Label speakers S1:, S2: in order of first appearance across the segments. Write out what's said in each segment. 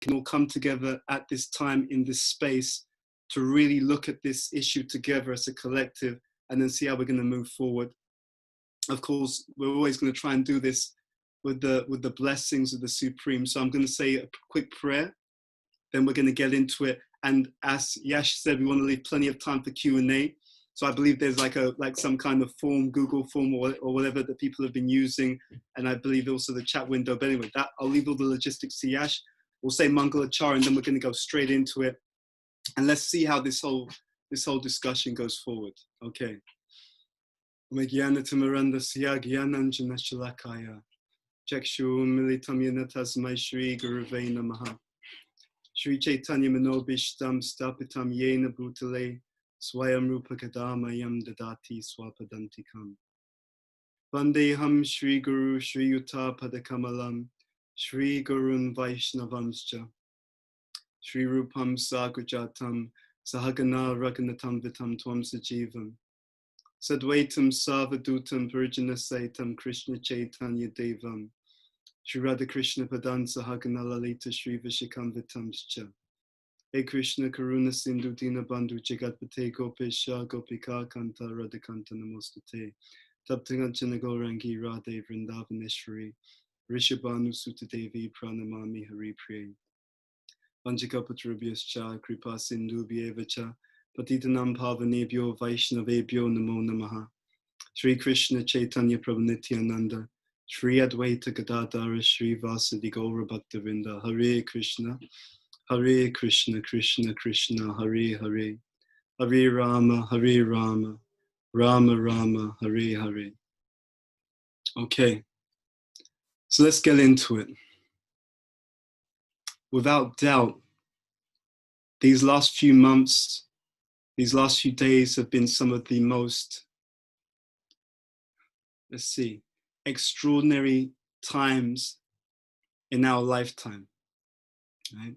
S1: can all come together at this time in this space to really look at this issue together as a collective and then see how we're going to move forward. Of course, we're always going to try and do this with the blessings of the Supreme. So I'm going to say a quick prayer, then we're going to get into it. And as Yash said, we want to leave plenty of time for Q&A. So I believe there's like some kind of form, Google form or whatever that people have been using. And I believe also the chat window. But anyway, I'll leave all the logistics to Yash. We'll say Mangalachar and then we're going to go straight into it. And let's see how this whole discussion goes forward. Okay. Magyana Tamaranda Syagyananjana Shalakaya. Jakshu Militam Yanatasmai Shri Guruvay Namaha. Shri Chaitanya Manobishtam Stapitam Yena Bhutale Swayam Rupa Kadamayam Dadati Swapadantikam. Vandeham Shri Guru Shri Yuta Padakamalam Shri Gurun Vaishnavamscha Shri Rupam Sagujatam Sahagana Raganatam Vitam Tvam Sajivam Sadvaitam Savadutam Virgina Saitam Krishna Chaitanya Devam Shri Radha Krishna Padan Sahagana Lalita Shri Vishikam Vitamscha. Hey Krishna Karuna Sindhu Dina Bandhu Jagatpate Gopesha Gopika Kanta Radhakanta Namostate Taptanganchana Gaurangi Radhe Vrindavaneshwari Rishabhanu Sutadevi Pranamami Hari Priya Vanchikapatrabhyascha Kripa Sindhu Bhyevacha Patitanam Pavanebhyo Vaishnavebhyo Namo Namaha Shri Krishna Chaitanya Prabhu Nityananda Shri Advaita Gadadhara Shri Vasadi Gaura Bhaktavinda Hare Krishna Krishna Krishna Hare Hare Hare Rama Rama Rama Hare Hare. Okay, so let's get into it. Without doubt, these last few months, these last few days have been some of the most, extraordinary times in our lifetime, right?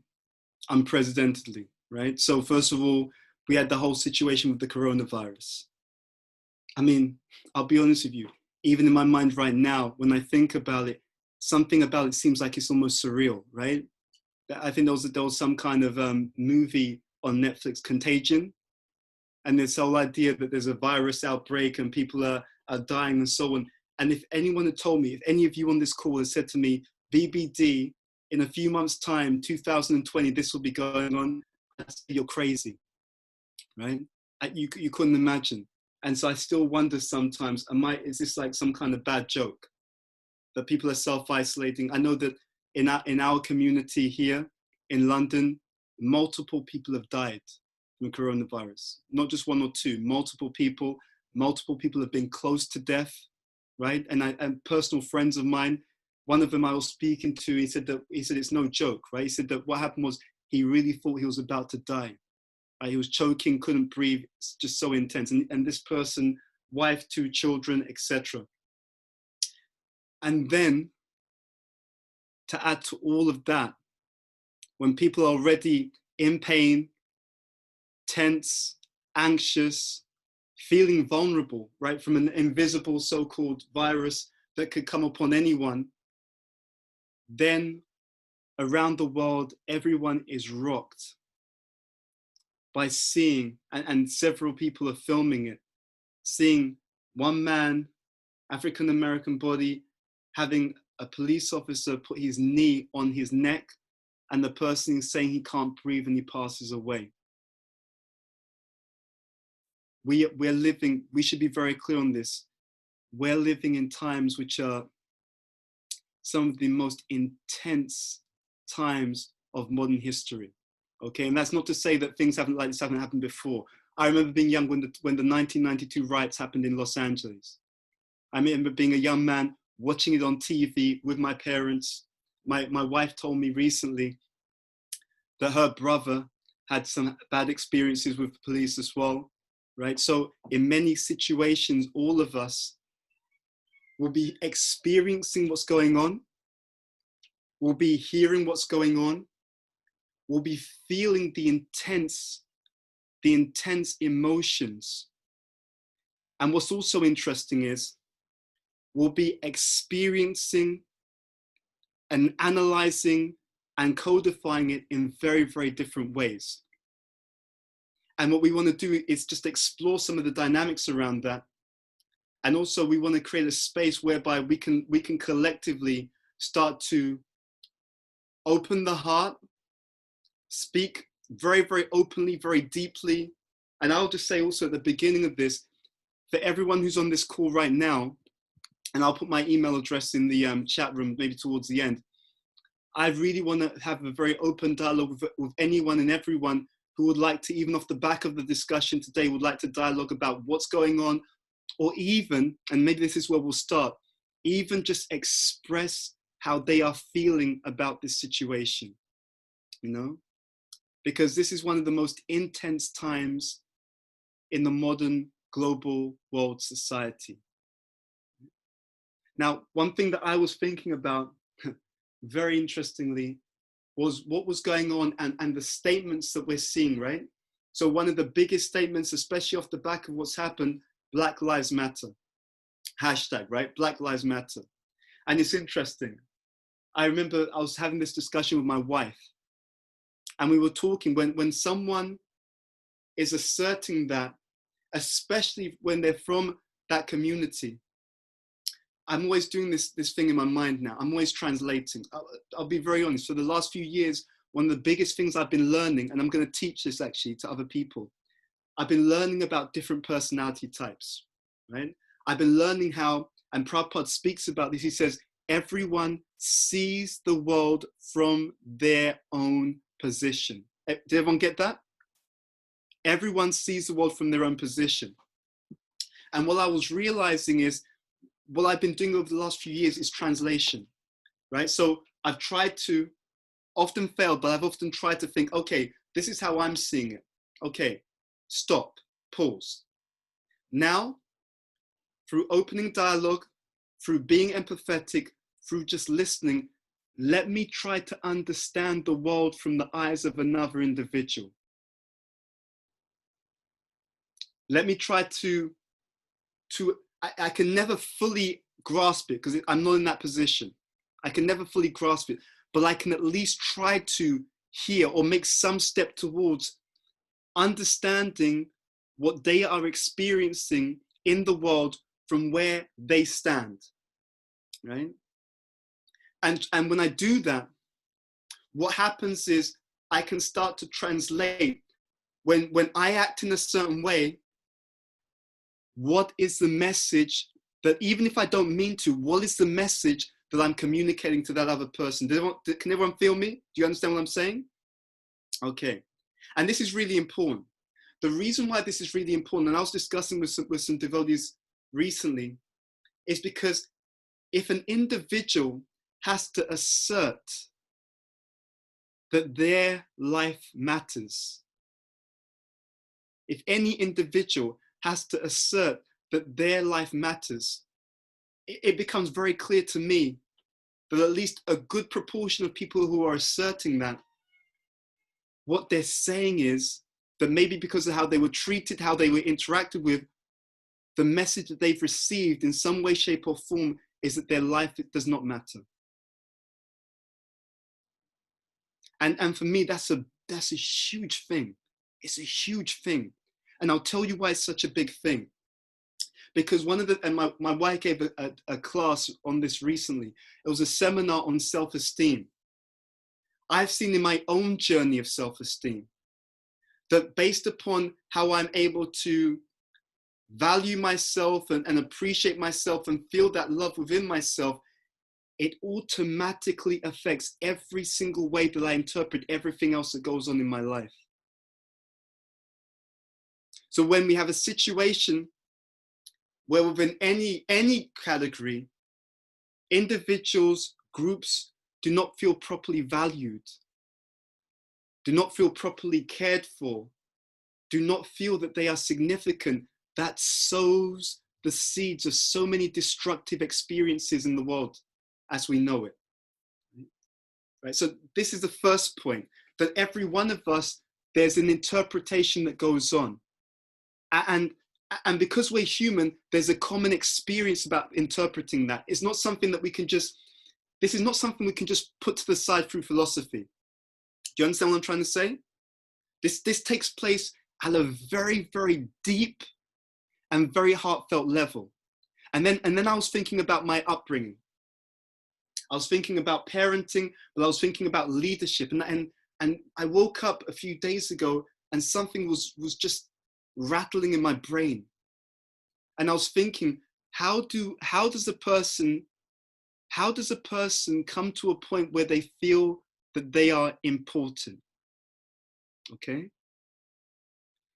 S1: Unprecedentedly, right? So first of all, we had the whole situation with the coronavirus. I mean, I'll be honest with you, even in my mind right now, when I think about it, something about it seems like it's almost surreal, right? I think there was some kind of movie on Netflix, Contagion, and this whole idea that there's a virus outbreak and people are dying and so on. And if anyone had told me, if any of you on this call had said to me, VBD, in a few months' time, 2020, this will be going on, you're crazy, right? You couldn't imagine. And so I still wonder sometimes, is this like some kind of bad joke? That people are self-isolating? I know that in our community here in London, multiple people have died from coronavirus. Not just one or two, multiple people have been close to death, right? And personal friends of mine, one of them I was speaking to, he said it's no joke, right? He said that what happened was he really thought he was about to die. Right? He was choking, couldn't breathe, it's just so intense. And this person, wife, 2 children, etc. And then to add to all of that, when people are already in pain, tense, anxious, feeling vulnerable, right, from an invisible so-called virus that could come upon anyone, then around the world, everyone is rocked by seeing, and several people are filming it, seeing one man, African-American body, having a police officer put his knee on his neck, and the person is saying he can't breathe and he passes away. We're living, we should be very clear on this, we're living in times which are some of the most intense times of modern history, okay? And that's not to say that things like this haven't happened before. I remember being young when the 1992 riots happened in Los Angeles. I remember being a young man, watching it on TV with my parents. My wife told me recently that her brother had some bad experiences with the police as well, right? So in many situations, all of us will be experiencing what's going on, we'll be hearing what's going on, we'll be feeling the intense emotions. And what's also interesting is we'll be experiencing and analyzing and codifying it in very, very different ways. And what we want to do is just explore some of the dynamics around that. And also we want to create a space whereby we can collectively start to open the heart, speak very, very openly, very deeply. And I'll just say also at the beginning of this, for everyone who's on this call right now, and I'll put my email address in the chat room, maybe towards the end. I really want to have a very open dialogue with anyone and everyone who would like to, even off the back of the discussion today, would like to dialogue about what's going on, or even, and maybe this is where we'll start, even just express how they are feeling about this situation, you know? Because this is one of the most intense times in the modern global world society. Now, one thing that I was thinking about, very interestingly, was what was going on and the statements that we're seeing, right? So one of the biggest statements, especially off the back of what's happened, Black Lives Matter. Hashtag, right? Black Lives Matter. And it's interesting. I remember I was having this discussion with my wife, and we were talking when someone is asserting that, especially when they're from that community. I'm always doing this thing in my mind now. I'm always translating. I'll be very honest. For the last few years, one of the biggest things I've been learning, and I'm going to teach this actually to other people, I've been learning about different personality types, right? I've been learning how, and Prabhupada speaks about this, he says, everyone sees the world from their own position. Did everyone get that? Everyone sees the world from their own position. And what I was realizing is, what I've been doing over the last few years is translation, right? So I've tried to, often failed, but I've often tried to think, okay, this is how I'm seeing it. Okay, stop, pause. Now, through opening dialogue, through being empathetic, through just listening, let me try to understand the world from the eyes of another individual. Let me try to I can never fully grasp it because I'm not in that position. I can never fully grasp it, but I can at least try to hear or make some step towards understanding what they are experiencing in the world from where they stand, right? And when I do that, what happens is I can start to translate when I act in a certain way. What is the message that, even if I don't mean to, what is the message that I'm communicating to that other person? Can everyone feel me? Do you understand what I'm saying? Okay. And this is really important. The reason why this is really important, and I was discussing with some devotees recently, is because if an individual has to assert that their life matters, if any individual has to assert that their life matters, it becomes very clear to me that at least a good proportion of people who are asserting that, what they're saying is that maybe because of how they were treated, how they were interacted with, the message that they've received in some way, shape, or form is that their life does not matter. And for me, that's a huge thing. It's a huge thing. And I'll tell you why it's such a big thing. Because my wife gave a class on this recently. It was a seminar on self-esteem. I've seen in my own journey of self-esteem that based upon how I'm able to value myself and appreciate myself and feel that love within myself, it automatically affects every single way that I interpret everything else that goes on in my life. So when we have a situation where within any category, individuals, groups do not feel properly valued, do not feel properly cared for, do not feel that they are significant, that sows the seeds of so many destructive experiences in the world as we know it. Right? So this is the first point, that every one of us, there's an interpretation that goes on. And because we're human, there's a common experience about interpreting that. It's not something that we can just, This is not something we can just put to the side through philosophy. Do you understand what I'm trying to say? This takes place at a very, very deep and very heartfelt level. And then I was thinking about my upbringing. I was thinking about parenting, but I was thinking about leadership. And I woke up a few days ago and something was just rattling in my brain. And I was thinking, how does a person come to a point where they feel that they are important? Okay.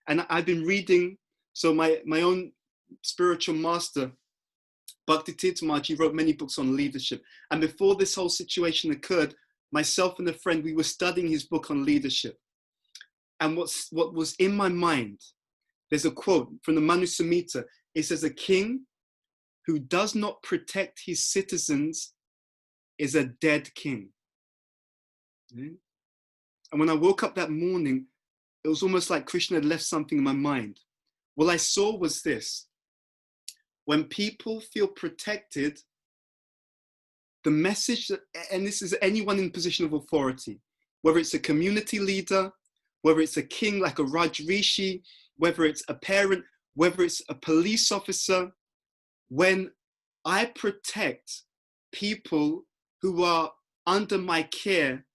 S1: And I've been reading, so my own spiritual master, Bhakti Tirtha, wrote many books on leadership. And before this whole situation occurred, myself and a friend, we were studying his book on leadership. And what was in my mind, there's a quote from the Manu Samhita. It says, a king who does not protect his citizens is a dead king. Okay? And when I woke up that morning, it was almost like Krishna had left something in my mind. What I saw was this. When people feel protected, the message, and this is anyone in position of authority, whether it's a community leader, whether it's a king like a Raj Rishi, whether it's a parent, whether it's a police officer, when I protect people who are under my care,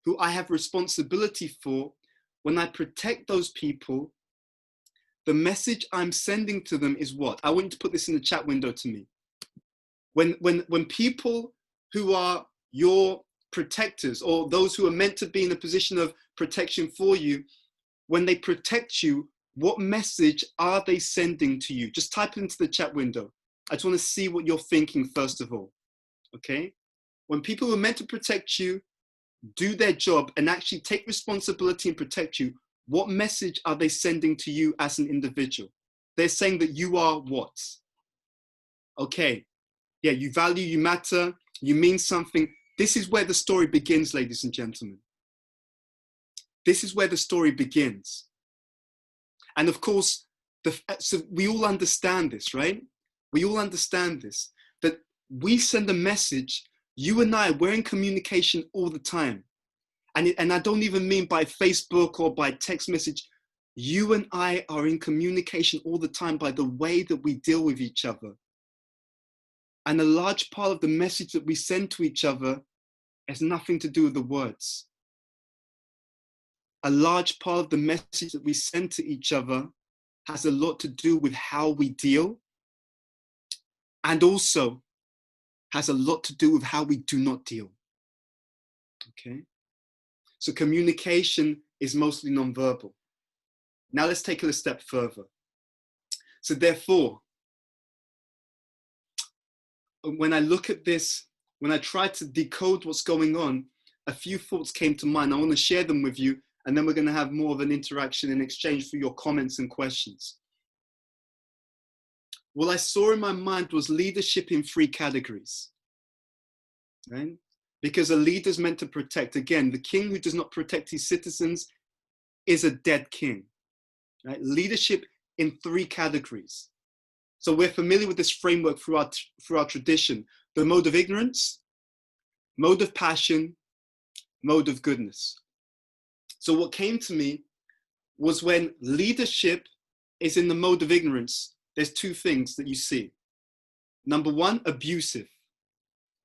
S1: who I have responsibility for, when I protect those people, the message I'm sending to them is what? I want you to put this in the chat window to me. When people who are your protectors, or those who are meant to be in a position of protection for you, when they protect you, what message are they sending to you? Just type it into the chat window. I just want to see what you're thinking first of all, okay? When people who are meant to protect you do their job and actually take responsibility and protect you, what message are they sending to you as an individual? They're saying that you are what? Okay, yeah, you value, you matter, you mean something. This is where the story begins, ladies and gentlemen. This is where the story begins. And of course, so we all understand this, right? We all understand this, that we send a message. You and I, we're in communication all the time. And I don't even mean by Facebook or by text message. You and I are in communication all the time by the way that we deal with each other. And a large part of the message that we send to each other has nothing to do with the words. A large part of the message that we send to each other has a lot to do with how we deal, and also has a lot to do with how we do not deal. Okay? So communication is mostly nonverbal. Now let's take it a step further. So therefore, when I look at this, when I try to decode what's going on, a few thoughts came to mind. I want to share them with you, and then we're going to have more of an interaction in exchange for your comments and questions. What I saw in my mind was leadership in three categories, right? Because a leader is meant to protect. Again, the king who does not protect his citizens is a dead king, right? Leadership in three categories. So we're familiar with this framework through our tradition: the mode of ignorance, mode of passion, mode of goodness. So what came to me was when leadership is in the mode of ignorance, there's two things that you see. Number one, abusive,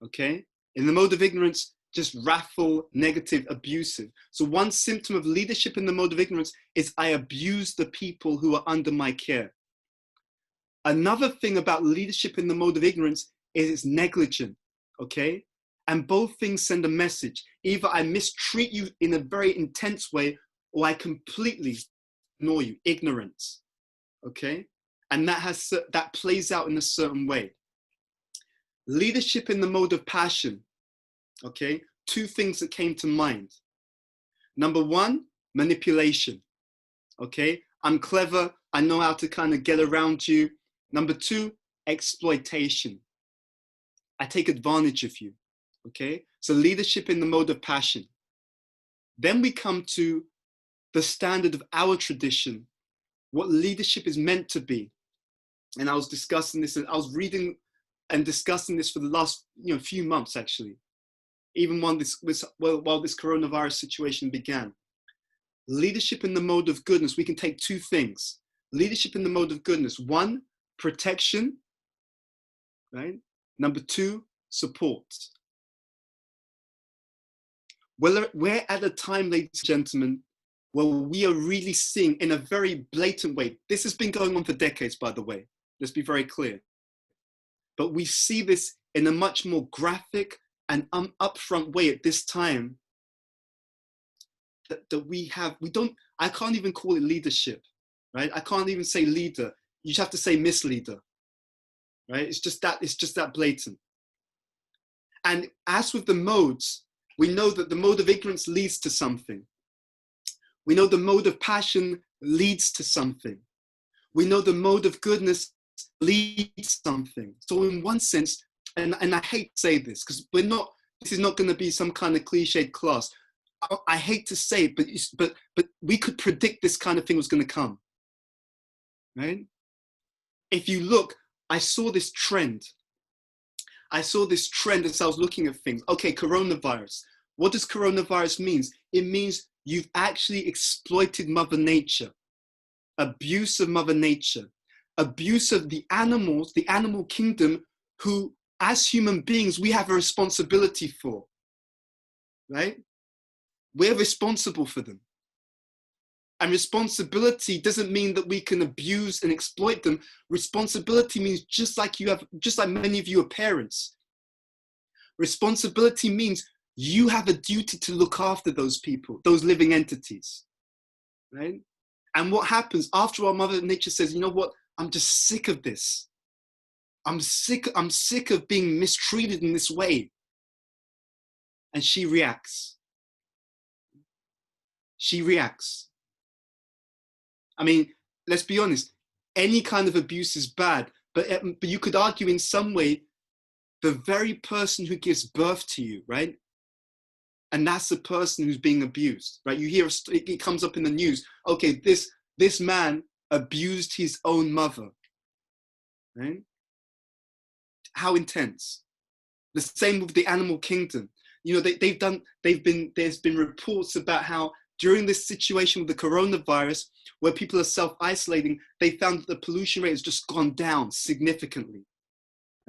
S1: okay? In the mode of ignorance, just wrathful, negative, abusive. So one symptom of leadership in the mode of ignorance is I abuse the people who are under my care. Another thing about leadership in the mode of ignorance is it's negligent, okay? And both things send a message. Either I mistreat you in a very intense way, or I completely ignore you, ignorance, okay? And that plays out in a certain way. Leadership in the mode of passion, okay? Two things that came to mind. Number one, manipulation, okay? I'm clever, I know how to kind of get around you. Number two, exploitation. I take advantage of you, okay? So leadership in the mode of passion. Then we come to the standard of our tradition, what leadership is meant to be. And I was discussing this, and I was reading and discussing this for the last few months, actually, even while this coronavirus situation began. Leadership in the mode of goodness, we can take two things. Leadership in the mode of goodness. One, protection, right? Number two, support. Well, we're at a time, ladies and gentlemen, where we are really seeing in a very blatant way. This has been going on for decades, by the way. Let's be very clear. But we see this in a much more graphic and upfront way at this time. I can't even call it leadership, right? I can't even say leader. You just have to say misleader, right? It's just that blatant. And as with the modes, we know that the mode of ignorance leads to something. We know the mode of passion leads to something. We know the mode of goodness leads to something. So in one sense, and I hate to say this, because this is not going to be some kind of cliched class. I hate to say it, but we could predict this kind of thing was going to come, right? If you look, I saw this trend as I was looking at things. Okay, coronavirus. What does coronavirus mean? It means you've actually exploited Mother Nature. Abuse of Mother Nature. Abuse of the animals, the animal kingdom, who, as human beings, we have a responsibility for, right? We're responsible for them. And responsibility doesn't mean that we can abuse and exploit them. Responsibility means just like many of you are parents. Responsibility means you have a duty to look after those people, those living entities, right? And what happens after our Mother Nature says, you know what, I'm just sick of this. I'm sick of being mistreated in this way. And she reacts. She reacts. I mean, let's be honest, any kind of abuse is bad, but you could argue in some way, the very person who gives birth to you, right? And that's the person who's being abused, right? You hear, it comes up in the news, okay, this man abused his own mother, right? How intense. The same with the animal kingdom. You know, there's been reports about how during this situation with the coronavirus, where people are self-isolating, they found that the pollution rate has just gone down significantly,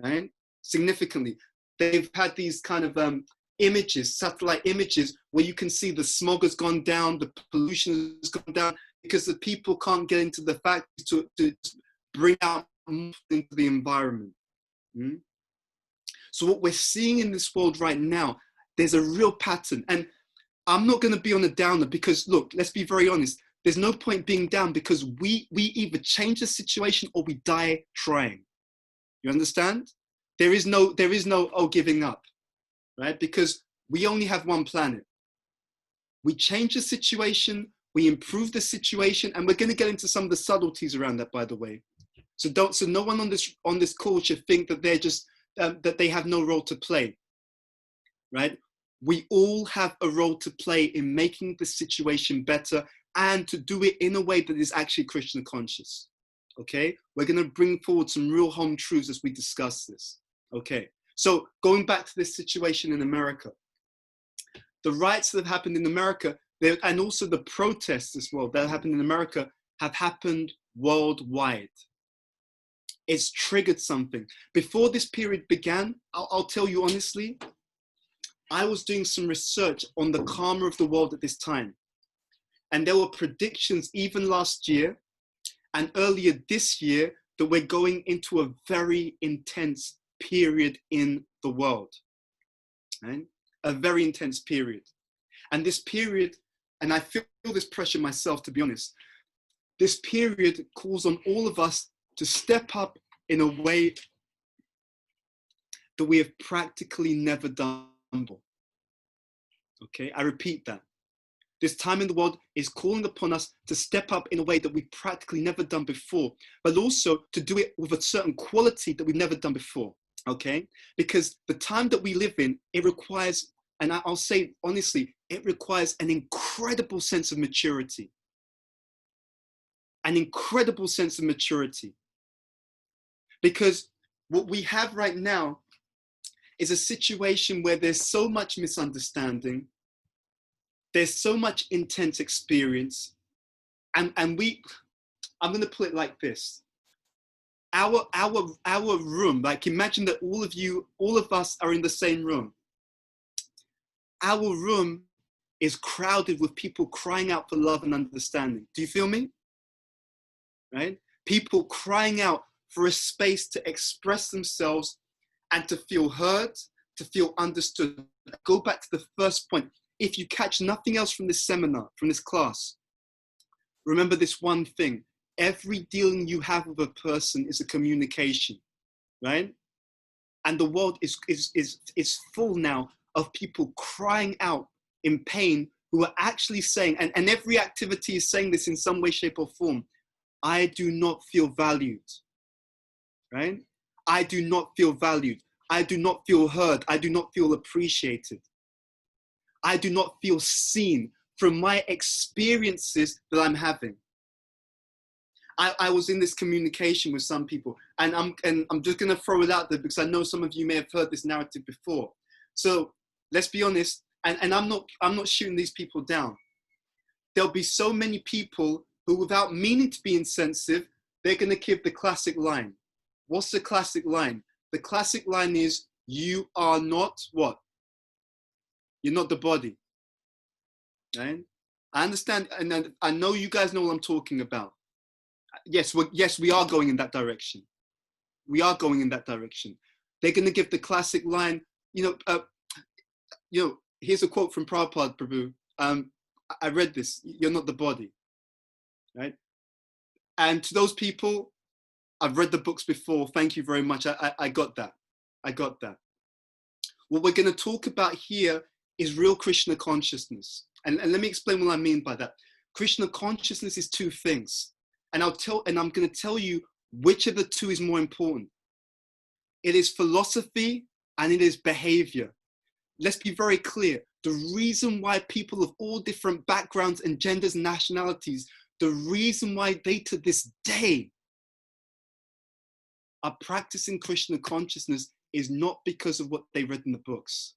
S1: right? Significantly. They've had these kind of images, satellite images, where you can see the smog has gone down, the pollution has gone down, because the people can't get into the factories to bring out into the environment. Mm? So what we're seeing in this world right now, there's a real pattern. And I'm not going to be on a downer because, look, let's be very honest. There's no point being down because we either change the situation or we die trying. You understand? There is no giving up, right? Because we only have one planet. We change the situation, we improve the situation, and we're going to get into some of the subtleties around that, by the way. So no one on this call should think that they're just that they have no role to play, right? We all have a role to play in making the situation better and to do it in a way that is actually Krishna conscious. Okay, we're going to bring forward some real home truths as we discuss this. Okay, so going back to this situation in America, the riots that have happened in America, and also the protests as well that happened in America, have happened worldwide. It's triggered something. Before this period began, I'll tell you honestly, I was doing some research on the karma of the world at this time. And there were predictions even last year and earlier this year that we're going into a very intense period in the world. Right? A very intense period. And this period, and I feel this pressure myself, to be honest, this period calls on all of us to step up in a way that we have practically never done before. Okay, I repeat that. This time in the world is calling upon us to step up in a way that we've practically never done before, but also to do it with a certain quality that we've never done before, okay? Because the time that we live in, it requires, and I'll say honestly, it requires an incredible sense of maturity. An incredible sense of maturity. Because What we have right now is a situation where there's so much misunderstanding, there's so much intense experience, and I'm going to put it like this. Our room, like imagine that all of us are in the same room. Our room is crowded with people crying out for love and understanding. Do you feel me? Right? People crying out for a space to express themselves and to feel heard, to feel understood. Go back to the first point. If you catch nothing else from this seminar, from this class, remember this one thing. Every dealing you have with a person is a communication, right? And the world is full now of people crying out in pain who are actually saying, and every activity is saying this in some way, shape, or form, I do not feel valued, right? I do not feel valued. I do not feel heard. I do not feel appreciated. I do not feel seen from my experiences that I'm having. I was in this communication with some people, and I'm just going to throw it out there because I know some of you may have heard this narrative before. So let's be honest, and I'm not shooting these people down. There'll be so many people who, without meaning to be insensitive, they're going to give the classic line. What's the classic line? The classic line is, you are not what? You're not the body, right? I understand, and I know you guys know what I'm talking about. Yes, we are going in that direction. We are going in that direction. They're going to give the classic line, here's a quote from Prabhupada Prabhu. I read this, you're not the body, right? And to those people, I've read the books before, thank you very much. I got that. I got that. What we're going to talk about here is real Krishna consciousness. And let me explain what I mean by that. Krishna consciousness is two things. And I'm going to tell you which of the two is more important. It is philosophy and it is behavior. Let's be very clear. The reason why people of all different backgrounds and genders and nationalities, the reason why they to this day are practicing Krishna consciousness is not because of what they read in the books.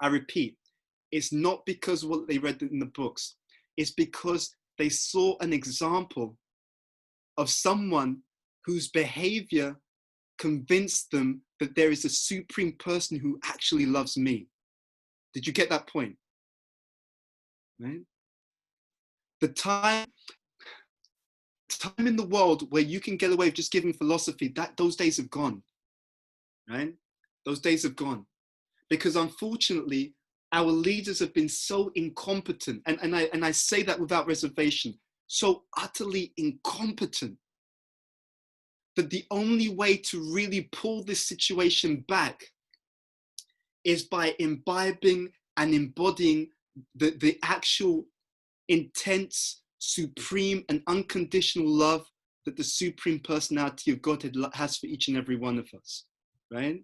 S1: I repeat, it's not because of what they read in the books. It's because they saw an example of someone whose behavior convinced them that there is a supreme person who actually loves me. Did you get that point? Right? The time in the world where you can get away with just giving philosophy, those days have gone. Right? Those days have gone. Because unfortunately, our leaders have been so incompetent, and I say that without reservation, so utterly incompetent, that the only way to really pull this situation back is by imbibing and embodying the actual intense, supreme, and unconditional love that the Supreme Personality of Godhead has for each and every one of us, right?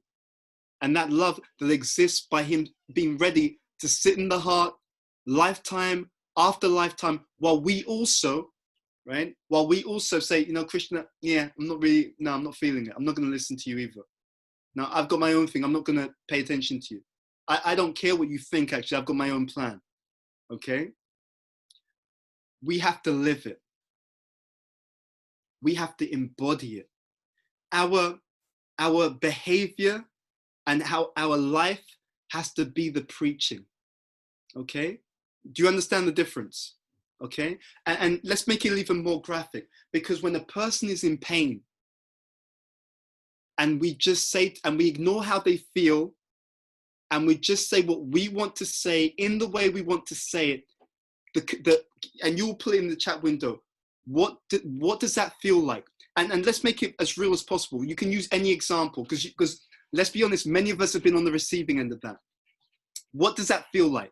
S1: And that love that exists by him being ready to sit in the heart, lifetime after lifetime, while we also, right? While we also say, Krishna, yeah, I'm not feeling it. I'm not going to listen to you either. Now, I've got my own thing. I'm not going to pay attention to you. I don't care what you think, actually. I've got my own plan, okay? We have to live it. We have to embody it. Our behavior and how our life has to be the preaching, okay? Do you understand the difference, okay? And let's make it even more graphic, because when a person is in pain and we just say, and we ignore how they feel, and we just say what we want to say in the way we want to say it, and you'll put it in the chat window, what does that feel like? And let's make it as real as possible. You can use any example, because let's be honest, many of us have been on the receiving end of that. What does that feel like?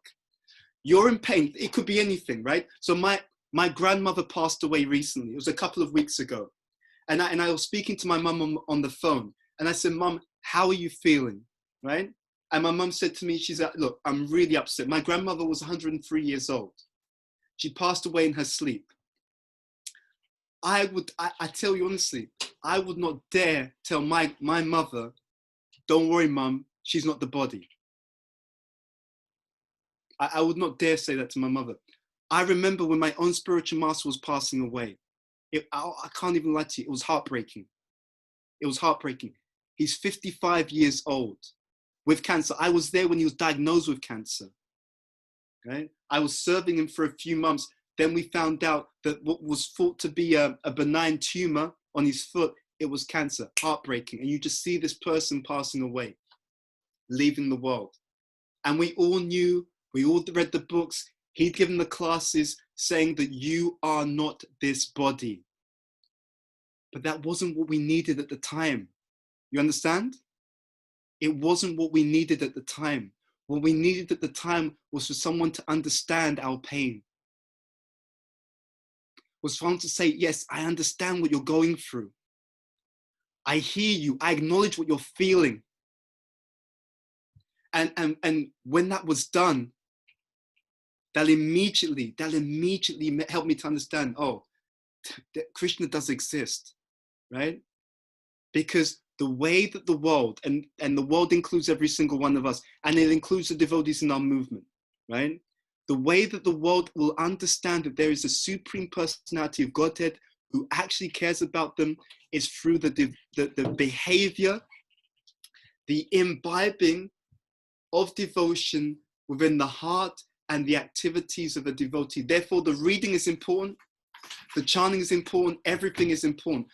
S1: You're in pain. It could be anything, right? So my grandmother passed away recently. It was a couple of weeks ago. And I was speaking to my mum on the phone. And I said, Mum, how are you feeling, right? And my mum said to me, she's like, look, I'm really upset. My grandmother was 103 years old. She passed away in her sleep. I tell you honestly, I would not dare tell my mother, don't worry, mum, she's not the body. I would not dare say that to my mother. I remember when my own spiritual master was passing away. I can't even lie to you, it was heartbreaking. It was heartbreaking. He's 55 years old with cancer. I was there when he was diagnosed with cancer. Right? I was serving him for a few months. Then we found out that what was thought to be a benign tumor on his foot, it was cancer. Heartbreaking. And you just see this person passing away, leaving the world. And we all knew, we all read the books. He'd given the classes saying that you are not this body. But that wasn't what we needed at the time. You understand? It wasn't what we needed at the time. What we needed at the time was for someone to understand our pain. Was for someone to say, yes, I understand what you're going through. I hear you. I acknowledge what you're feeling. And when that was done, that immediately helped me to understand, oh, Krishna does exist, right? Because the way that the world, and the world includes every single one of us, and it includes the devotees in our movement, right? The way that the world will understand that there is a supreme personality of Godhead who actually cares about them is through the behavior, the imbibing of devotion within the heart and the activities of a devotee. Therefore, the reading is important, the chanting is important, everything is important.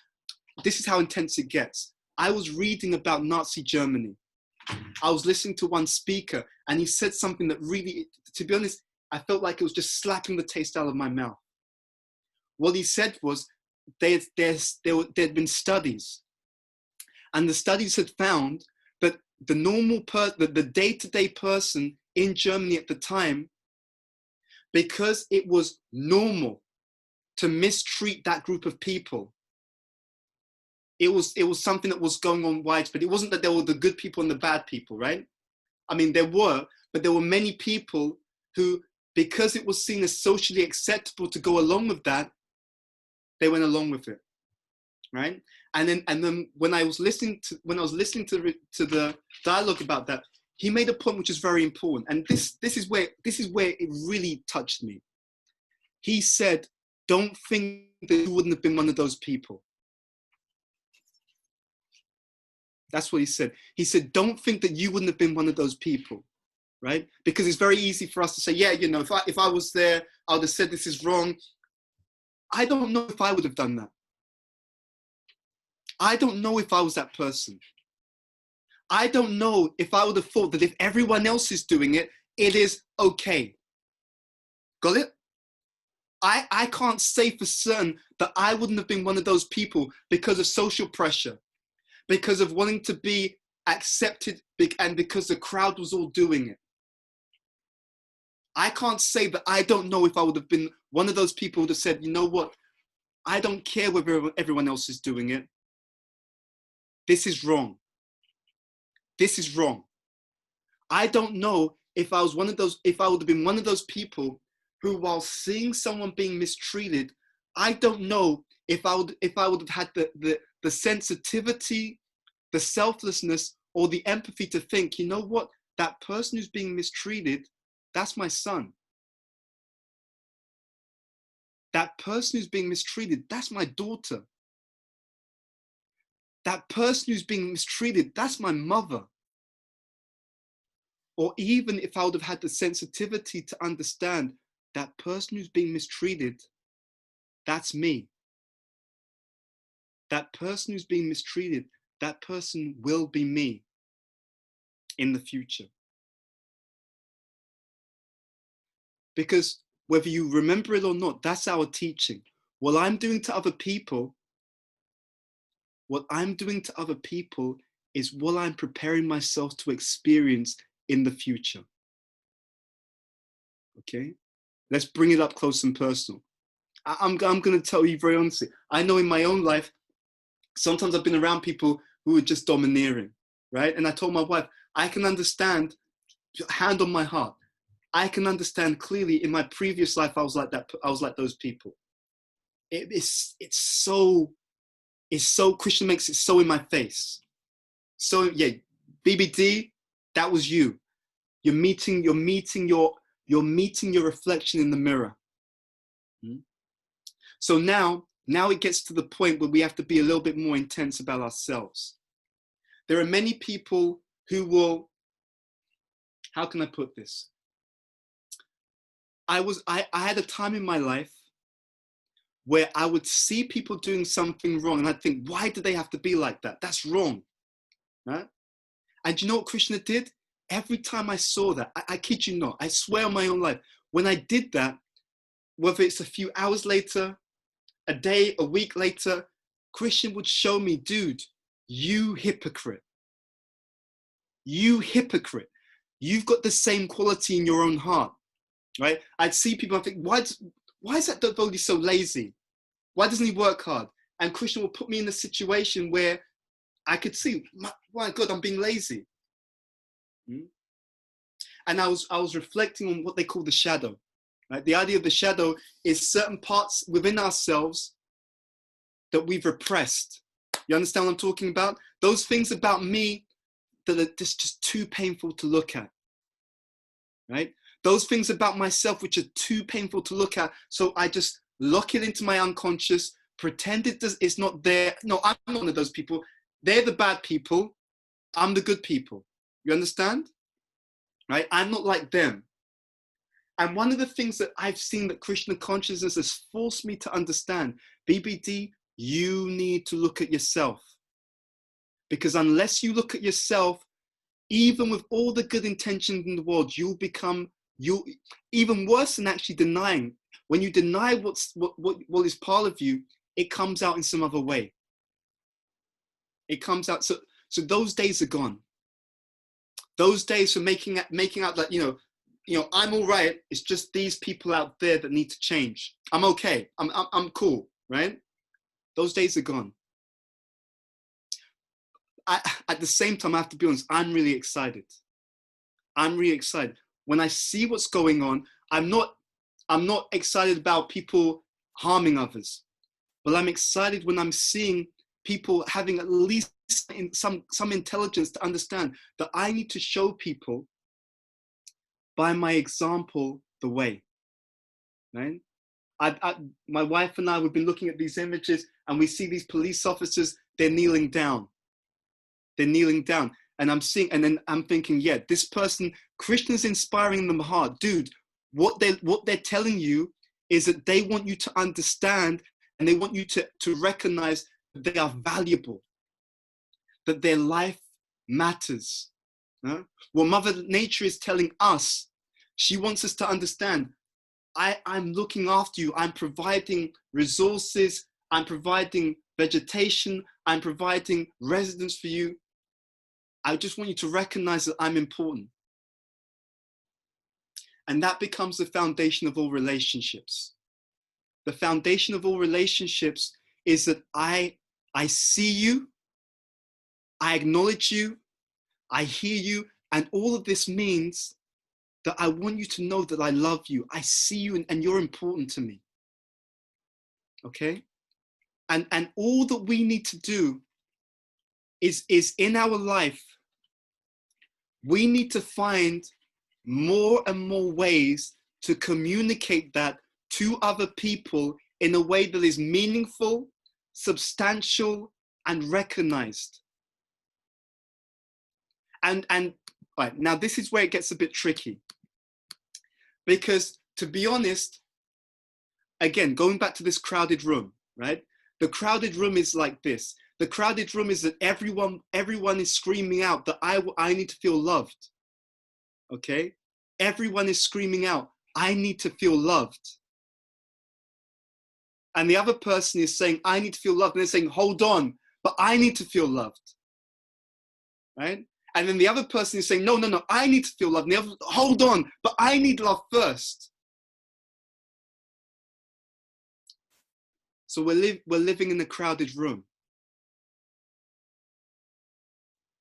S1: This is how intense it gets. I was reading about Nazi Germany. I was listening to one speaker and he said something that really, to be honest, I felt like it was just slapping the taste out of my mouth. What he said was there had been studies, and the studies had found that the normal the day-to-day person in Germany at the time, because it was normal to mistreat that group of people, it was something that was going on widespread. It wasn't that there were the good people and the bad people, right? I mean, there were, but there were many people who, because it was seen as socially acceptable to go along with that, they went along with it, right? And then when I was listening to the dialogue about that, he made a point which is very important, and this is where it really touched me. He said, "Don't think that you wouldn't have been one of those people." That's what he said. He said, "Don't think that you wouldn't have been one of those people." Right? Because it's very easy for us to say, yeah, you know, if I was there, I would have said this is wrong. I don't know if I would have done that. I don't know if I was that person. I don't know if I would have thought that if everyone else is doing it, it is okay. Got it? I can't say for certain that I wouldn't have been one of those people because of social pressure, because of wanting to be accepted, and because the crowd was all doing it. I can't say that I don't know if I would have been one of those people who would have said, you know what, I don't care whether everyone else is doing it. This is wrong. This is wrong. I don't know if I was one of those, if I would have been one of those people who, while seeing someone being mistreated, I don't know if I would have had the sensitivity, the selflessness, or the empathy to think, you know what, that person who's being mistreated, that's my son. That person who's being mistreated, that's my daughter. That person who's being mistreated, that's my mother. Or even if I would have had the sensitivity to understand that person who's being mistreated, that's me. That person who's being mistreated, that person will be me in the future. Because whether you remember it or not, that's our teaching. What I'm doing to other people is what I'm preparing myself to experience in the future. Okay? Let's bring it up close and personal. I'm going to tell you very honestly, I know in my own life, sometimes I've been around people who are just domineering, right? And I told my wife, I can understand, hand on my heart, I can understand clearly in my previous life, I was like that. I was like those people. It's so is so, Krishna makes it so in my face. So yeah, BBD, that was you. You're meeting your reflection in the mirror. So now it gets to the point where we have to be a little bit more intense about ourselves. There are many people who will, how can I put this? I had a time in my life where I would see people doing something wrong and I'd think, why do they have to be like that? That's wrong. Right? And you know what Krishna did? Every time I saw that, I kid you not, I swear on my own life, when I did that, whether it's a few hours later, a day, a week later, Krishna would show me, dude, you hypocrite. You hypocrite. You've got the same quality in your own heart, right? I'd see people, I think, why is that devotee so lazy? Why doesn't he work hard? And Krishna will put me in a situation where I could see, my God, I'm being lazy. And I was reflecting on what they call the shadow. Right? The idea of the shadow is certain parts within ourselves that we've repressed. You understand what I'm talking about? Those things about me that are just too painful to look at. Right? Those things about myself which are too painful to look at, so I just lock it into my unconscious, pretend it's not there. No, I'm not one of those people. They're the bad people. I'm the good people. You understand? Right? I'm not like them. And one of the things that I've seen that Krishna consciousness has forced me to understand, BBD, you need to look at yourself. Because unless you look at yourself, even with all the good intentions in the world, you'll even worse than actually denying. When you deny what is part of you, it comes out in some other way. It comes out. So those days are gone. Those days for making out that, I'm all right. It's just these people out there that need to change. I'm okay. I'm cool, right? Those days are gone. At the same time, I have to be honest, I'm really excited. I'm really excited. When I see what's going on, I'm not excited about people harming others, but I'm excited when I'm seeing people having at least some intelligence to understand that I need to show people by my example the way, right? My wife and I, we've been looking at these images and we see these police officers, they're kneeling down. They're kneeling down. And I'm seeing, and then I'm thinking, yeah, this person, Krishna's inspiring them hard. Dude, what they're telling you is that they want you to understand and they want you to recognize that they are valuable, that their life matters. Huh? What Mother Nature is telling us, she wants us to understand, I'm looking after you, I'm providing resources, I'm providing vegetation, I'm providing residence for you. I just want you to recognize that I'm important. And that becomes the foundation of all relationships. The foundation of all relationships is that I see you, I acknowledge you, I hear you, and all of this means that I want you to know that I love you. I see you and you're important to me. Okay? And all that we need to do is in our life, we need to find more and more ways to communicate that to other people in a way that is meaningful, substantial, and recognized. And right, now this is where it gets a bit tricky. Because to be honest, again, going back to this crowded room, right? The crowded room is like this. The crowded room is that everyone is screaming out that I need to feel loved. Okay? Everyone is screaming out, I need to feel loved. And the other person is saying, I need to feel loved. And they're saying, hold on, but I need to feel loved. Right? And then the other person is saying, no, I need to feel loved. And the other, hold on, but I need love first. So we're living in a crowded room.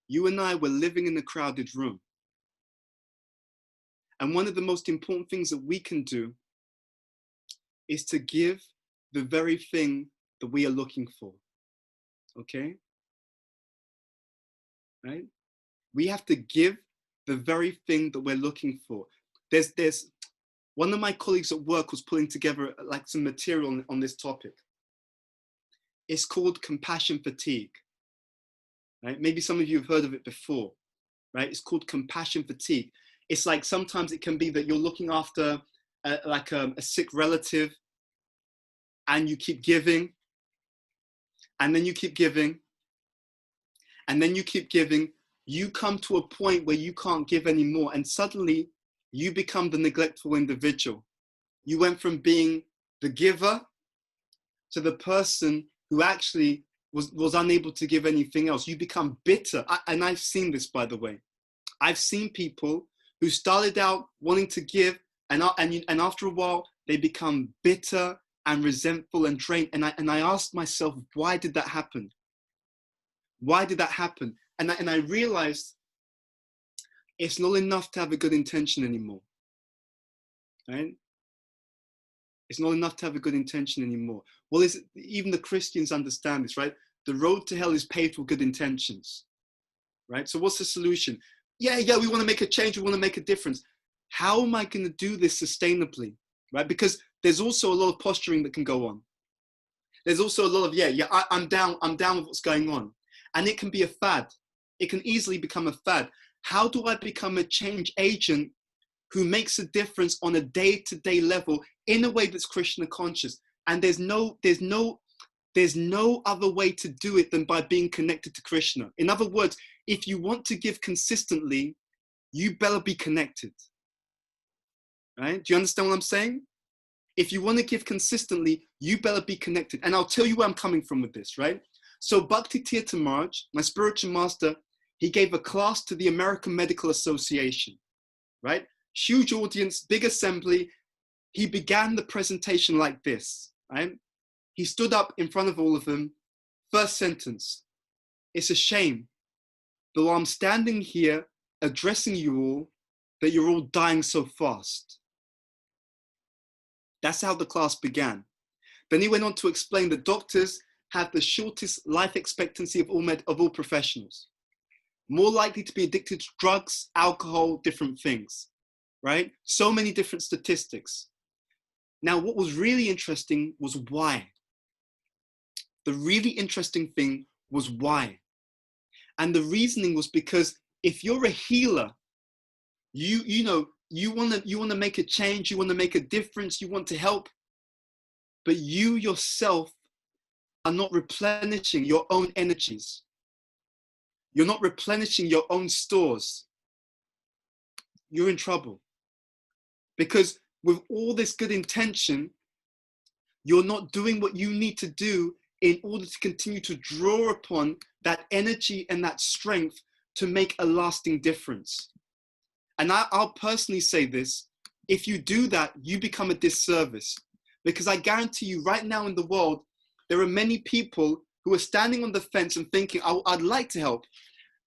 S1: You and I, we're living in a crowded room. And one of the most important things that we can do is to give the very thing that we are looking for. okay? Right? We have to give the very thing that we're looking for. There's one of my colleagues at work was putting together like some material on this topic. It's called compassion fatigue, right? Maybe some of you have heard of it before, right? It's called compassion fatigue. It's like sometimes it can be that you're looking after a sick relative, and you keep giving, and then you keep giving, and then you keep giving. You come to a point where you can't give anymore, and suddenly you become the neglectful individual. You went from being the giver to the person who actually was unable to give anything else. You become bitter. And I've seen this, by the way. I've seen people who started out wanting to give, and after a while, they become bitter and resentful and drained. And I asked myself, why did that happen? Why did that happen? And I realized it's not enough to have a good intention anymore, right? It's not enough to have a good intention anymore. Well, even the Christians understand this, right? The road to hell is paved with good intentions, right? So what's the solution? Yeah, we want to make a change. We want to make a difference. How am I going to do this sustainably, right? Because there's also a lot of posturing that can go on. There's also a lot of, I'm down with what's going on. And it can be a fad. It can easily become a fad. How do I become a change agent who makes a difference on a day-to-day level in a way that's Krishna conscious? And there's no other way to do it than by being connected to Krishna. In other words, if you want to give consistently, you better be connected. Right? Do you understand what I'm saying? If you want to give consistently, you better be connected. And I'll tell you where I'm coming from with this, right? So Bhakti Tirtha Maharaj, my spiritual master, he gave a class to the American Medical Association, right? Huge audience, big assembly. He began the presentation like this, right? He stood up in front of all of them. First sentence, it's a shame that while I'm standing here addressing you all, that you're all dying so fast. That's how the class began. Then he went on to explain that doctors have the shortest life expectancy of all professionals. More likely to be addicted to drugs, alcohol, different things, right? So many different statistics. Now, what was really interesting was why. The really interesting thing was why. And the reasoning was because if you're a healer, you want to make a change, you want to make a difference, you want to help, but you yourself are not replenishing your own energies. You're not replenishing your own stores. You're in trouble. Because with all this good intention, you're not doing what you need to do in order to continue to draw upon that energy and that strength to make a lasting difference. And I'll personally say this, if you do that, you become a disservice. Because I guarantee you right now in the world, there are many people who are standing on the fence and thinking, I'd like to help,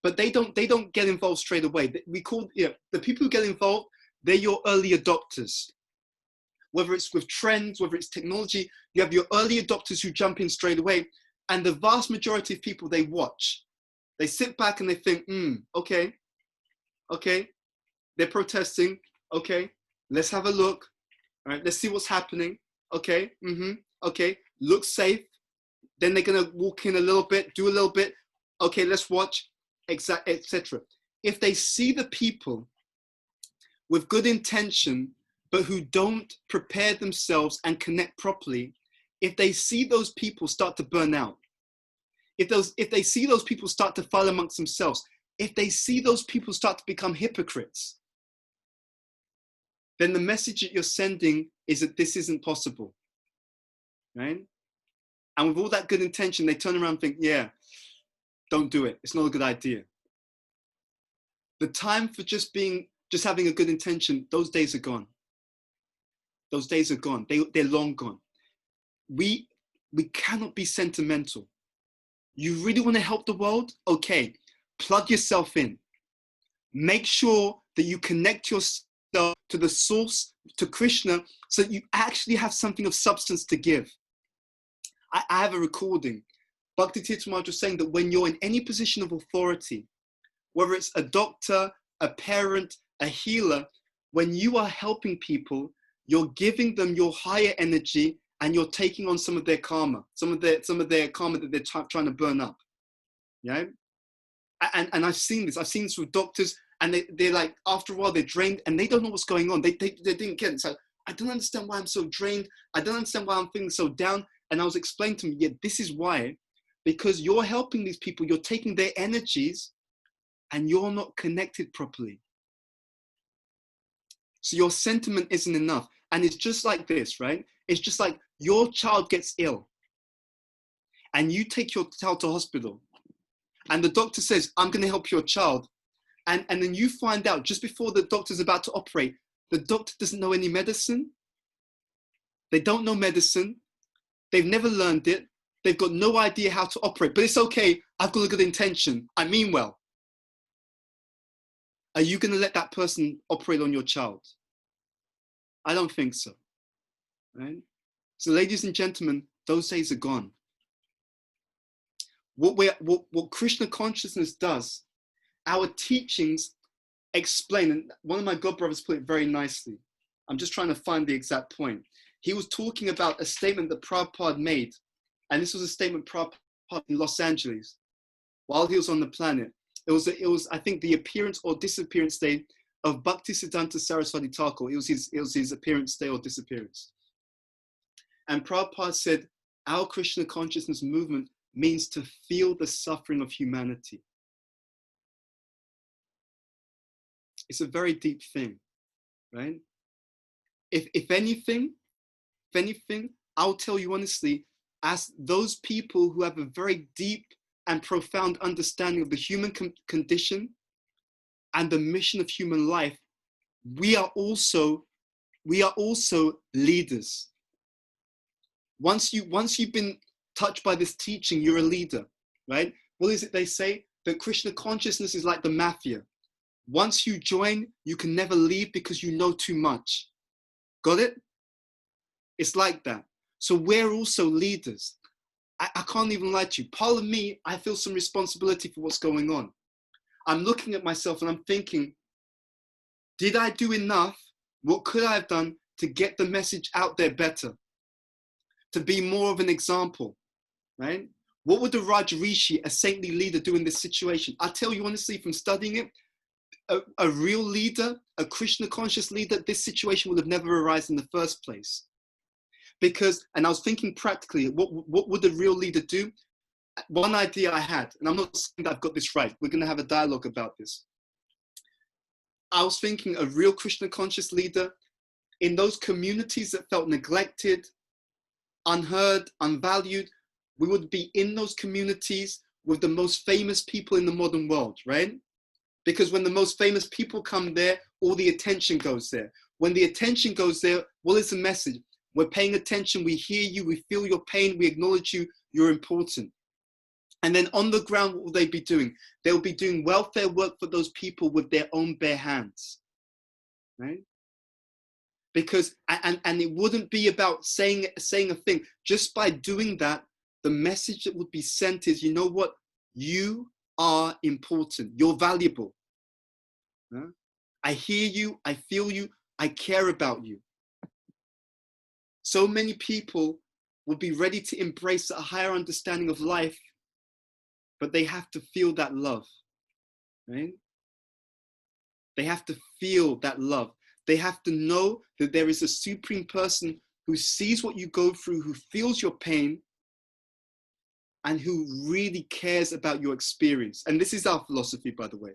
S1: but they don't get involved straight away. We call, the people who get involved, they're your early adopters. Whether it's with trends, whether it's technology, you have your early adopters who jump in straight away. And the vast majority of people, they watch. They sit back and they think, okay. They're protesting. Okay, let's have a look. All right, let's see what's happening. Okay, okay, look safe. Then they're gonna walk in a little bit, do a little bit. Okay, let's watch, etc. If they see the people with good intention, but who don't prepare themselves and connect properly, if they see those people start to burn out, if they see those people start to fight amongst themselves, if they see those people start to become hypocrites, then the message that you're sending is that this isn't possible, right? And with all that good intention, they turn around and think, don't do it. It's not a good idea. The time for just having a good intention, those days are gone. Those days are gone. They're long gone. We cannot be sentimental. You really want to help the world? Okay, plug yourself in. Make sure that you connect yourself to the source, to Krishna, so that you actually have something of substance to give. I have a recording. Bhakti Tirtha Maharaj was saying that when you're in any position of authority, whether it's a doctor, a parent, a healer, when you are helping people, you're giving them your higher energy and you're taking on some of their karma, some of their karma that they're trying to burn up. Yeah. And I've seen this with doctors, and they're like, after a while, they're drained and they don't know what's going on. They didn't get it. So I don't understand why I'm so drained. I don't understand why I'm feeling so down. And I was explaining to them, yeah, this is why, because you're helping these people, you're taking their energies and you're not connected properly. So your sentiment isn't enough. And it's just like this, right? It's just like your child gets ill and you take your child to hospital and the doctor says, I'm going to help your child. And then you find out just before the doctor's about to operate, the doctor doesn't know any medicine. They don't know medicine. They've never learned it. They've got no idea how to operate, but it's okay. I've got a good intention. I mean well. Are you going to let that person operate on your child? I don't think so. Right? So ladies and gentlemen, those days are gone. What Krishna consciousness does, our teachings explain, and one of my god brothers put it very nicely. I'm just trying to find the exact point. He was talking about a statement that Prabhupada made, and this was a statement Prabhupada in Los Angeles while he was on the planet. It was I think the appearance or disappearance day of Bhaktisiddhanta Saraswati Thakur. It was his appearance day or disappearance. And Prabhupada said, our Krishna consciousness movement means to feel the suffering of humanity. It's a very deep thing, right? If anything, I'll tell you honestly, as those people who have a very deep and profound understanding of the human condition and the mission of human life, we are also leaders. Once you've been touched by this teaching, you're a leader, right? What is it they say? That Krishna consciousness is like the mafia. Once you join, you can never leave because you know too much. Got it? It's like that. So we're also leaders. I can't even lie to you. Part of me, I feel some responsibility for what's going on. I'm looking at myself and I'm thinking, did I do enough? What could I have done to get the message out there better? To be more of an example, right? What would the Raj Rishi, a saintly leader, do in this situation? I tell you honestly, from studying it, a real leader, a Krishna conscious leader, this situation would have never arisen in the first place. Because, and I was thinking practically, what would the real leader do? One idea I had, and I'm not saying that I've got this right, we're going to have a dialogue about this. I was thinking a real Krishna conscious leader in those communities that felt neglected, unheard, unvalued, we would be in those communities with the most famous people in the modern world, right? Because when the most famous people come there, all the attention goes there. When the attention goes there, what is the message? We're paying attention, we hear you, we feel your pain, we acknowledge you, you're important. And then on the ground, what will they be doing? They'll be doing welfare work for those people with their own bare hands, right? Because, and it wouldn't be about saying a thing. Just by doing that, the message that would be sent is, you know what? You are important. You're valuable. Huh? I hear you. I feel you. I care about you. So many people will be ready to embrace a higher understanding of life, but they have to feel that love, right? They have to feel that love. They have to know that there is a supreme person who sees what you go through, who feels your pain, and who really cares about your experience. And this is our philosophy, by the way.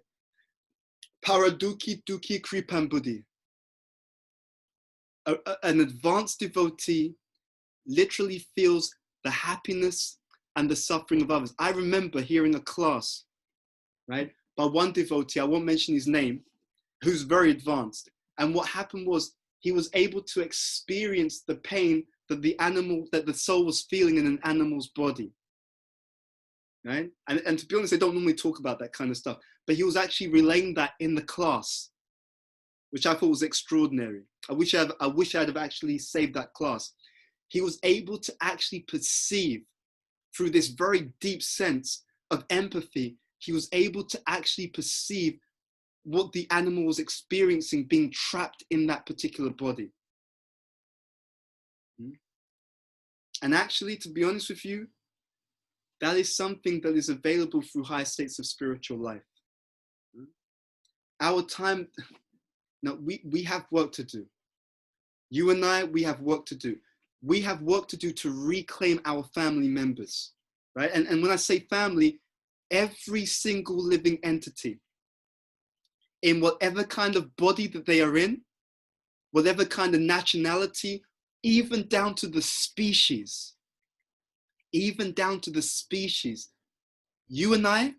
S1: Paraduki duki kripam buddhi. An advanced devotee literally feels the happiness and the suffering of others. I remember hearing a class, right, by one devotee, I won't mention his name, who's very advanced. And what happened was he was able to experience the pain that the soul was feeling in an animal's body. Right? And to be honest, they don't normally talk about that kind of stuff, but he was actually relaying that in the class, which I thought was extraordinary. I wish I'd have actually saved that class. He was able to actually perceive through this very deep sense of empathy, he was able to actually perceive what the animal was experiencing being trapped in that particular body. And actually, to be honest with you, that is something that is available through high states of spiritual life. Our time, no, we have work to do. You and I, we have work to do. We have work to do to reclaim our family members, right? And when I say family, every single living entity, in whatever kind of body that they are in, whatever kind of nationality, even down to the species, you and I,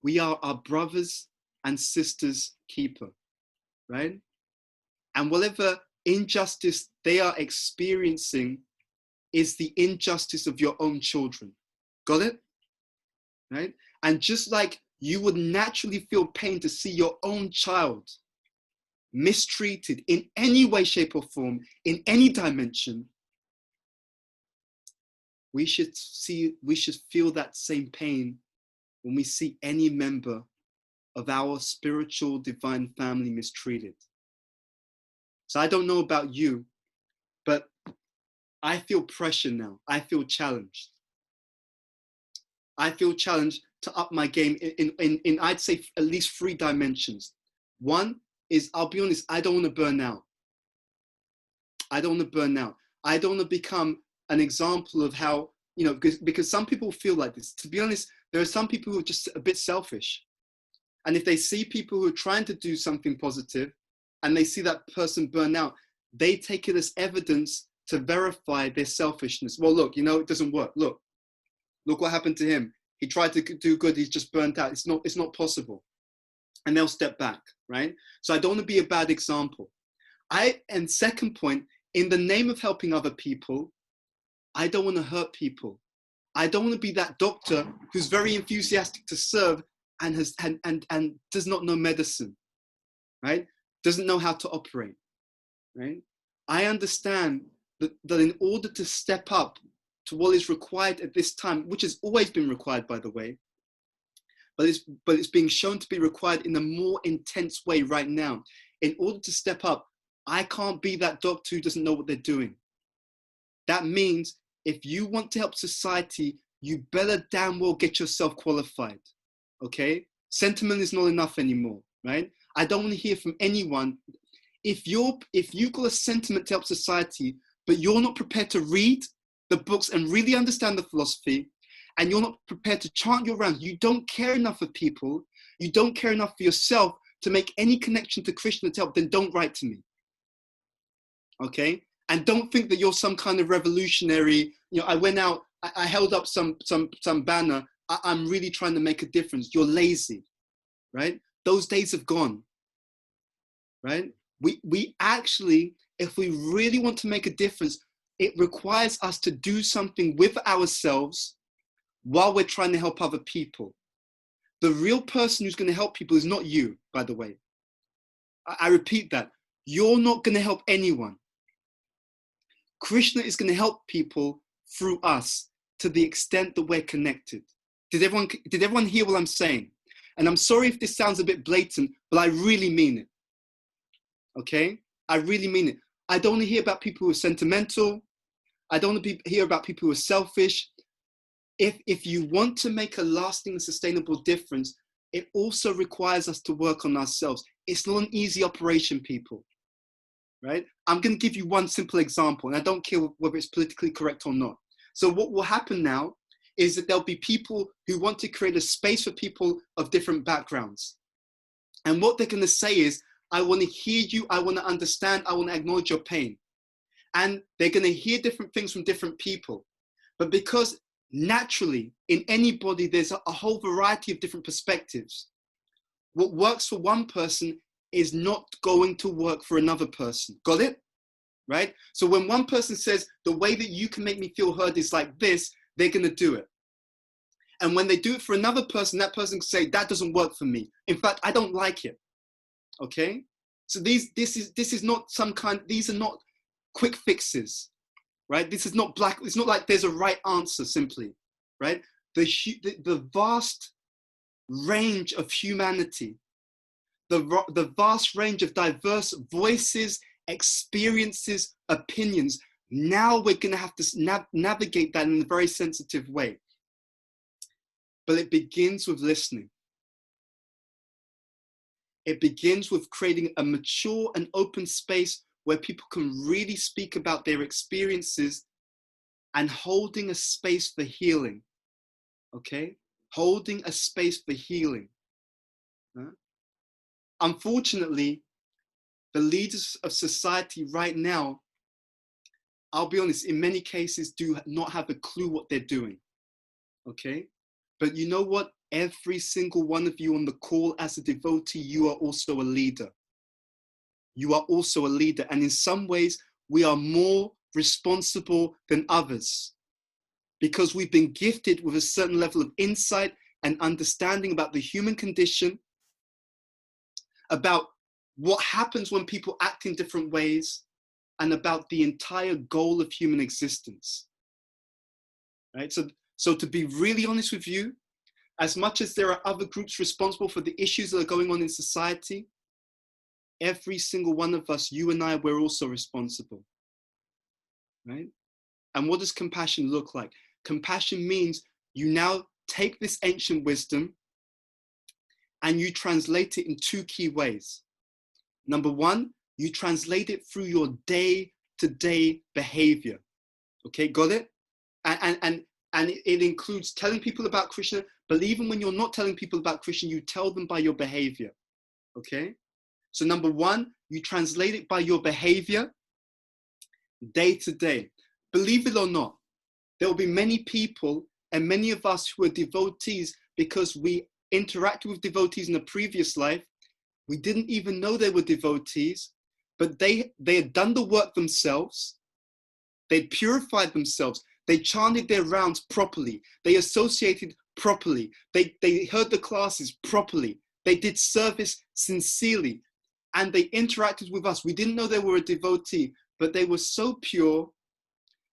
S1: we are our brothers and sisters' keeper, right? And whatever injustice they are experiencing is the injustice of your own children. Got it? Right? And just like you would naturally feel pain to see your own child mistreated in any way, shape, or form, in any dimension, we should feel that same pain when we see any member of our spiritual divine family mistreated. So I don't know about you, but I feel pressure now. I feel challenged. I feel challenged to up my game in I'd say at least 3 dimensions. One is, I'll be honest, I don't want to burn out. I don't want to burn out. I don't want to become an example of how, you know, because some people feel like this. To be honest, there are some people who are just a bit selfish. And if they see people who are trying to do something positive and they see that person burn out, they take it as evidence to verify their selfishness. Well, look, you know, it doesn't work. Look what happened to him. He tried to do good. He's just burnt out. It's not possible. And they'll step back, right? So I don't want to be a bad example. And second point, in the name of helping other people, I don't want to hurt people. I don't want to be that doctor who's very enthusiastic to serve and does not know medicine, right? Doesn't know how to operate, right? I understand that in order to step up to what is required at this time, which has always been required, by the way, but it's being shown to be required in a more intense way right now. In order to step up, I can't be that doctor who doesn't know what they're doing. That means if you want to help society, you better damn well get yourself qualified, okay? Sentiment is not enough anymore, right? I don't want to hear from anyone. If you've got a sentiment to help society, but you're not prepared to read the books and really understand the philosophy, and you're not prepared to chant your rounds, you don't care enough for people, you don't care enough for yourself to make any connection to Krishna to help, then don't write to me, okay? And don't think that you're some kind of revolutionary. You know, I went out, I held up some banner. I'm really trying to make a difference. You're lazy, right? Those days have gone, right? We actually, if we really want to make a difference, it requires us to do something with ourselves while we're trying to help other people. The real person who's going to help people is not you, by the way. I repeat that. You're not going to help anyone. Krishna is going to help people through us to the extent that we're connected. Did everyone hear what I'm saying? And I'm sorry if this sounds a bit blatant, but I really mean it. Okay? I really mean it. I don't want to hear about people who are sentimental. I don't want to hear about people who are selfish. If you want to make a lasting and sustainable difference, it also requires us to work on ourselves. It's not an easy operation, people. Right? I'm going to give you one simple example, and I don't care whether it's politically correct or not. So what will happen now is that there'll be people who want to create a space for people of different backgrounds. And what they're going to say is, I want to hear you, I want to understand, I want to acknowledge your pain. And they're going to hear different things from different people. But because naturally, in anybody, there's a whole variety of different perspectives. What works for one person is not going to work for another person. Got it? Right? So when one person says, the way that you can make me feel heard is like this, they're going to do it. And when they do it for another person, that person can say, that doesn't work for me. In fact, I don't like it. Okay? So this is not these are not quick fixes. right? This is not black. It's not like there's a right answer simply, right? The vast range of humanity, the vast range of diverse voices, experiences, opinions. Now we're going to have to navigate that in a very sensitive way. But it begins with listening. It begins with creating a mature and open space where people can really speak about their experiences and holding a space for healing. Okay? Holding a space for healing. Unfortunately, the leaders of society right now, I'll be honest, in many cases do not have a clue what they're doing. Okay? But you know what? Every single one of you on the call as a devotee, you are also a leader. You are also a leader. And in some ways, we are more responsible than others because we've been gifted with a certain level of insight and understanding about the human condition, about what happens when people act in different ways, and about the entire goal of human existence. Right? So to be really honest with you, as much as there are other groups responsible for the issues that are going on in society, every single one of us, you and I, we're also responsible. Right? And what does compassion look like? Compassion means you now take this ancient wisdom and you translate it in two key ways. Number one, you translate it through your day-to-day behavior. Okay, got it? And it includes telling people about Krishna, but even when you're not telling people about Krishna, you tell them by your behavior. Okay? So number one, you translate it by your behavior day to day. Believe it or not, there will be many people and many of us who are devotees because we interacted with devotees in a previous life. We didn't even know they were devotees, but they had done the work themselves. They'd purified themselves. They chanted their rounds properly. They associated properly. They heard the classes properly. They did service sincerely. And they interacted with us. We didn't know they were a devotee, but they were so pure,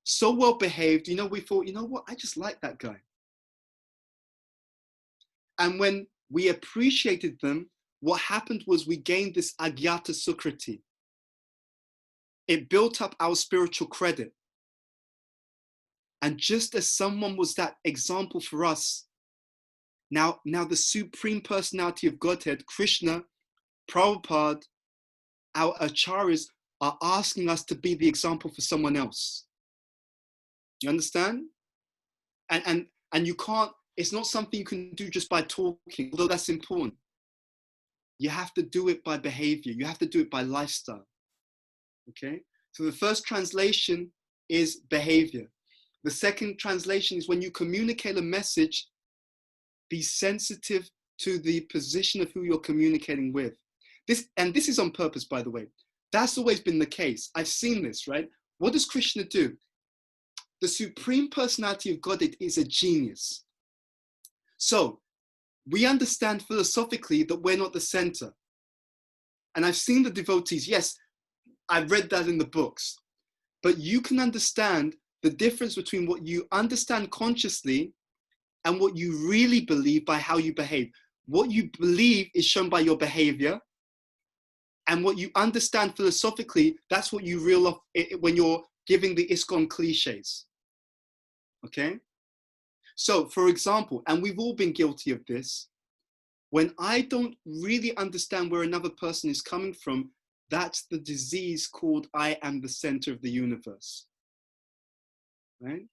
S1: so well behaved. You know, we thought, you know what? I just like that guy. And when we appreciated them, what happened was we gained this agyata sukriti. It built up our spiritual credit. And just as someone was that example for us, now the Supreme Personality of Godhead, Krishna, Prabhupada, our acharyas are asking us to be the example for someone else. You understand? And you can't, it's not something you can do just by talking, although that's important. You have to do it by behavior. You have to do it by lifestyle. Okay? So the first translation is behavior. The second translation is when you communicate a message, be sensitive to the position of who you're communicating with. This is on purpose, by the way. That's always been the case. I've seen this, right? What does Krishna do? The Supreme Personality of Godhead is a genius. So we understand philosophically that we're not the center. And I've seen the devotees, yes, I've read that in the books. But you can understand the difference between what you understand consciously and what you really believe by how you behave. What you believe is shown by your behavior. And what you understand philosophically, that's what you reel off when you're giving the ISKCON cliches. Okay? So, for example, and we've all been guilty of this, when I don't really understand where another person is coming from, that's the disease called I am the center of the universe. Right?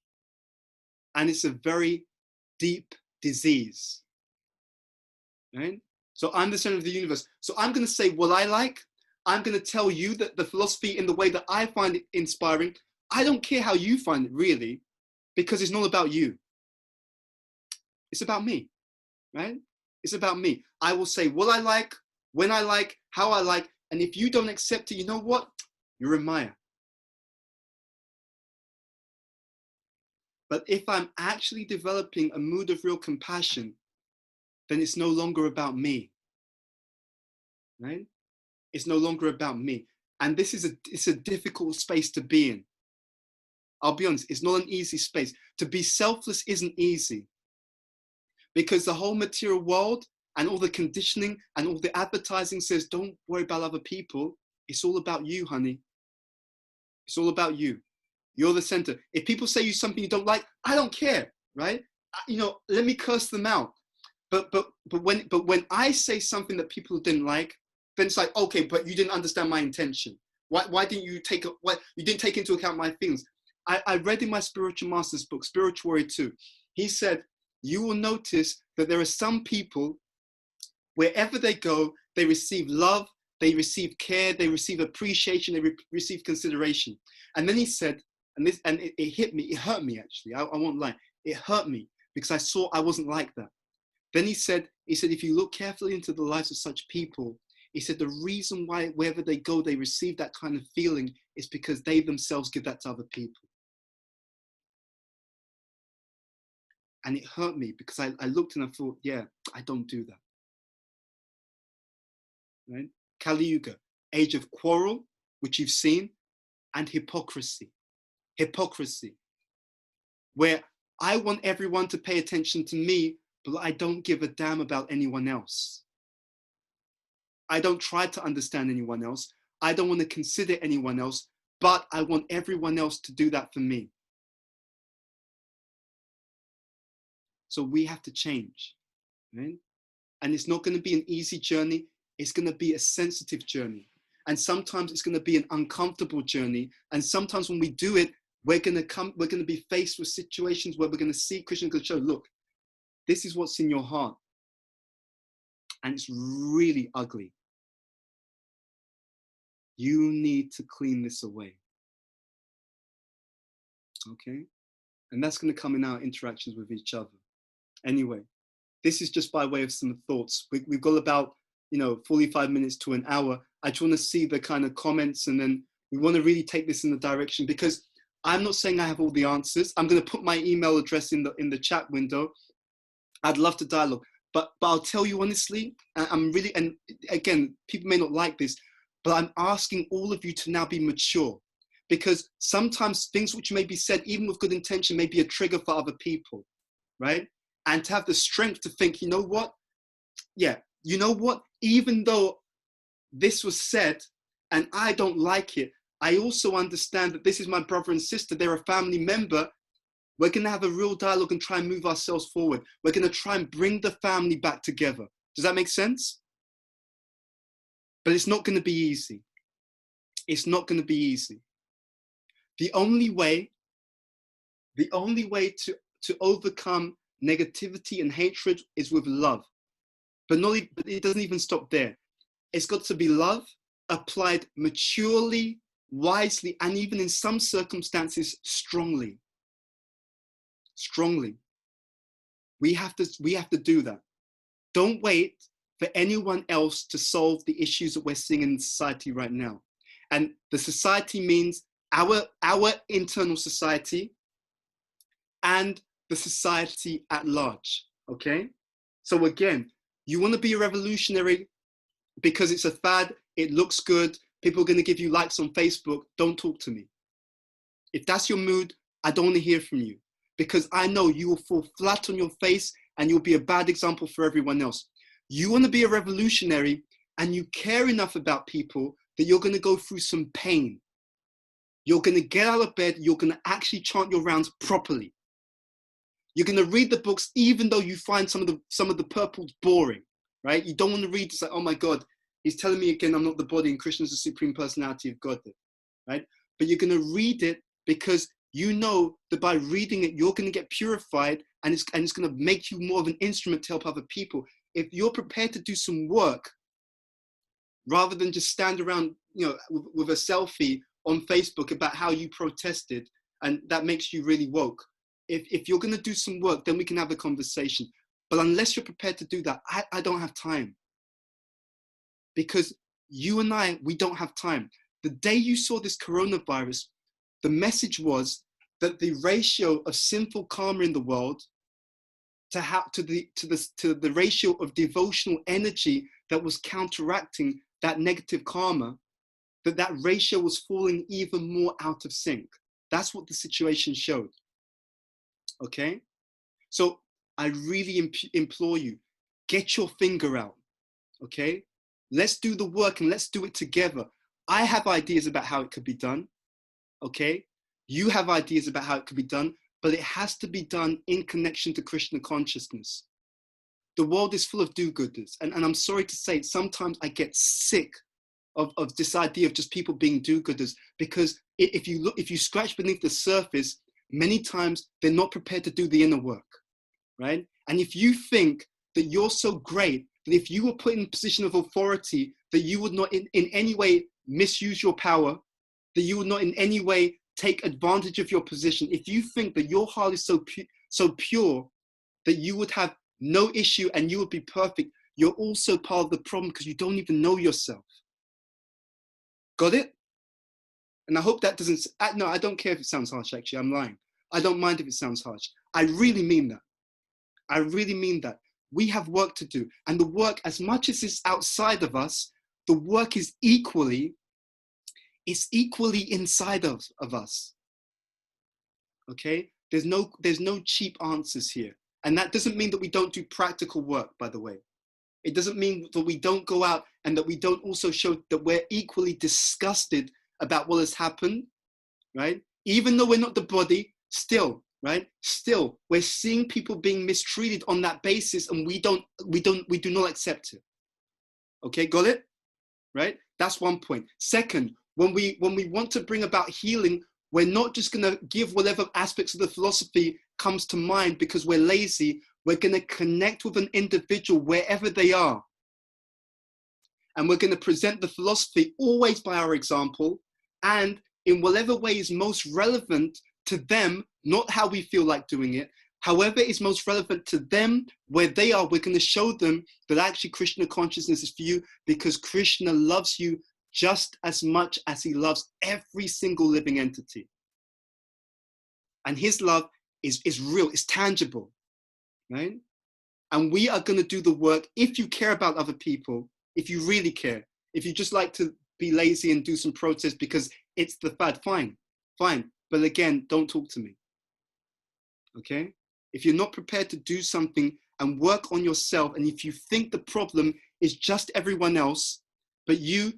S1: And it's a very deep disease. Right? So I'm the center of the universe. So I'm going to say what I like. I'm going to tell you that the philosophy in the way that I find it inspiring. I don't care how you find it really, because it's not about you. It's about me, right? It's about me. I will say what I like, when I like, how I like. And if you don't accept it, you know what? You're a Maya. But if I'm actually developing a mood of real compassion, then it's no longer about me, right? It's no longer about me. And this is it's a difficult space to be in. I'll be honest, it's not an easy space. To be selfless isn't easy, because the whole material world and all the conditioning and all the advertising says, don't worry about other people. It's all about you, honey. It's all about you. You're the center. If people say you something you don't like, I don't care, right? Let me curse them out. But when I say something that people didn't like, then it's like, okay, but you didn't understand my intention. Why didn't you you didn't take into account my feelings? I read in my spiritual master's book, Spiritual Warrior 2, he said, you will notice that there are some people, wherever they go, they receive love, they receive care, they receive appreciation, they receive consideration. And then he said, and it hit me, it hurt me actually, I won't lie, it hurt me because I saw I wasn't like that. Then he said, if you look carefully into the lives of such people, he said, the reason why wherever they go, they receive that kind of feeling is because they themselves give that to other people. And it hurt me because I looked and I thought, yeah, I don't do that. Right? Kali Yuga, age of quarrel, which you've seen, and hypocrisy. Hypocrisy, where I want everyone to pay attention to me, but I don't give a damn about anyone else. I don't try to understand anyone else. I don't want to consider anyone else, but I want everyone else to do that for me. So we have to change, right? And it's not going to be an easy journey. It's going to be a sensitive journey. And sometimes it's going to be an uncomfortable journey. And sometimes when we do it, we're going to be faced with situations where we're going to see Krishna going to show, look, this is what's in your heart. And it's really ugly. You need to clean this away. Okay? And that's going to come in our interactions with each other. Anyway, this is just by way of some thoughts. We've got about 45 minutes to an hour. I just want to see the kind of comments, and then we want to really take this in the direction, because I'm not saying I have all the answers. I'm going to put my email address in the chat window. I'd love to dialogue, but I'll tell you honestly, I'm really, and again, people may not like this, but I'm asking all of you to now be mature, because sometimes things which may be said, even with good intention, may be a trigger for other people, right? And to have the strength to think, you know what? Yeah, you know what? Even though this was said and I don't like it, I also understand that this is my brother and sister. They're a family member. We're going to have a real dialogue and try and move ourselves forward. We're going to try and bring the family back together. Does that make sense? But it's not going to be easy. It's not going to be easy. The only way to overcome negativity and hatred is with love. But it doesn't even stop there. It's got to be love applied maturely, wisely, and even in some circumstances, strongly. Strongly. We have to do that. Don't wait for anyone else to solve the issues that we're seeing in society right now. And the society means our internal society and the society at large, okay? So again, you want to be a revolutionary because it's a fad, it looks good, people are going to give you likes on Facebook, don't talk to me. If that's your mood, I don't want to hear from you, because I know you will fall flat on your face and you'll be a bad example for everyone else. You want to be a revolutionary and you care enough about people that you're going to go through some pain. You're going to get out of bed, you're going to actually chant your rounds properly. You're going to read the books even though you find some of the purples boring, right? You don't want to read, it's like, oh my God, he's telling me again I'm not the body and Krishna is the supreme personality of Godhead, right? But you're going to read it because you know that by reading it, you're going to get purified, and it's going to make you more of an instrument to help other people. If you're prepared to do some work, rather than just stand around, with a selfie on Facebook about how you protested, and that makes you really woke. If you're going to do some work, then we can have a conversation. But unless you're prepared to do that, I don't have time. Because you and we don't have time. The day you saw this coronavirus, the message was that the ratio of sinful karma in the world to the ratio of devotional energy that was counteracting that negative karma, that ratio was falling even more out of sync. That's what the situation showed. Okay? So I really implore you, get your finger out. Okay? Let's do the work and let's do it together. I have ideas about how it could be done. Okay? You have ideas about how it could be done, but it has to be done in connection to Krishna consciousness. The world is full of do-gooders. And I'm sorry to say, sometimes I get sick of this idea of just people being do-gooders, because if you scratch beneath the surface, many times they're not prepared to do the inner work, right? And if you think that you're so great, that if you were put in a position of authority, that you would not in any way misuse your power, that you would not in any way take advantage of your position, if you think that your heart is so pure that you would have no issue and you would be perfect, you're also part of the problem, because you don't even know yourself. Got it? And I hope that doesn't, no, I don't care if it sounds harsh, actually, I'm lying. I don't mind if it sounds harsh. I really mean that. I really mean that. We have work to do. And the work, as much as it's outside of us, the work is equally inside of us. Okay? There's no cheap answers here. And that doesn't mean that we don't do practical work, by the way. It doesn't mean that we don't go out and that we don't also show that we're equally disgusted about what has happened, right? Even though we're not the body, still, right? Still, we're seeing people being mistreated on that basis, and we do not accept it. Okay, got it? Right? That's one point. Second, when we want to bring about healing, we're not just going to give whatever aspects of the philosophy comes to mind because we're lazy. We're going to connect with an individual wherever they are. And we're going to present the philosophy always by our example, and in whatever way is most relevant to them, not how we feel like doing it. However is most relevant to them, where they are, we're going to show them that actually Krishna consciousness is for you, because Krishna loves you just as much as he loves every single living entity. And his love is real, it's tangible, right? And we are going to do the work. If you care about other people, if you really care, if you just like to be lazy and do some protest because it's the fad, fine. But again, don't talk to me, okay? If you're not prepared to do something and work on yourself, and if you think the problem is just everyone else, but I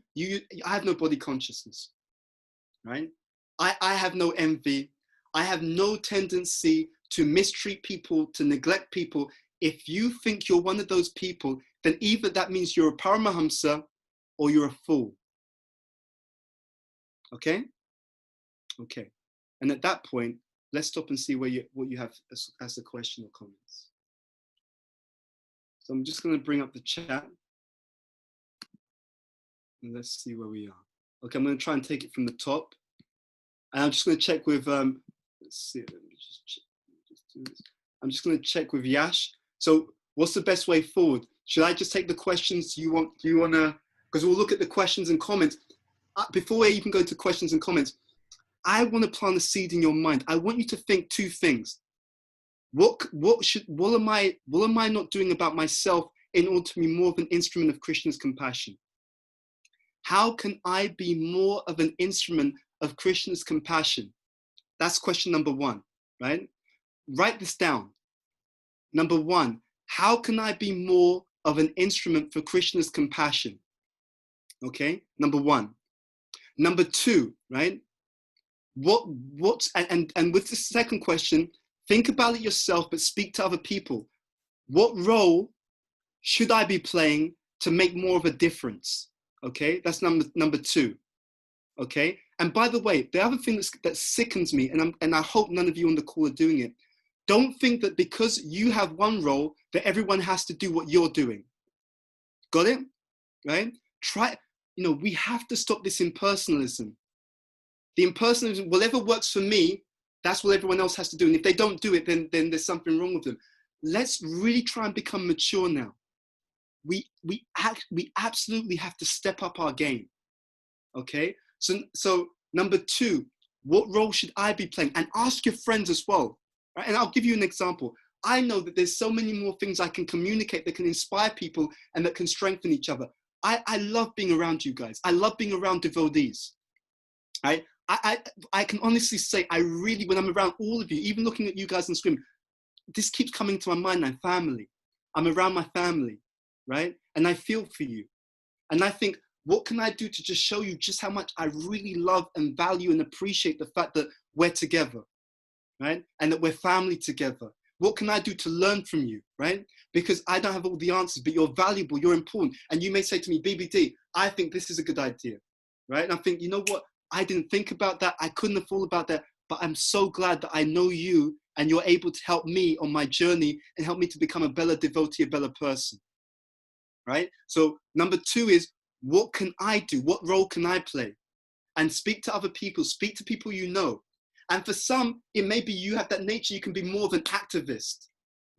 S1: have no body consciousness, right? I have no envy. I have no tendency to mistreat people, to neglect people. If you think you're one of those people, then either that means you're a Paramahamsa or you're a fool. Okay? Okay. And at that point, let's stop and see what you have as a question or comments. So I'm just going to bring up the chat. And let's see where we are. Okay, I'm going to try and take it from the top. And I'm just going to check with, let's see, let me just do this. I'm just going to check with Yash. So what's the best way forward? Should I just take the questions? Do you want to, because we'll look at the questions and comments. Before I even go to questions and comments, I want to plant a seed in your mind. I want you to think two things. What am I not doing about myself in order to be more of an instrument of Krishna's compassion? How can I be more of an instrument of Krishna's compassion? That's question number one, right? Write this down. Number one, how can I be more of an instrument for Krishna's compassion? Okay, number one. Number two, right? And with the second question, think about it yourself, but speak to other people. What role should I be playing to make more of a difference? Okay, that's number two. Okay, and by the way, the other thing that sickens me, and I hope none of you on the call are doing it, don't think that because you have one role that everyone has to do what you're doing. Got it? Right? We have to stop this impersonalism. The impersonalism, whatever works for me, that's what everyone else has to do. And if they don't do it, then there's something wrong with them. Let's really try and become mature now. We absolutely have to step up our game. Okay? So number two, what role should I be playing? And ask your friends as well. Right? And I'll give you an example. I know that there's so many more things I can communicate that can inspire people and that can strengthen each other. I love being around you guys. I love being around devotees. Right? I can honestly say, I really, when I'm around all of you, even looking at you guys on screen, this keeps coming to my mind, my family. I'm around my family, right? And I feel for you. And I think, what can I do to just show you just how much I really love and value and appreciate the fact that we're together, right? And that we're family together. What can I do to learn from you, right? Because I don't have all the answers, but you're valuable, you're important. And you may say to me, BBD, I think this is a good idea, right? And I think, you know what? I didn't think about that. I couldn't have thought about that, but I'm so glad that I know you and you're able to help me on my journey and help me to become a better devotee, a better person, right? So number 2 is, what can I do? What role can I play? And speak to other people, speak to people you know. And for some, it may be you have that nature, you can be more of an activist,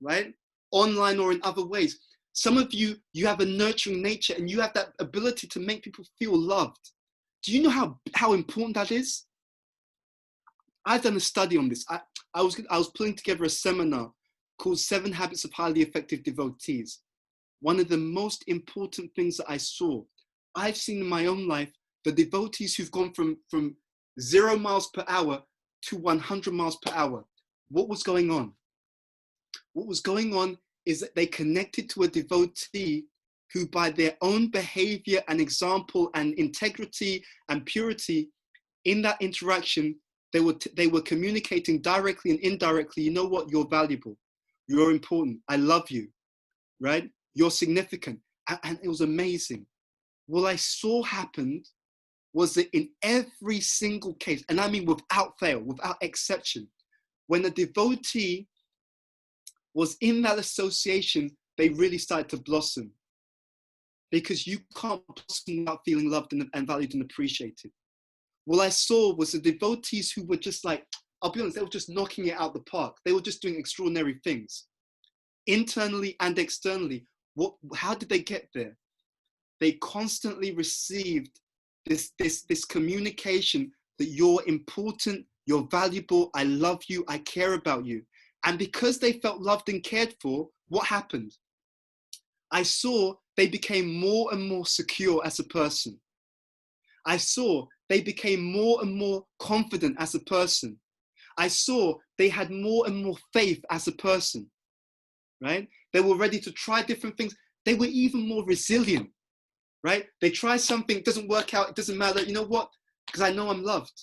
S1: right? Online or in other ways. Some of you, you have a nurturing nature and you have that ability to make people feel loved. Do you know how important that is? I've done a study on this. I was putting together a seminar called 7 Habits of Highly Effective Devotees. One of the most important things that I saw, I've seen in my own life, the devotees who've gone from 0 miles per hour to 100 miles per hour. What was going on? What was going on is that they connected to a devotee who, by their own behavior and example and integrity and purity, in that interaction, they were communicating directly and indirectly, you know what, you're valuable, you're important, I love you, right? You're significant. And it was amazing. What I saw happened was that in every single case, and I mean without fail, without exception, when a devotee was in that association, they really started to blossom. Because you can't blossom without feeling loved and valued and appreciated. What I saw was the devotees who were just like, I'll be honest, they were just knocking it out the park. They were just doing extraordinary things, internally and externally. How did they get there? They constantly received this communication that you're important, you're valuable, I love you, I care about you. And because they felt loved and cared for, what happened? I saw they became more and more secure as a person. I saw they became more and more confident as a person. I saw they had more and more faith as a person, right? They were ready to try different things. They were even more resilient, right? They try something, it doesn't work out, it doesn't matter. You know what? Because I know I'm loved.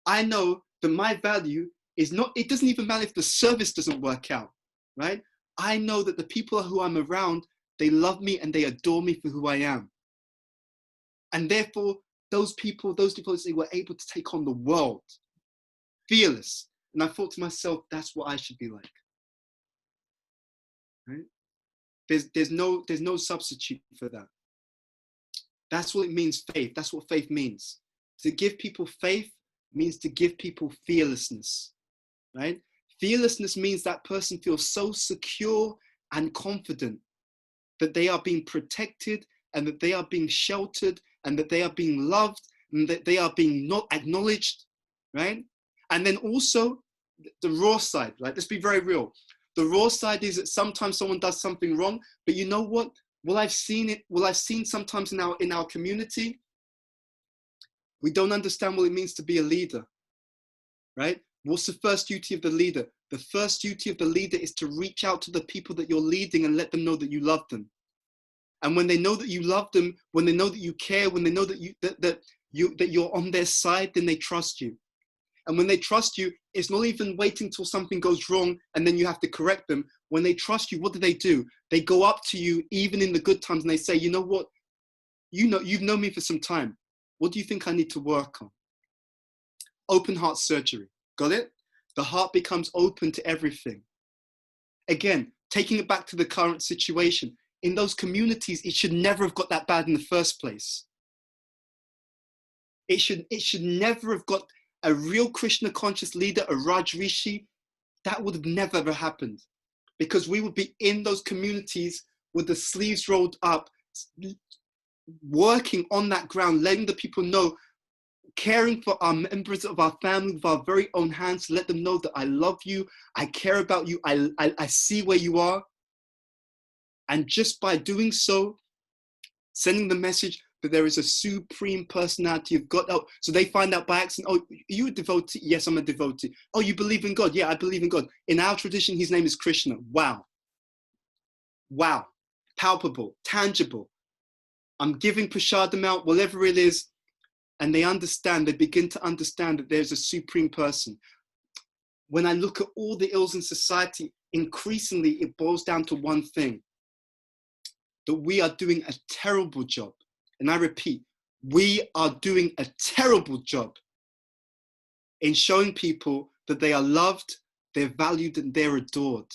S1: I know that my value is not, it doesn't even matter if the service doesn't work out, right? I know that the people who I'm around, they love me and they adore me for who I am. And therefore, those people, they were able to take on the world, fearless. And I thought to myself, that's what I should be like, right? There's no substitute for that. That's what it means, faith. That's what faith means. To give people faith means to give people fearlessness, right? Fearlessness means that person feels so secure and confident that they are being protected and that they are being sheltered and that they are being loved and that they are being not acknowledged, right? And then also the raw side, right? Let's be very real. The raw side is that sometimes someone does something wrong, but you know what? I've seen sometimes in our community, we don't understand what it means to be a leader, right? What's the first duty of the leader? The first duty of the leader is to reach out to the people that you're leading and let them know that you love them. And when they know that you love them, when they know that you care, when they know that you're on their side, then they trust you. And when they trust you, it's not even waiting till something goes wrong and then you have to correct them. When they trust you, what do? They go up to you, even in the good times, and they say, you know what? You've known me for some time. What do you think I need to work on? Open heart surgery. Got it? The heart becomes open to everything. Again, taking it back to the current situation. In those communities, it should never have got that bad in the first place. It should never have got a real Krishna conscious leader, a Raj Rishi. That would have never ever happened, because we would be in those communities with the sleeves rolled up, working on that ground, letting the people know, caring for our members of our family with our very own hands, let them know that I love you, I care about you, I see where you are. And just by doing so, sending the message that there is a supreme personality of God. Oh, so they find out by accident, oh, are you a devotee? Yes, I'm a devotee. Oh, you believe in God? Yeah, I believe in God. In our tradition, his name is Krishna. Wow. Wow. Palpable, tangible. I'm giving prasadam out, whatever it is, and they begin to understand that there's a supreme person. When I look at all the ills in society, increasingly it boils down to one thing, that we are doing a terrible job. And I repeat, we are doing a terrible job in showing people that they are loved, they're valued, and they're adored.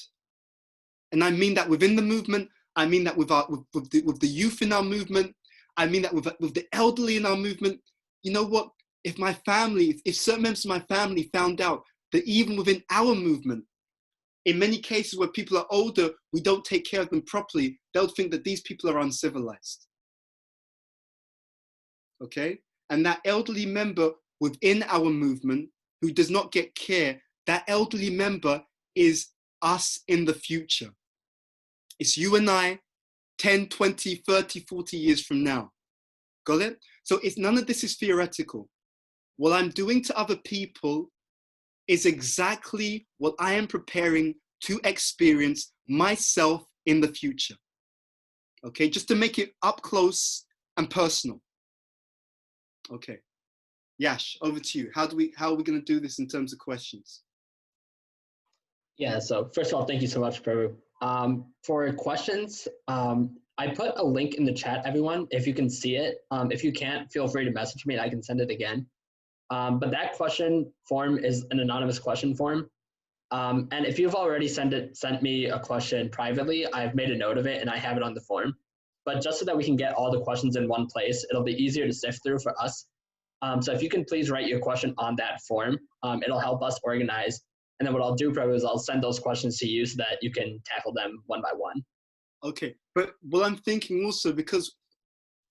S1: And I mean that within the movement. I mean that with the youth in our movement. I mean that with the elderly in our movement. You know what? If my family, if certain members of my family found out that even within our movement, in many cases where people are older, we don't take care of them properly, they'll think that these people are uncivilized. Okay? And that elderly member within our movement who does not get care, that elderly member is us in the future. It's you and I 10, 20, 30, 40 years from now. Got it? So none of this is theoretical. What I'm doing to other people is exactly what I am preparing to experience myself in the future. Okay, just to make it up close and personal. Okay, Yash, over to you. How are we going to do this in terms of questions?
S2: Yeah, so first of all, thank you so much, Prabhu. For questions, I put a link in the chat, everyone, if you can see it. If you can't, feel free to message me and I can send it again. But that question form is an anonymous question form. And if you've already sent me a question privately, I've made a note of it and I have it on the form. But just so that we can get all the questions in one place, it'll be easier to sift through for us. So if you can please write your question on that form, it'll help us organize. And then what I'll do, Prabhu, is I'll send those questions to you so that you can tackle them one by one.
S1: Okay, but what I'm thinking also, because,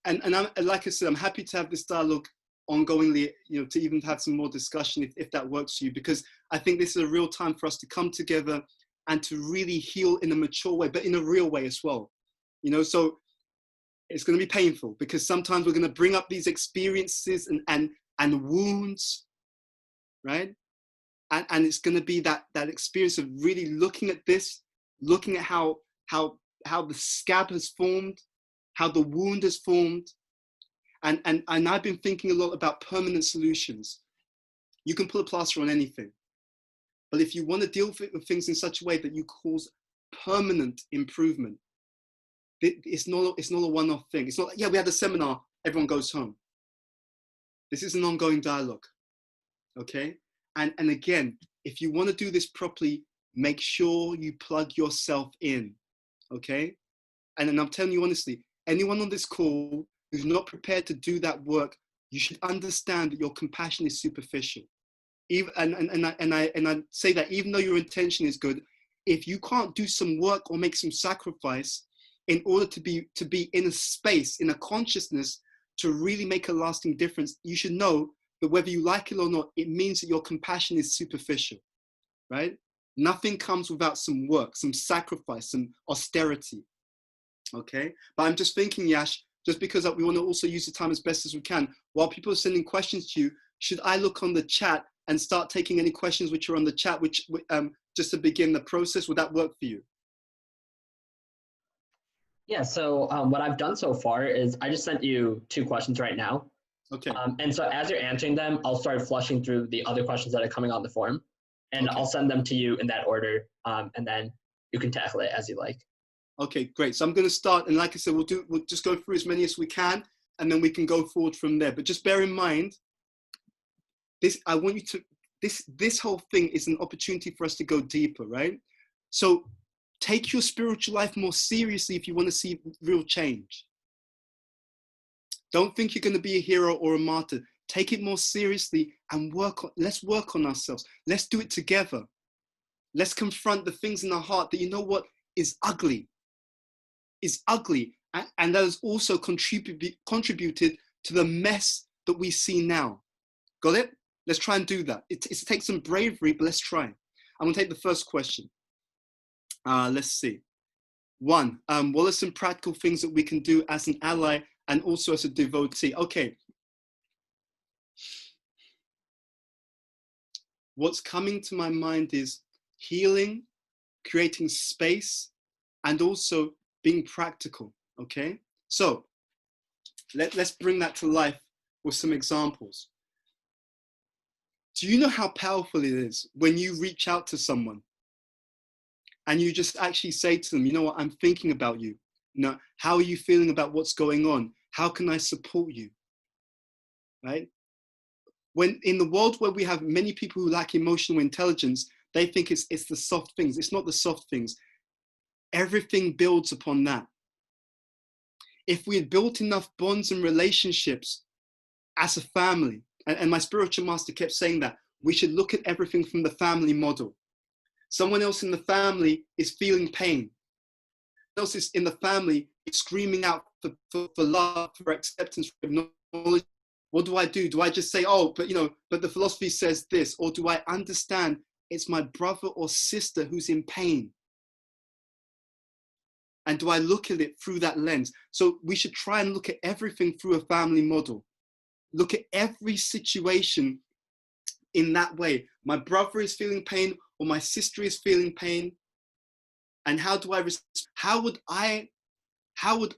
S1: and like I said, I'm happy to have this dialogue ongoingly, you know, to even have some more discussion if that works for you, because I think this is a real time for us to come together and to really heal in a mature way, but in a real way as well. You know, so it's going to be painful because sometimes we're going to bring up these experiences and wounds, right? And it's going to be that experience of really looking at this, looking at how the scab has formed, how the wound has formed. And I've been thinking a lot about permanent solutions. You can put a plaster on anything. But if you want to deal with things in such a way that you cause permanent improvement, it's not a one-off thing. It's not like, yeah, we had a seminar, everyone goes home. This is an ongoing dialogue, okay? And again, if you want to do this properly, make sure you plug yourself in, okay? And I'm telling you honestly, anyone on this call who's not prepared to do that work, you should understand that your compassion is superficial. And I say that even though your intention is good, if you can't do some work or make some sacrifice in order to be in a space, in a consciousness, to really make a lasting difference, you should know that whether you like it or not, it means that your compassion is superficial, right? Nothing comes without some work, some sacrifice, some austerity, okay? But I'm just thinking, Yash, just because we want to also use the time as best as we can, while people are sending questions to you, should I look on the chat and start taking any questions which are on the chat, which just to begin the process? Would that work for you?
S2: Yeah, so what I've done so far is I just sent you 2 questions right now.
S1: Okay.
S2: And so as you're answering them, I'll start flushing through the other questions that are coming on the form, and okay, I'll send them to you in that order, and then you can tackle it as you like. Okay, great. So I'm going to start, and like I said, we'll just go through as many as we can, and then we can go forward from there. But just bear in mind, I want you to, this whole thing is an opportunity for us to go deeper, right? So take your spiritual life more seriously if you want to see real change. Don't think you're going to be a hero or a martyr. Take it more seriously and let's work on ourselves. Let's do it together. Let's confront the things in our heart that, you know what, is ugly. Is ugly. And that has also contributed to the mess that we see now. Got it? Let's try and do that. It takes some bravery, but let's try. I'm going to take the first question. Let's see. 1, what are some practical things that we can do as an ally
S1: and also as a devotee. Okay. What's coming to my mind is healing, creating space, and also being practical, okay? So let's bring that to life with some examples. Do you know how powerful it is when you reach out to someone and you just actually say to them, you know what, I'm thinking about you. You know, how are you feeling about what's going on? How can I support you, right? When in the world where we have many people who lack emotional intelligence, they think it's the soft things. It's not the soft things. Everything builds upon that. If we had built enough bonds and relationships as a family, and my spiritual master kept saying that, we should look at everything from the family model. Someone else in the family is feeling pain. Someone else is in the family is screaming out for love, for acceptance, for acknowledgement. What do I do? Do I just say, oh, but the philosophy says this? Or do I understand it's my brother or sister who's in pain? And do I look at it through that lens? So we should try and look at everything through a family model. Look at every situation in that way. My brother is feeling pain or my sister is feeling pain. And how would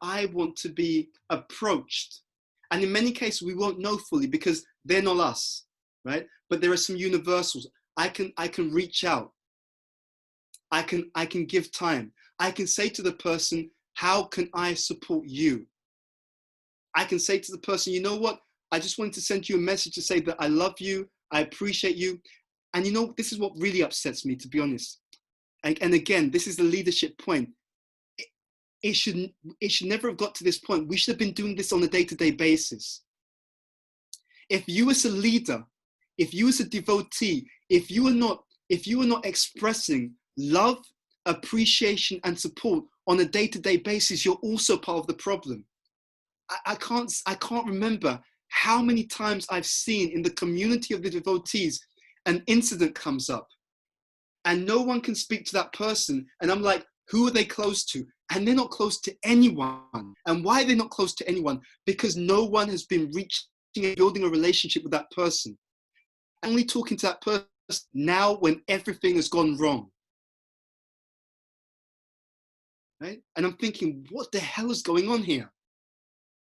S1: I want to be approached? And in many cases, we won't know fully because they're not us, right? But there are some universals. I can reach out. I can give time. I can say to the person, how can I support you? I can say to the person, you know what? I just wanted to send you a message to say that I love you. I appreciate you. And you know, this is what really upsets me, to be honest. And again, this is the leadership point. It should never have got to this point. We should have been doing this on a day-to-day basis. If you as a leader, if you as a devotee, if you are not expressing love, appreciation, and support on a day-to-day basis, you're also part of the problem. I can't remember how many times I've seen in the community of the devotees, an incident comes up and no one can speak to that person. And I'm like, who are they close to? And they're not close to anyone. And why are they not close to anyone? Because no one has been reaching and building a relationship with that person. Only talking to that person now when everything has gone wrong. Right? And I'm thinking, what the hell is going on here?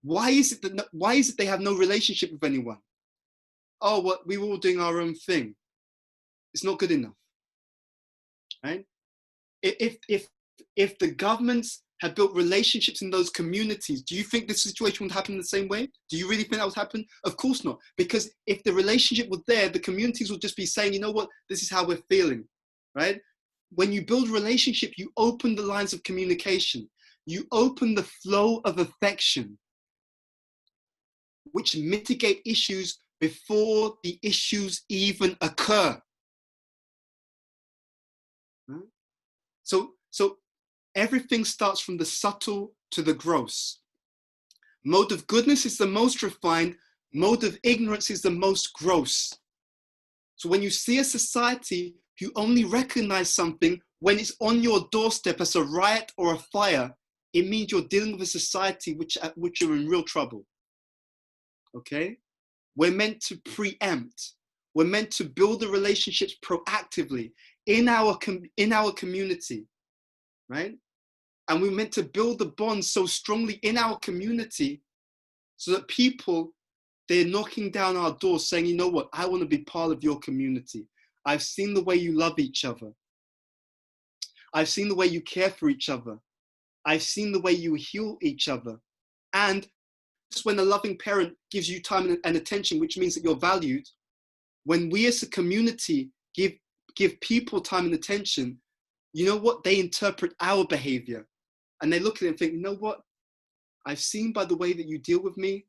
S1: Why is it they have no relationship with anyone? Oh, what, we were all doing our own thing. It's not good enough. Right? If the governments had built relationships in those communities, do you think this situation would happen the same way? Do you really think that would happen? Of course not. Because if the relationship was there, the communities would just be saying, you know what, this is how we're feeling, right? When you build a relationship, you open the lines of communication. You open the flow of affection, which mitigate issues before the issues even occur. Right? So everything starts from the subtle to the gross. Mode of goodness is the most refined. Mode of ignorance is the most gross. So when you see a society who only recognize something when it's on your doorstep as a riot or a fire, it means you're dealing with a society which are in real trouble. Okay? We're meant to preempt. We're meant to build the relationships proactively in our community, right? And we're meant to build the bonds so strongly in our community so that people, they're knocking down our doors saying, you know what, I want to be part of your community. I've seen the way you love each other. I've seen the way you care for each other. I've seen the way you heal each other. And just when a loving parent gives you time and attention, which means that you're valued, when we as a community give people time and attention, you know what? They interpret our behavior and they look at it and think, you know what? I've seen by the way that you deal with me,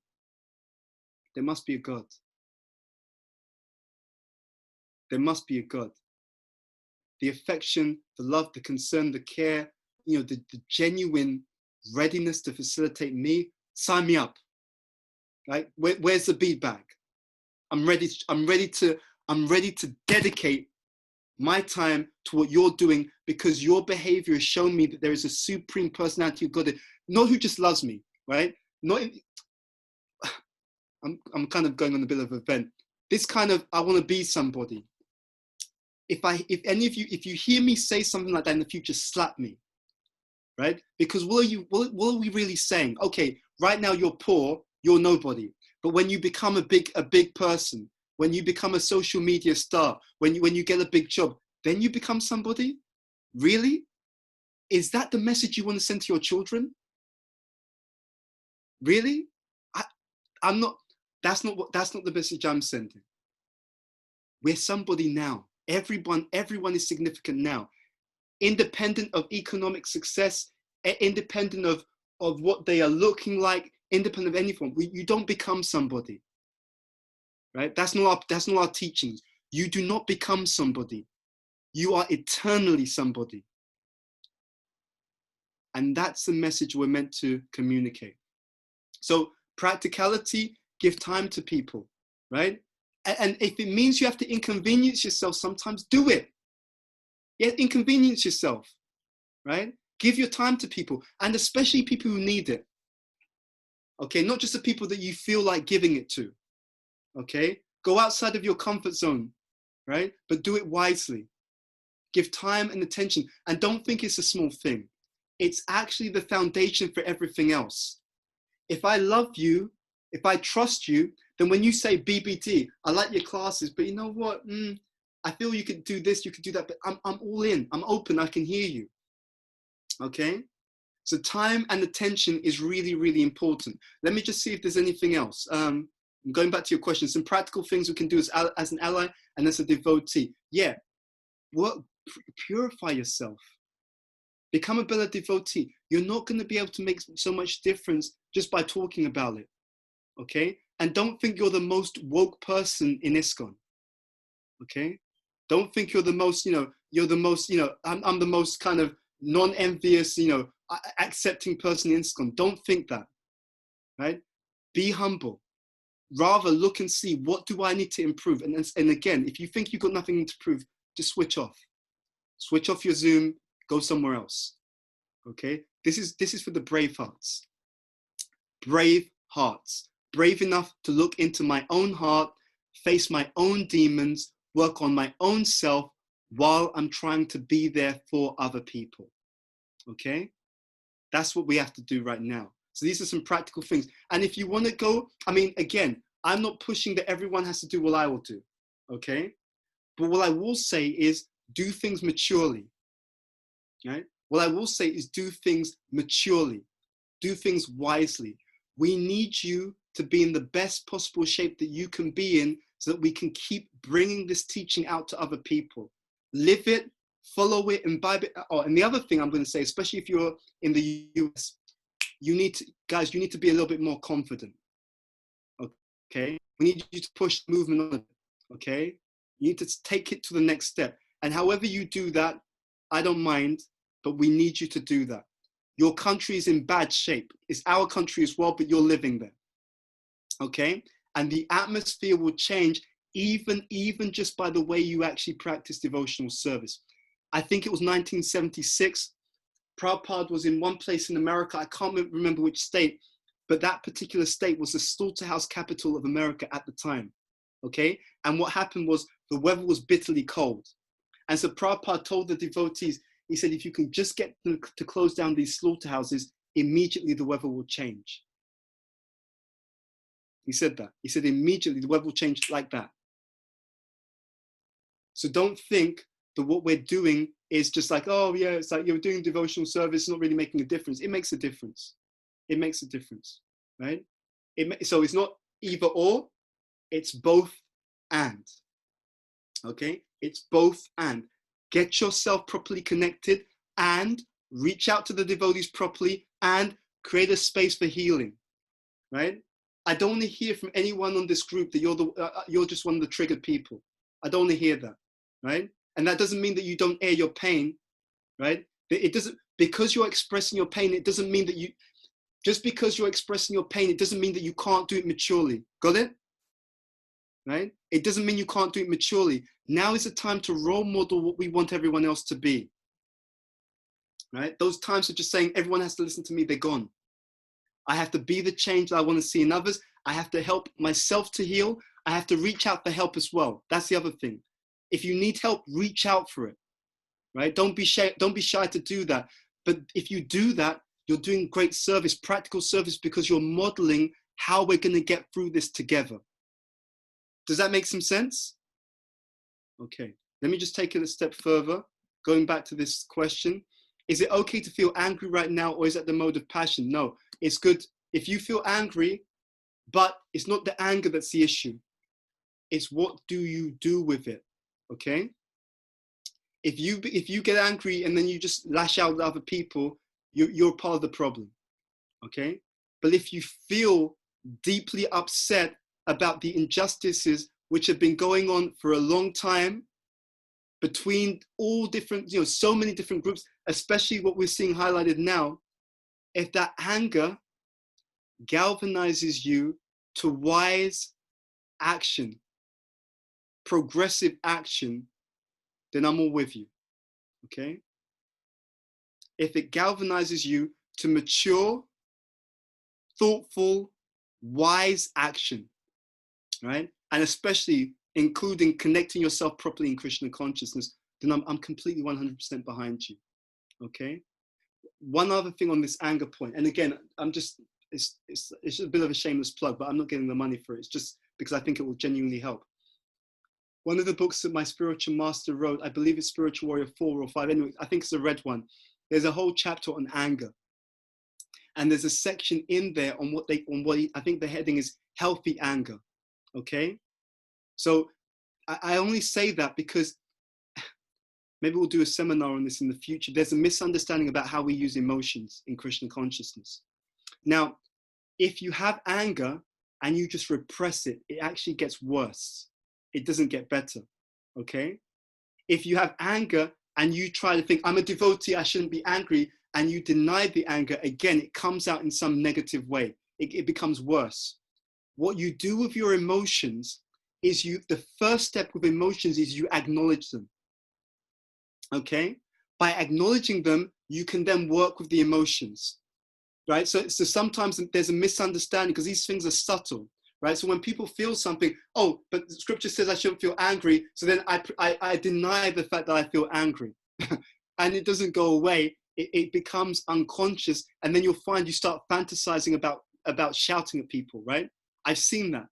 S1: there must be a God. There must be a God. The affection, the love, the concern, the care, you know, the genuine readiness to facilitate me, sign me up. Right? Where's the bead bag? I'm ready to dedicate my time to what you're doing because your behavior has shown me that there is a supreme personality of God, not who just loves me, right? I'm kind of going on a bit of a vent. This kind of, I want to be somebody. If any of you, if you hear me say something like that in the future, slap me, right? Because what are we really saying? Okay, right now you're poor, you're nobody. But when you become a big person, when you become a social media star, when you get a big job, then you become somebody? Really? Is that the message you want to send to your children? Really? I'm not, that's not the message I'm sending. We're somebody now. Everyone is significant now. Independent of economic success, independent of what they are looking like, independent of anything. You don't become somebody, right? That's not our teachings. You do not become somebody. You are eternally somebody. And that's the message we're meant to communicate. So practicality, give time to people, right? And if it means you have to inconvenience yourself sometimes, do it. Yeah, inconvenience yourself, right? Give your time to people, and especially people who need it. Okay, not just the people that you feel like giving it to. Okay, go outside of your comfort zone, right? But do it wisely. Give time and attention, and don't think it's a small thing. It's actually the foundation for everything else. If I love you, if I trust you, then when you say BBD, I like your classes, but you know what? I feel you could do this, you could do that, but I'm all in. I'm open. I can hear you. Okay? So time and attention is really, really important. Let me just see if there's anything else. I'm going back to your question. Some practical things we can do as an ally and as a devotee. Yeah, purify yourself. Become a better devotee. You're not going to be able to make so much difference just by talking about it. Okay? And don't think you're the most woke person in ISKCON. Okay? Don't think you're the most, you're the most, I'm the most kind of non-envious, accepting person in ISKCON. Don't think that, right? Be humble. Rather look and see, what do I need to improve? And again, if you think you've got nothing to prove, just switch off. Switch off your Zoom, go somewhere else. Okay? This is for the brave hearts. Brave hearts. Brave enough to look into my own heart, face my own demons, work on my own self while I'm trying to be there for other people. Okay? That's what we have to do right now. So these are some practical things. And if you want to go, again, I'm not pushing that everyone has to do what I will do. Okay? But what I will say is do things maturely. Right? What I will say is do things maturely. Do things wisely. We need you to be in the best possible shape that you can be in so that we can keep bringing this teaching out to other people. Live it, follow it, imbibe it. Oh, and the other thing I'm going to say, especially if you're in the US, you need to be a little bit more confident. Okay? We need you to push the movement on it. Okay? You need to take it to the next step. And however you do that, I don't mind, but we need you to do that. Your country is in bad shape. It's our country as well, but you're living there. Okay? And the atmosphere will change even just by the way you actually practice devotional service. I think it was 1976. Prabhupada was in one place in America. I can't remember which state, but that particular state was the slaughterhouse capital of America at the time. Okay? And what happened was the weather was bitterly cold. And so Prabhupada told the devotees, he said, if you can just get them to close down these slaughterhouses, immediately the weather will change. He said that. He said, immediately the weather will change like that. So don't think that what we're doing is just like, oh yeah, it's like you're doing devotional service, it's not really making a difference. It makes a difference. It makes a difference, right? So it's not either or, it's both and. Okay? It's both and. Get yourself properly connected and reach out to the devotees properly and create a space for healing, right? I don't want to hear from anyone on this group that you're just one of the triggered people. I don't want to hear that, right? And that doesn't mean that you don't air your pain, right? It doesn't, because you're expressing your pain, it doesn't mean that just because you're expressing your pain, it doesn't mean that you can't do it maturely. Got it? Right? It doesn't mean you can't do it maturely. Now is the time to role model what we want everyone else to be. Right? Those times of just saying everyone has to listen to me, they're gone. I have to be the change that I want to see in others. I have to help myself to heal. I have to reach out for help as well. That's the other thing. If you need help, reach out for it, right? Don't be shy to do that. But if you do that, you're doing great service, practical service, because you're modeling how we're going to get through this together. Does that make some sense? Okay, let me just take it a step further. Going back to this question, is it okay to feel angry right now, or is that the mode of passion? No, it's good if you feel angry, but it's not the anger that's the issue. It's what do you do with it, okay? If you get angry and then you just lash out at other people, you're part of the problem, okay? But if you feel deeply upset about the injustices which have been going on for a long time between all different, so many different groups, especially what we're seeing highlighted now, if that anger galvanizes you to wise action, progressive action, then I'm all with you, okay? If it galvanizes you to mature, thoughtful, wise action, right? And especially including connecting yourself properly in Krishna consciousness, then I'm completely 100% behind you, okay? One other thing on this anger point, and again, it's just a bit of a shameless plug, but I'm not getting the money for it. It's just because I think it will genuinely help. One of the books that my spiritual master wrote, I believe it's Spiritual Warrior 4 or 5, anyway, I think it's a red one. There's a whole chapter on anger. And there's a section in there on I think the heading is healthy anger, okay? So I only say that because maybe we'll do a seminar on this in the future. There's a misunderstanding about how we use emotions in Krishna consciousness. Now, if you have anger and you just repress it, it actually gets worse. It doesn't get better, okay? If you have anger and you try to think, I'm a devotee, I shouldn't be angry, and you deny the anger, again, it comes out in some negative way. It becomes worse. What you do with your emotions is the first step with emotions is you acknowledge them, okay? By acknowledging them, you can then work with the emotions, right? So sometimes there's a misunderstanding because these things are subtle, right? So when people feel something, oh, but the scripture says I shouldn't feel angry, so then I deny the fact that I feel angry. And it doesn't go away. It becomes unconscious, and then you'll find you start fantasizing about shouting at people, right? I've seen that,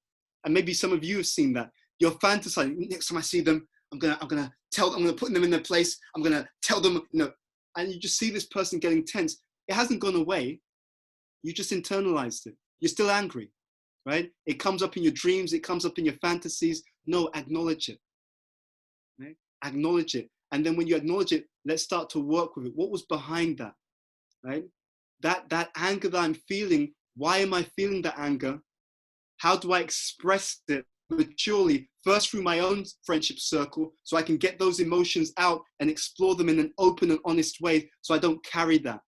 S1: and maybe some of you have seen that. You're fantasizing. Next time I see them, I'm gonna put them in their place. I'm gonna tell them, and you just see this person getting tense. It hasn't gone away. You just internalized it. You're still angry, right? It comes up in your dreams. It comes up in your fantasies. No, acknowledge it, right? Acknowledge it. And then when you acknowledge it, let's start to work with it. What was behind that, right? That anger that I'm feeling, why am I feeling that anger? How do I express it maturely? First through my own friendship circle, so I can get those emotions out and explore them in an open and honest way, so I don't carry that.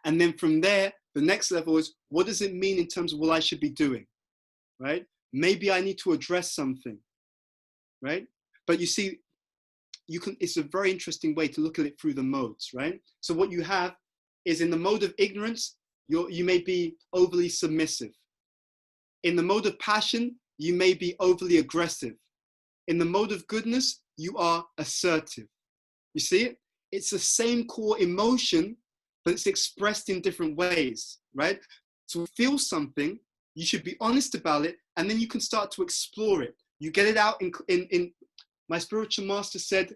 S1: And then from there, the next level is, what does it mean in terms of what I should be doing, right? Maybe I need to address something, right? But you see, it's a very interesting way to look at it through the modes, right? So what you have is in the mode of ignorance, you may be overly submissive. In the mode of passion, you may be overly aggressive. In the mode of goodness, you are assertive. You see it? It's the same core emotion, but it's expressed in different ways, right? To feel something, you should be honest about it, and then you can start to explore it. You get it out in my spiritual master said,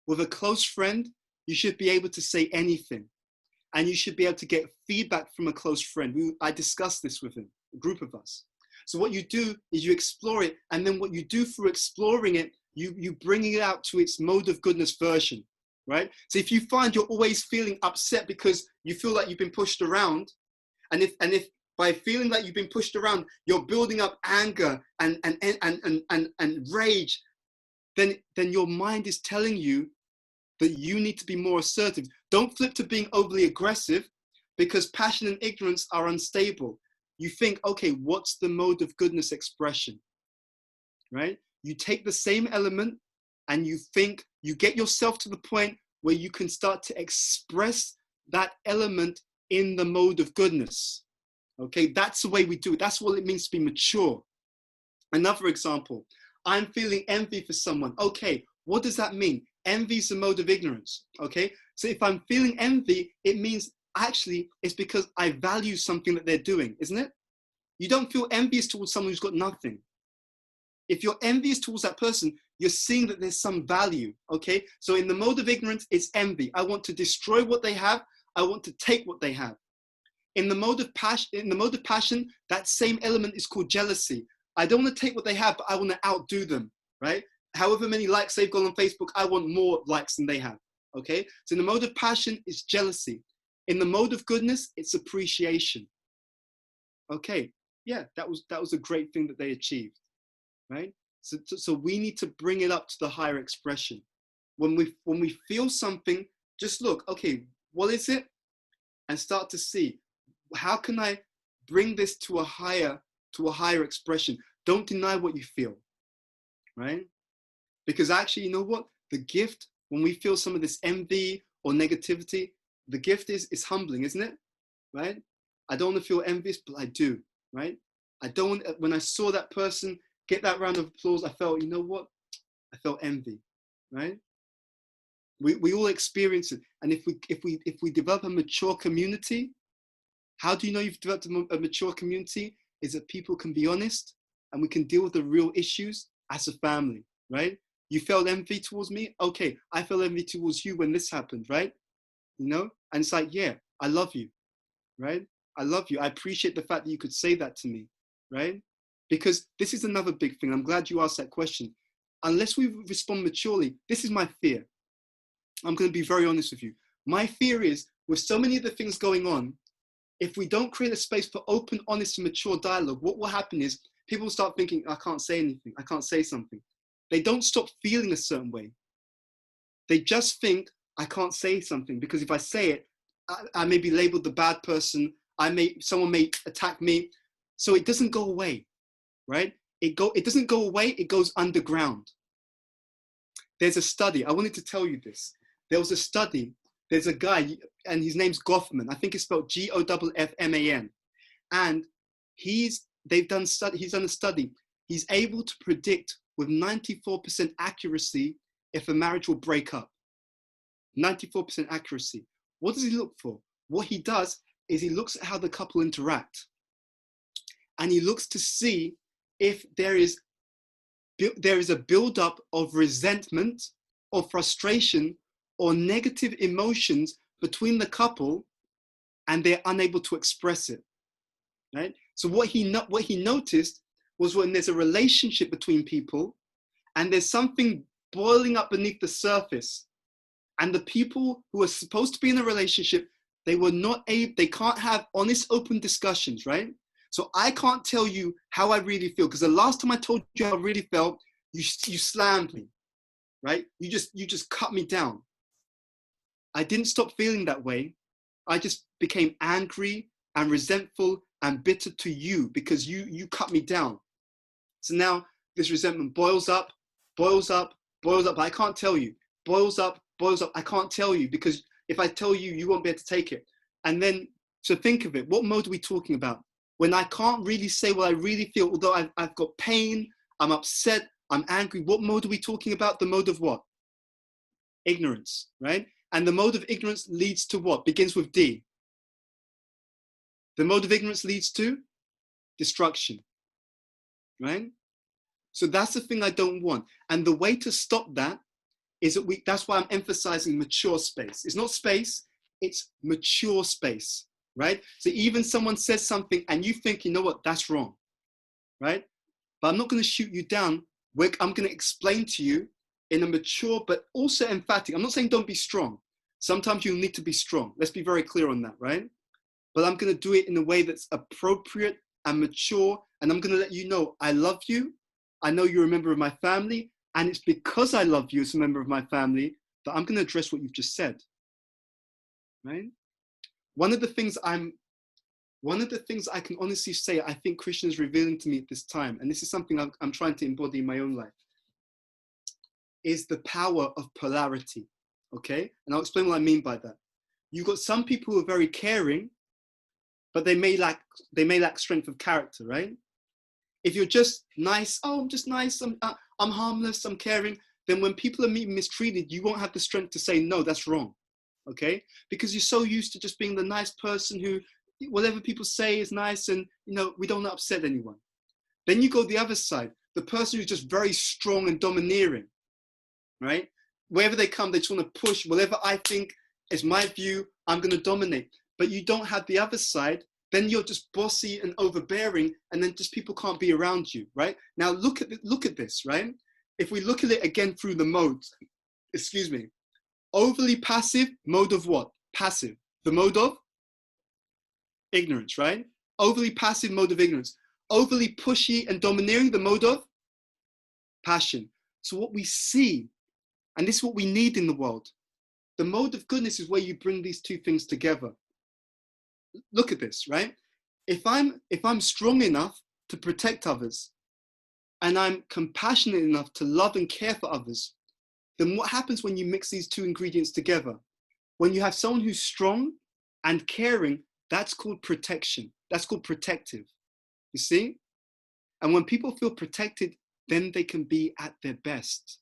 S1: with a close friend, you should be able to say anything. And you should be able to get feedback from a close friend. I discussed this with him, a group of us. So what you do is you explore it, and then what you do through exploring it, you bring it out to its mode of goodness version, right? So if you find you're always feeling upset because you feel like you've been pushed around, and if by feeling like you've been pushed around, you're building up anger and rage, then your mind is telling you that you need to be more assertive. Don't flip to being overly aggressive, because passion and ignorance are unstable. You think, okay, what's the mode of goodness expression, right? You take the same element and you get yourself to the point where you can start to express that element in the mode of goodness. Okay, that's the way we do it. That's what it means to be mature. Another example, I'm feeling envy for someone. Okay, what does that mean? Envy is a mode of ignorance. Okay, so if I'm feeling envy, it means actually it's because I value something that they're doing, isn't it? You don't feel envious towards someone who's got nothing. If you're envious towards that person, you're seeing that there's some value. Okay, so in the mode of ignorance, it's envy. I want to destroy what they have. I want to take what they have. In the mode of passion, that same element is called jealousy. I don't want to take what they have, but I want to outdo them, right? However many likes they've got on Facebook, I want more likes than they have, okay? So in the mode of passion, it's jealousy. In the mode of goodness, it's appreciation. Okay, yeah, that was a great thing that they achieved, right? So we need to bring it up to the higher expression. When we feel something, just look, okay, what is it? And start to see, how can I bring this to a higher expression? Don't deny what you feel, right? Because actually, you know what? The gift, when we feel some of this envy or negativity, the gift is humbling, isn't it? Right? I don't want to feel envious, but I do, right? I don't, when I saw that person get that round of applause, I felt, you know what? I felt envy, right? We all experience it. And if we develop a mature community, how do you know you've developed a mature community? Is that people can be honest and we can deal with the real issues as a family, right? You felt envy towards me? Okay, I felt envy towards you when this happened, right? You know? And it's like, yeah, I love you, right? I love you. I appreciate the fact that you could say that to me, right? Because this is another big thing. I'm glad you asked that question. Unless we respond maturely, this is my fear. I'm going to be very honest with you. My fear is, with so many of the things going on, if we don't create a space for open, honest, and mature dialogue, what will happen is people will start thinking, I can't say anything, I can't say something. They don't stop feeling a certain way. They just think, I can't say something because if I say it, I may be labeled the bad person, someone may attack me. So it doesn't go away, right? It doesn't go away, it goes underground. There's a study, I wanted to tell you this. There was a study, there's a guy, and his name's Goffman. I think it's spelled Goffman. And he's done a study. He's able to predict with 94% accuracy if a marriage will break up. 94% accuracy. What does he look for? What he does is he looks at how the couple interact. And he looks to see if there is a buildup of resentment or frustration or negative emotions between the couple, and they're unable to express it, right? So what he noticed was when there's a relationship between people and there's something boiling up beneath the surface, and the people who are supposed to be in a relationship, they can't have honest, open discussions, right? So I can't tell you how I really feel, because the last time I told you how I really felt, you slammed me, right? You just cut me down. I didn't stop feeling that way. I just became angry and resentful and bitter to you because you cut me down. So now this resentment boils up. But I can't tell you. Boils up. I can't tell you, because if I tell you, you won't be able to take it. And then, so think of it. What mode are we talking about? When I can't really say what I really feel, although I've got pain, I'm upset, I'm angry. What mode are we talking about? The mode of what? Ignorance, right? And the mode of ignorance leads to what? Begins with D. The mode of ignorance leads to destruction, right? So that's the thing I don't want. And the way to stop that is that that's why I'm emphasizing mature space. It's not space, it's mature space, right? So even someone says something and you think, you know what, that's wrong, right? But I'm not going to shoot you down. I'm going to explain to you in a mature, but also emphatic. I'm not saying don't be strong. Sometimes you need to be strong. Let's be very clear on that, right? But I'm going to do it in a way that's appropriate and mature. And I'm going to let you know, I love you. I know you're a member of my family. And it's because I love you as a member of my family that I'm going to address what you've just said, right? One of the things I can honestly say, I think Krishna is revealing to me at this time, and this is something I'm trying to embody in my own life, is the power of polarity, okay? And I'll explain what I mean by that. You've got some people who are very caring, but they may lack strength of character, right? If you're just nice, oh, I'm just nice, I'm harmless, I'm caring, then when people are being mistreated, you won't have the strength to say, no, that's wrong, okay? Because you're so used to just being the nice person who, whatever people say is nice and, we don't upset anyone. Then you go the other side, the person who's just very strong and domineering, right? Wherever they come, they just want to push whatever I think is my view, I'm going to dominate. But you don't have the other side, then you're just bossy and overbearing, and then just people can't be around you, right? Now look at this, right? If we look at it again through the modes, overly passive, mode of what? Passive. The mode of ignorance, right? Overly passive, mode of ignorance. Overly pushy and domineering, the mode of passion. So what we see, and this is what we need in the world, the mode of goodness is where you bring these two things together. Look at this, right? If I'm strong enough to protect others, and I'm compassionate enough to love and care for others, then what happens when you mix these two ingredients together? When you have someone who's strong and caring, that's called protection. That's called protective. You see? And when people feel protected, then they can be at their best.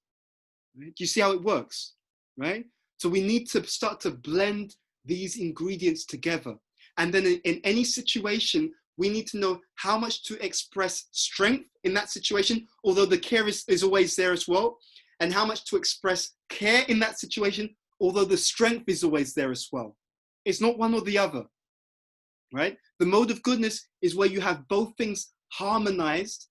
S1: Right? Do you see how it works? Right? So we need to start to blend these ingredients together. And then in any situation, we need to know how much to express strength in that situation, although the care is always there as well, and how much to express care in that situation, although the strength is always there as well. It's not one or the other, right? The mode of goodness is where you have both things harmonized,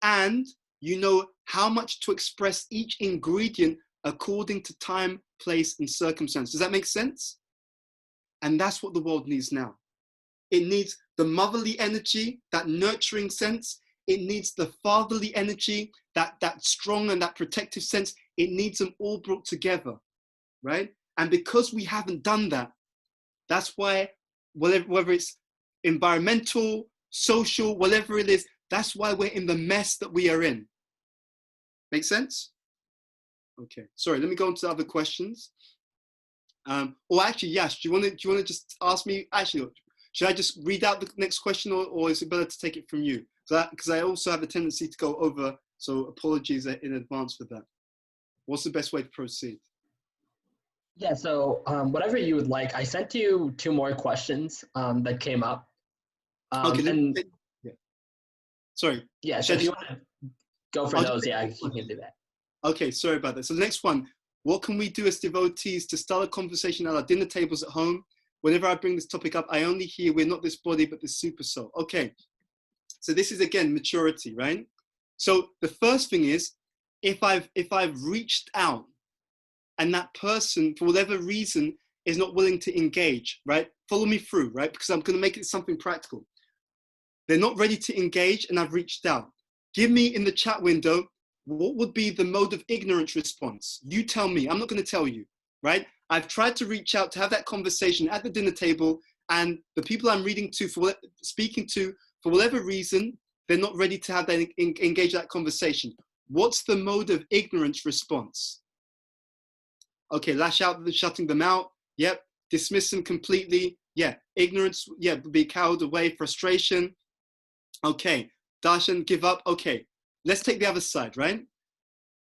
S1: and you know how much to express each ingredient according to time, place, and circumstance. Does that make sense? And that's what the world needs now. It needs the motherly energy, that nurturing sense. It needs the fatherly energy, that strong and that protective sense. It needs them all brought together, right? And because we haven't done that, that's why, whether it's environmental, social, whatever it is, that's why we're in the mess that we are in. Make sense? Okay, sorry, let me go on to the other questions. Or actually, Yash, do you want to just ask me? Actually, should I just read out the next question, or is it better to take it from you? Because I also have a tendency to go over, so apologies in advance for that. What's the best way to proceed?
S2: Yeah, so whatever you would like. I sent you 2 more questions that came up.
S1: Okay, yeah. Sorry.
S2: Yeah, so if you want to go for those, yeah, you can do that.
S1: Okay, sorry about that. So the next one, what can we do as devotees to start a conversation at our dinner tables at home? Whenever I bring this topic up, I only hear we're not this body, but the super soul. Okay, so this is again maturity, right? So the first thing is, if I've reached out and that person, for whatever reason, is not willing to engage, right? Follow me through, right? Because I'm going to make it something practical. They're not ready to engage and I've reached out. Give me in the chat window, what would be the mode of ignorance response? You tell me, I'm not going to tell you, right? I've tried to reach out to have that conversation at the dinner table, and the people I'm speaking to, for whatever reason, they're not ready to have that engage that conversation. What's the mode of ignorance response? Okay, lash out, shutting them out. Yep. Dismiss them completely. Yeah. Ignorance. Yeah. Be cowed away. Frustration. Okay. Darshan, give up. Okay. Let's take the other side, right?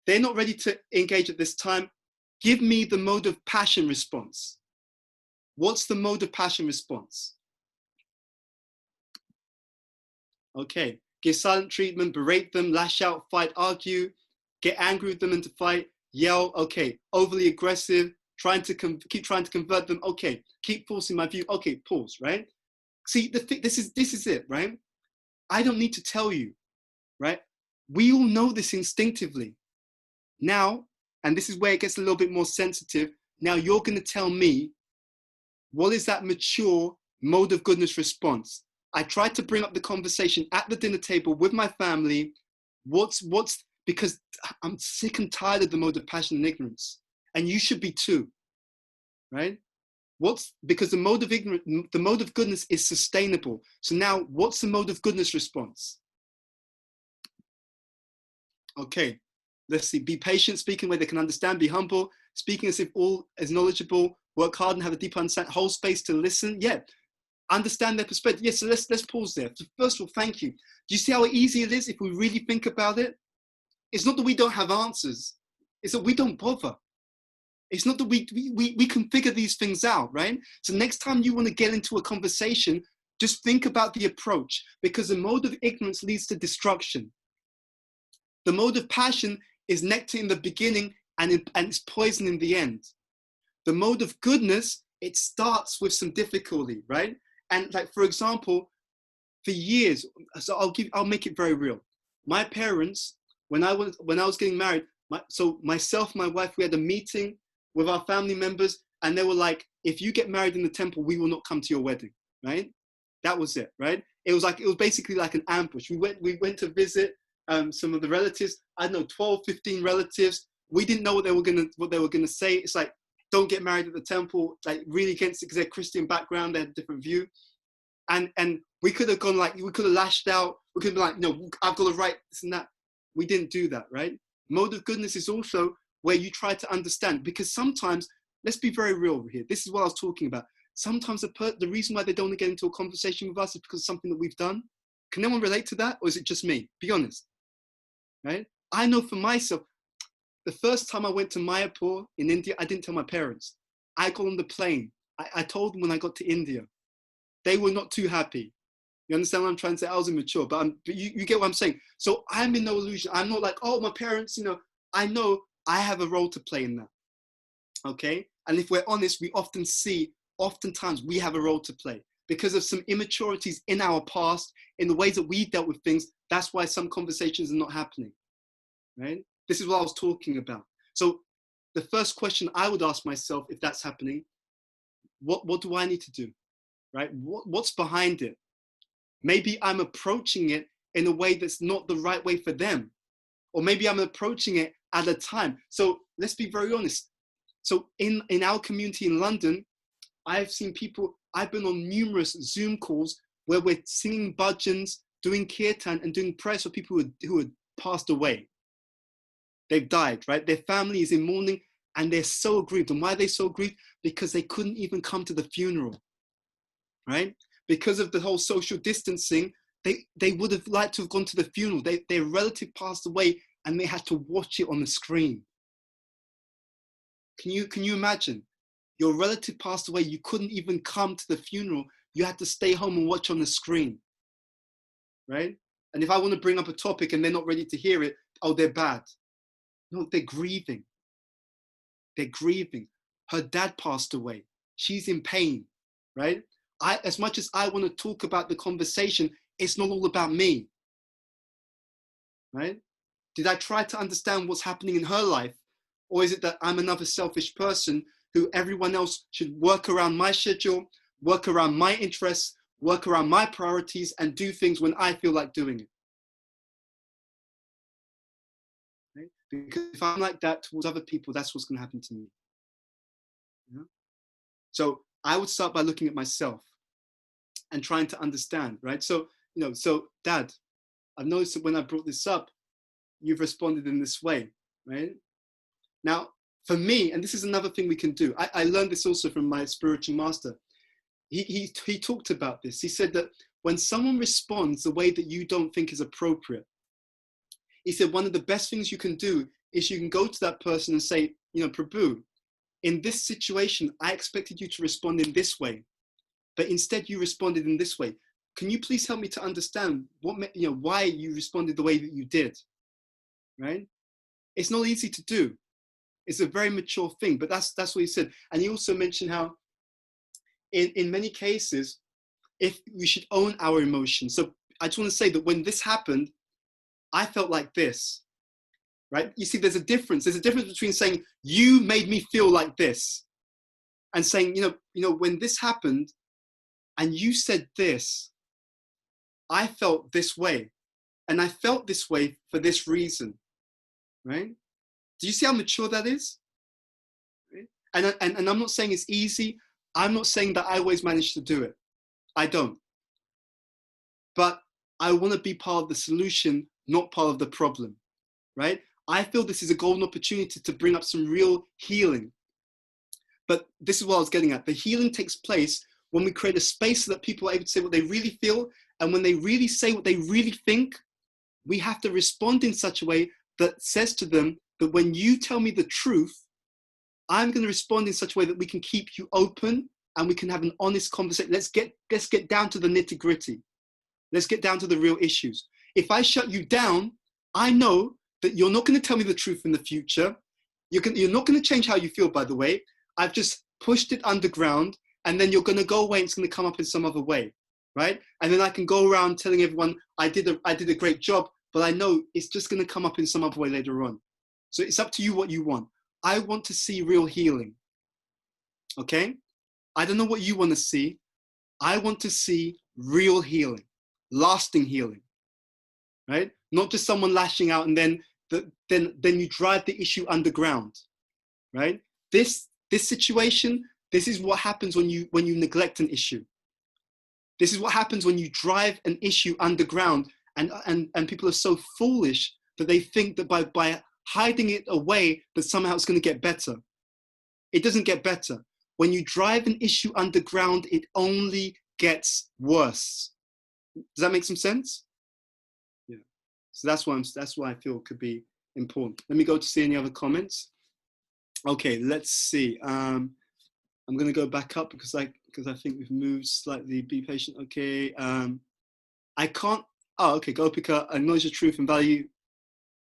S1: They're not ready to engage at this time. Give me the mode of passion response. What's the mode of passion response? Okay. Give silent treatment, berate them, lash out, fight, argue, get angry with them into fight, yell. Okay. Overly aggressive, keep trying to convert them. Okay. Keep forcing my view. Okay. Pause, right? See, this is it, right? I don't need to tell you, right? We all know this instinctively. Now, and this is where it gets a little bit more sensitive. Now you're going to tell me, what is that mature mode of goodness response? I tried to bring up the conversation at the dinner table with my family. Because I'm sick and tired of the mode of passion and ignorance. And you should be too, right? Because the mode of goodness is sustainable. So now what's the mode of goodness response? Okay. Let's see, be patient, speaking where they can understand, be humble, speaking as if all is knowledgeable, work hard and have a deep understanding, hold space to listen. Yeah, understand their perspective. Yes, so let's pause there. First of all, thank you. Do you see how easy it is if we really think about it? It's not that we don't have answers. It's that we don't bother. It's not that we can figure these things out, right? So next time you want to get into a conversation, just think about the approach, because the mode of ignorance leads to destruction. The mode of passion is nectar in the beginning and it's poison in the end. The mode of goodness, it starts with some difficulty, right? And like, for example, for years, so I'll make it very real. My parents, when I was getting married, so myself, my wife, we had a meeting with our family members, and they were like, if you get married in the temple, we will not come to your wedding, right? That was it, right? It was basically like an ambush. We went to visit some of the relatives. I don't know, 12, 15 relatives. We didn't know what they were gonna say. It's like, don't get married at the temple, like really against it, because they're Christian background, they had a different view. And we could have gone like, we could have lashed out. We could have been like, no, I've got to write this and that. We didn't do that, right? Mode of goodness is also where you try to understand, because sometimes, let's be very real over here. This is what I was talking about. Sometimes the reason why they don't want to get into a conversation with us is because of something that we've done. Can anyone relate to that? Or is it just me? Be honest, right? I know for myself, the first time I went to Mayapur in India, I didn't tell my parents. I got on the plane. I told them when I got to India. They were not too happy. You understand what I'm trying to say? I was immature, but you get what I'm saying. So I'm in no illusion. I'm not like, oh, my parents, I know I have a role to play in that, okay? And if we're honest, we oftentimes we have a role to play because of some immaturities in our past, in the ways that we dealt with things. That's why some conversations are not happening, right? This is what I was talking about. So the first question I would ask myself if that's happening, what do I need to do, right? What's behind it? Maybe I'm approaching it in a way that's not the right way for them. Or maybe I'm approaching it at a time. So let's be very honest. So in our community in London, I've been on numerous Zoom calls where we're singing bhajans, doing kirtan and doing prayers for people who had passed away. They've died, right? Their family is in mourning and they're so aggrieved. And why are they so aggrieved? Because they couldn't even come to the funeral, right? Because of the whole social distancing, they would have liked to have gone to the funeral. Their relative passed away and they had to watch it on the screen. Can you imagine? Your relative passed away, you couldn't even come to the funeral. You had to stay home and watch on the screen, right? And if I want to bring up a topic and they're not ready to hear it, oh, they're bad. No, they're grieving. They're grieving. Her dad passed away. She's in pain, right? As much as I want to talk about the conversation, it's not all about me, right? Did I try to understand what's happening in her life? Or is it that I'm another selfish person who everyone else should work around my schedule, work around my interests, work around my priorities, and do things when I feel like doing it? Right? Because if I'm like that towards other people, that's what's going to happen to me. Yeah? So I would start by looking at myself and trying to understand, right? So, so Dad, I've noticed that when I brought this up, you've responded in this way, right? Now, for me, and this is another thing we can do, I learned this also from my spiritual master. He talked about this. He said that when someone responds the way that you don't think is appropriate, he said one of the best things you can do is you can go to that person and say, Prabhu, in this situation, I expected you to respond in this way, but instead you responded in this way. Can you please help me to understand why you responded the way that you did, right? It's not easy to do. It's a very mature thing, but that's what he said. And he also mentioned how in many cases, if we should own our emotions. So I just want to say that when this happened, I felt like this, right? You see, there's a difference. There's a difference between saying, you made me feel like this, and saying, when this happened and you said this, I felt this way. And I felt this way for this reason, right? Do you see how mature that is? Right? And I'm not saying it's easy. I'm not saying that I always manage to do it. I don't. But I want to be part of the solution, not part of the problem, right? I feel this is a golden opportunity to bring up some real healing. But this is what I was getting at. The healing takes place when we create a space so that people are able to say what they really feel, and when they really say what they really think, we have to respond in such a way that says to them that when you tell me the truth, I'm going to respond in such a way that we can keep you open and we can have an honest conversation. Let's get down to the nitty-gritty. Let's get down to the real issues. If I shut you down, I know that you're not going to tell me the truth in the future. You're not going to change how you feel, by the way. I've just pushed it underground, and then you're going to go away and it's going to come up in some other way, right? And then I can go around telling everyone I did a great job, but I know it's just going to come up in some other way later on. So it's up to you what you want. I want to see real healing, okay? I don't know what you want to see. I want to see real healing, lasting healing, right? Not just someone lashing out and then you drive the issue underground, right? This situation, this is what happens when you neglect an issue. This is what happens when you drive an issue underground, and people are so foolish that they think that by hiding it away that somehow it's going to get better. It doesn't get better. When you drive an issue underground, it only gets worse. Does that make some sense? Yeah. So that's why I feel could be important. Let me go to see any other comments. Okay, let's see. I'm going to go back up because I think we've moved slightly. Be patient. Okay. I can't. Oh, okay. Gopika, acknowledge the truth and value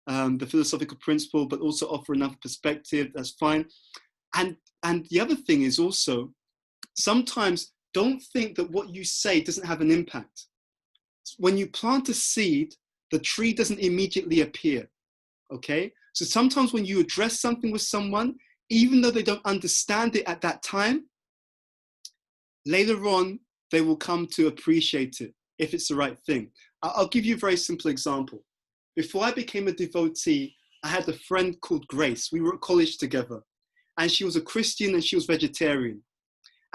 S1: the philosophical principle, but also offer enough perspective. That's fine. And the other thing is also, sometimes don't think that what you say doesn't have an impact. When you plant a seed, the tree doesn't immediately appear, okay? So sometimes when you address something with someone, even though they don't understand it at that time, later on, they will come to appreciate it if it's the right thing. I'll give you a very simple example. Before I became a devotee, I had a friend called Grace. We were at college together, and she was a Christian and she was vegetarian.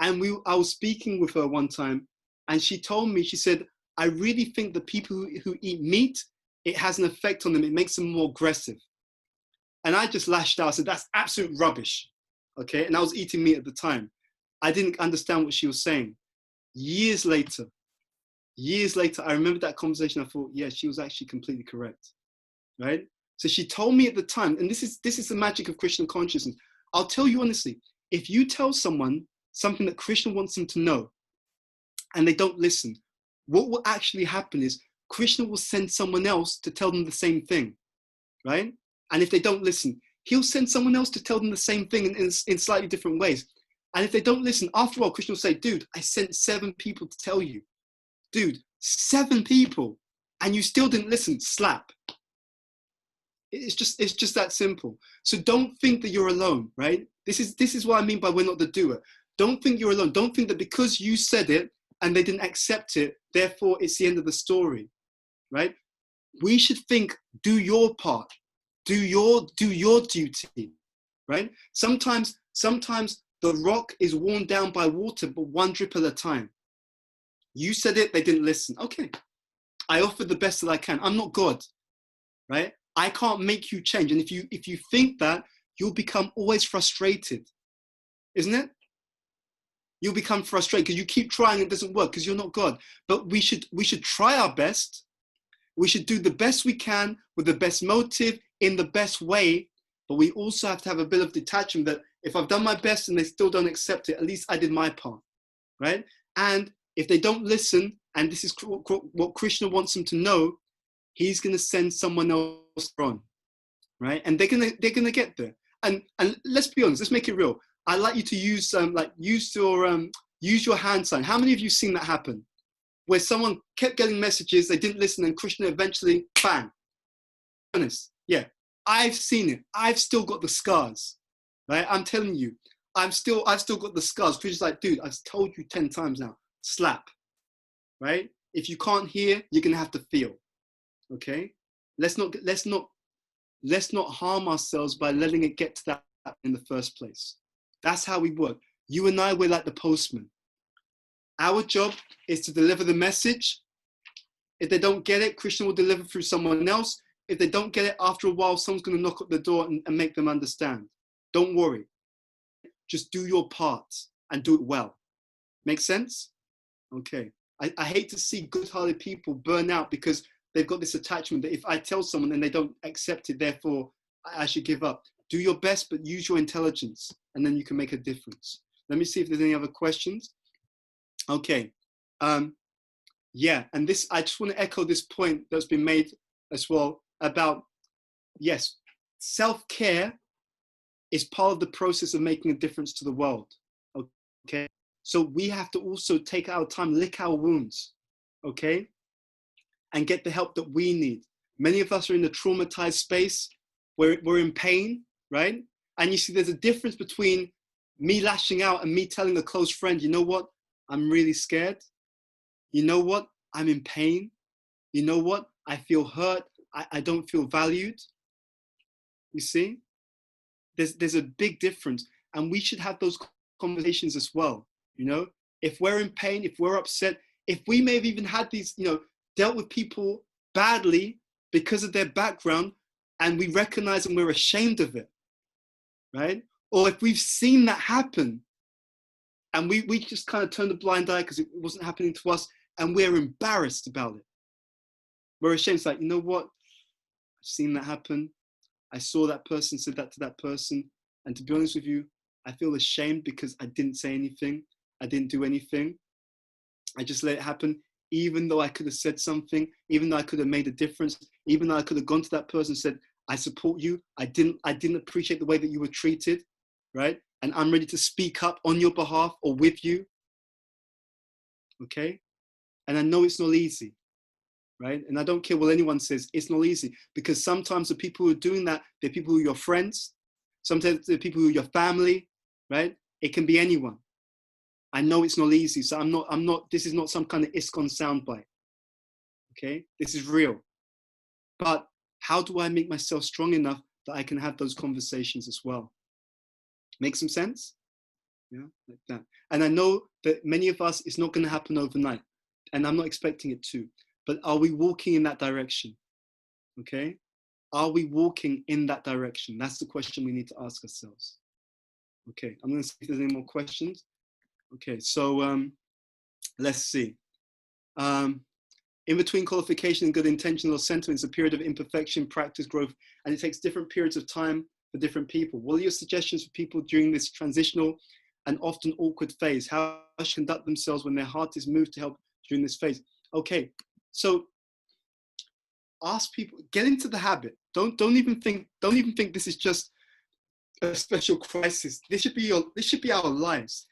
S1: And I was speaking with her one time, and she told me, she said, I really think the people who eat meat, it has an effect on them. It makes them more aggressive. And I just lashed out. I said, that's absolute rubbish. Okay. And I was eating meat at the time. I didn't understand what she was saying. Years later, I remember that conversation. I thought, yeah, she was actually completely correct. Right. So she told me at the time, and this is the magic of Krishna consciousness. I'll tell you honestly, if you tell someone something that Krishna wants them to know and they don't listen, what will actually happen is Krishna will send someone else to tell them the same thing, right? And if they don't listen, he'll send someone else to tell them the same thing in slightly different ways. And if they don't listen, after all, Krishna will say, dude, I sent 7 people to tell you. Dude, 7 people, and you still didn't listen, slap. It's just that simple. So don't think that you're alone, right? This is what I mean by we're not the doer. Don't think you're alone. Don't think that because you said it and they didn't accept it, therefore it's the end of the story, right? We should think, do your part, do your duty, right? Sometimes the rock is worn down by water, but one drip at a time. You said it, they didn't listen. Okay, I offered the best that I can. I'm not God, right? I can't make you change. And if you think that, you'll become always frustrated, isn't it? You'll become frustrated because you keep trying, it doesn't work because you're not God. But we should try our best. We should do the best we can with the best motive in the best way. But we also have to have a bit of detachment that if I've done my best and they still don't accept it, at least I did my part, right? And if they don't listen, and this is what Krishna wants them to know, he's going to send someone else on, right? And they're gonna get there. And let's be honest, let's make it real. I'd like you to use your hand sign. How many of you seen that happen? Where someone kept getting messages, they didn't listen, and Krishna eventually, bang. Honest, yeah, I've seen it. I've still got the scars, right? I'm telling you, I've still got the scars. Krishna's like, dude, I've told you 10 times now, slap, right? If you can't hear, you're gonna have to feel. Okay, let's not harm ourselves by letting it get to that in the first place. That's how we work. You and I, we're like the postman. Our job is to deliver the message. If they don't get it, Krishna will deliver through someone else. If they don't get it, after a while, someone's going to knock at the door and make them understand. Don't worry. Just do your part and do it well, Make sense? Okay. I hate to see good-hearted people burn out because they've got this attachment that if I tell someone and they don't accept it, therefore I should give up. Do your best, but use your intelligence, and then you can make a difference. Let me see if there's any other questions. Okay. Yeah, and this, I just want to echo this point that's been made as well about, yes, self-care is part of the process of making a difference to the world. Okay. So we have to also take our time, lick our wounds, okay? And get the help that we need. Many of us are in a traumatized space where we're in pain, right? And you see, there's a difference between me lashing out and me telling a close friend, you know what? I'm really scared. You know what? I'm in pain. You know what? I feel hurt. I don't feel valued. You see? There's a big difference. And we should have those conversations as well. You know, if we're in pain, if we're upset, if we may have even had these, you know, dealt with people badly because of their background, and we recognize and we're ashamed of it, right? Or if we've seen that happen and we just kind of turned a blind eye because it wasn't happening to us, and we're embarrassed about it. We're ashamed. It's like, you know what? I've seen that happen. I saw that person said that to that person. And to be honest with you, I feel ashamed because I didn't say anything. I didn't do anything. I just let it happen, even though I could have said something, even though I could have made a difference, even though I could have gone to that person and said, I support you. I didn't appreciate the way that you were treated, right? And I'm ready to speak up on your behalf or with you, okay? And I know it's not easy, right? And I don't care what anyone says, it's not easy, because sometimes the people who are doing that, they're people who are your friends, sometimes they're people who are your family, right? It can be anyone. I know it's not easy, so I'm not, this is not some kind of ISKCON soundbite, okay? This is real. But how do I make myself strong enough that I can have those conversations as well? Make some sense? Yeah, like that. And I know that many of us, it's not gonna happen overnight, and I'm not expecting it to, but are we walking in that direction, okay? Are we walking in that direction? That's the question we need to ask ourselves. Okay, I'm gonna see if there's any more questions. Okay, so let's see. In between qualification and good intention or sentiment is a period of imperfection, practice, growth, and it takes different periods of time for different people. What are your suggestions for people during this transitional and often awkward phase? How should they conduct themselves when their heart is moved to help during this phase? Okay, so ask people, get into the habit. Don't even think this is just a special crisis. This should be our lives.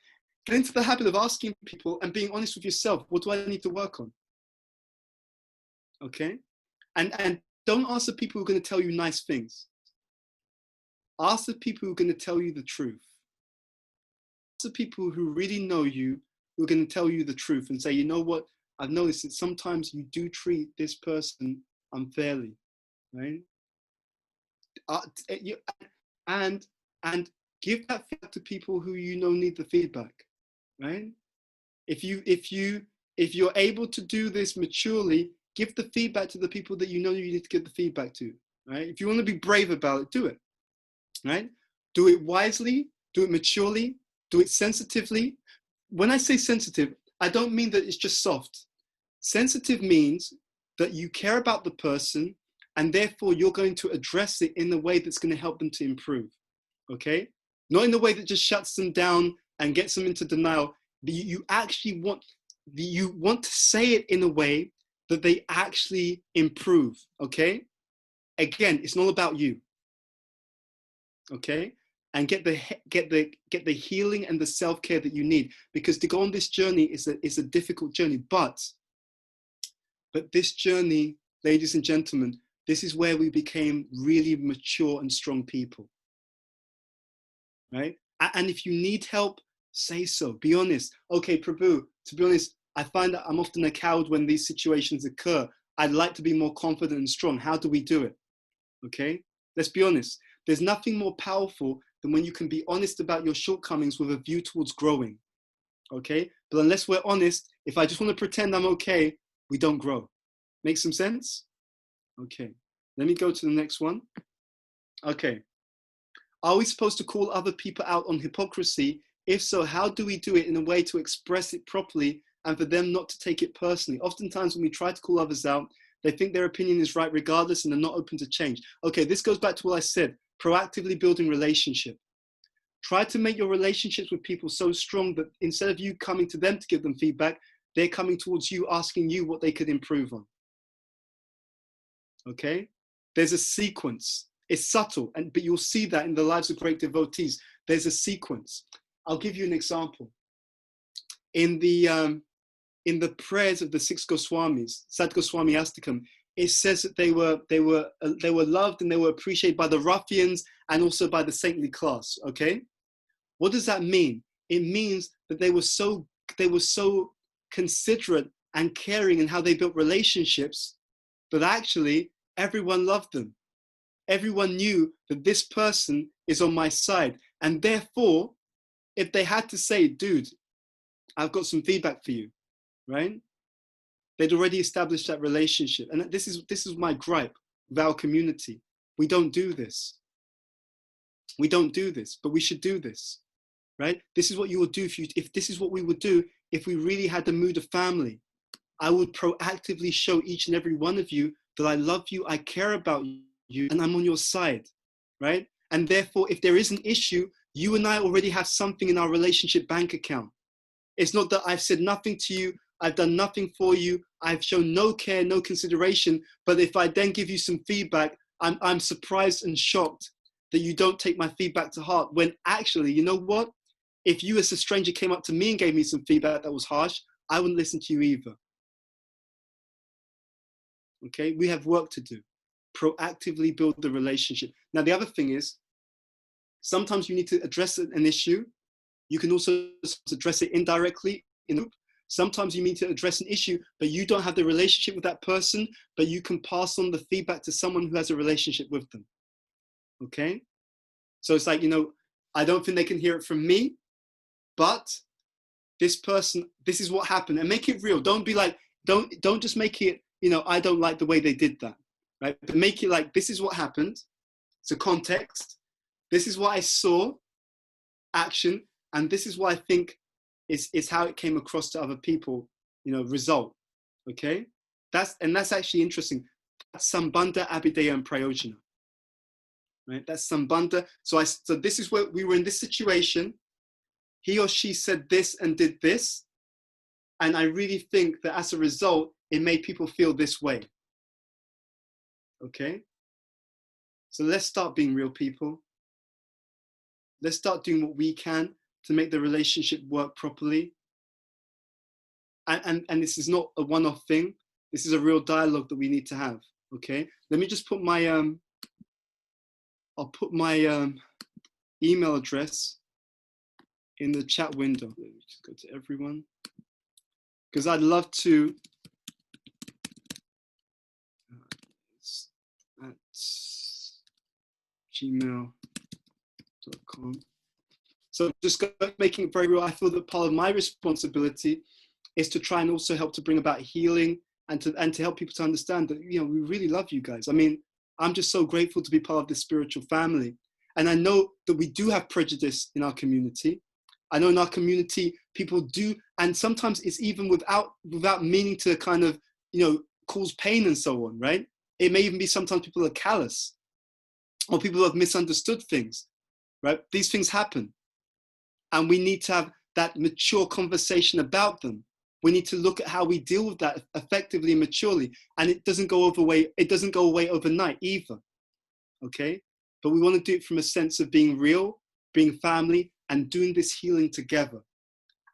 S1: Get into the habit of asking people and being honest with yourself. What do I need to work on? Okay, and don't ask the people who are going to tell you nice things. Ask the people who are going to tell you the truth. Ask the people who really know you, who are going to tell you the truth and say, you know what, I've noticed that sometimes you do treat this person unfairly, right? And give that feedback to people who you know need the feedback, right? If you're able to do this maturely, give the feedback to the people that you know you need to give the feedback to, right? If you want to be brave about it, do it, right? Do it wisely, do it maturely, do it sensitively. When I say sensitive, I don't mean that it's just soft. Sensitive means that you care about the person and therefore you're going to address it in a way that's going to help them to improve, okay? Not in a way that just shuts them down and gets them into denial. You actually want to say it in a way that they actually improve, okay? Again, it's not about you, okay? And get the healing and the self-care that you need, because to go on this journey is a difficult journey, but this journey, ladies and gentlemen, this is where we became really mature and strong people, right? And if you need help, say so, be honest. Okay, Prabhu, to be honest, I find that I'm often a coward when these situations occur. I'd like to be more confident and strong. How do we do it? Okay, let's be honest. There's nothing more powerful than when you can be honest about your shortcomings with a view towards growing. Okay, but unless we're honest, if I just want to pretend I'm okay, we don't grow. Make some sense? Okay, let me go to the next one. Okay, are we supposed to call other people out on hypocrisy If so, how do we do it in a way to express it properly and for them not to take it personally? Oftentimes when we try to call others out, they think their opinion is right regardless and they're not open to change. Okay, this goes back to what I said, proactively building relationship. Try to make your relationships with people so strong that instead of you coming to them to give them feedback, they're coming towards you, asking you what they could improve on. Okay? There's a sequence. It's subtle, but you'll see that in the lives of great devotees. There's a sequence. I'll give you an example. In the prayers of the six Goswamis, Sat Goswami Astakam, it says that they were loved and they were appreciated by the ruffians and also by the saintly class. Okay, what does that mean? It means that they were so considerate and caring in how they built relationships that actually everyone loved them. Everyone knew that this person is on my side, and therefore, if they had to say, "Dude, I've got some feedback for you," right? They'd already established that relationship. And this is my gripe with our community. We don't do this. We don't do this, but we should do this, right? This is what you would do if this is what we would do if we really had the mood of family. I would proactively show each and every one of you that I love you, I care about you, and I'm on your side, right? And therefore, if there is an issue, you and I already have something in our relationship bank account. It's not that I've said nothing to you, I've done nothing for you, I've shown no care, no consideration, but if I then give you some feedback, I'm surprised and shocked that you don't take my feedback to heart, when actually, you know what? If you as a stranger came up to me and gave me some feedback that was harsh, I wouldn't listen to you either. Okay, we have work to do. Proactively build the relationship. Now, the other thing is, sometimes you need to address an issue. You can also address it indirectly in a group. Sometimes you need to address an issue, but you don't have the relationship with that person, but you can pass on the feedback to someone who has a relationship with them. Okay? So it's like, I don't think they can hear it from me, but this person, this is what happened. And make it real. Don't be like, don't just make it, I don't like the way they did that, right? But make it like, this is what happened. It's a context. This is what I saw, action, and this is what I think is how it came across to other people, result. Okay? That's actually interesting. That's Sambandha, Abhidheya, and Prayojana. Right? That's Sambandha. So this is where we were in this situation. He or she said this and did this. And I really think that as a result, it made people feel this way. Okay? So let's start being real people. Let's start doing what we can to make the relationship work properly. And this is not a one-off thing. This is a real dialogue that we need to have. Okay? Let me just put my I'll put my email address in the chat window. Let me just go to everyone, because I'd love to. At gmail.com. So just making it very real. I feel that part of my responsibility is to try and also help to bring about healing and to help people to understand that, we really love you guys. I mean, I'm just so grateful to be part of this spiritual family. And I know that we do have prejudice in our community. I know in our community, people do, and sometimes it's even without meaning to kind of, cause pain and so on, right? It may even be sometimes people are callous or people have misunderstood things, right? These things happen. And we need to have that mature conversation about them. We need to look at how we deal with that effectively and maturely. And it doesn't go away overnight either. Okay? But we want to do it from a sense of being real, being family, and doing this healing together.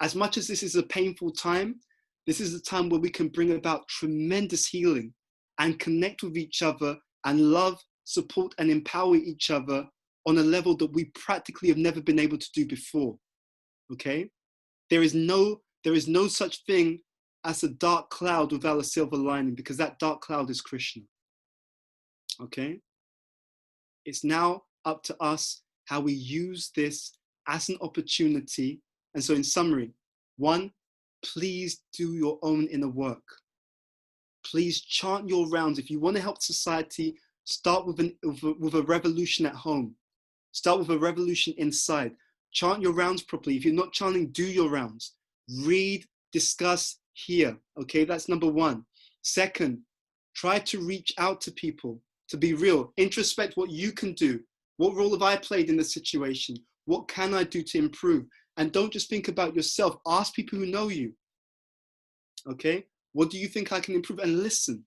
S1: As much as this is a painful time, this is a time where we can bring about tremendous healing and connect with each other and love, support, and empower each other on a level that we practically have never been able to do before. Okay? There is no such thing as a dark cloud without a silver lining, because that dark cloud is Krishna. Okay? It's now up to us how we use this as an opportunity. And so in summary, 1, please do your own inner work. Please chant your rounds. If you want to help society, start with a revolution at home. Start with a revolution inside. chant your rounds properly. If you're not chanting, do your rounds. Read, discuss, hear. Okay, that's number one. Second, try to reach out to people, to be real. Introspect what you can do. What role have I played in the situation? What can I do to improve? And don't just think about yourself. Ask people who know you. Okay, what do you think I can improve? And listen.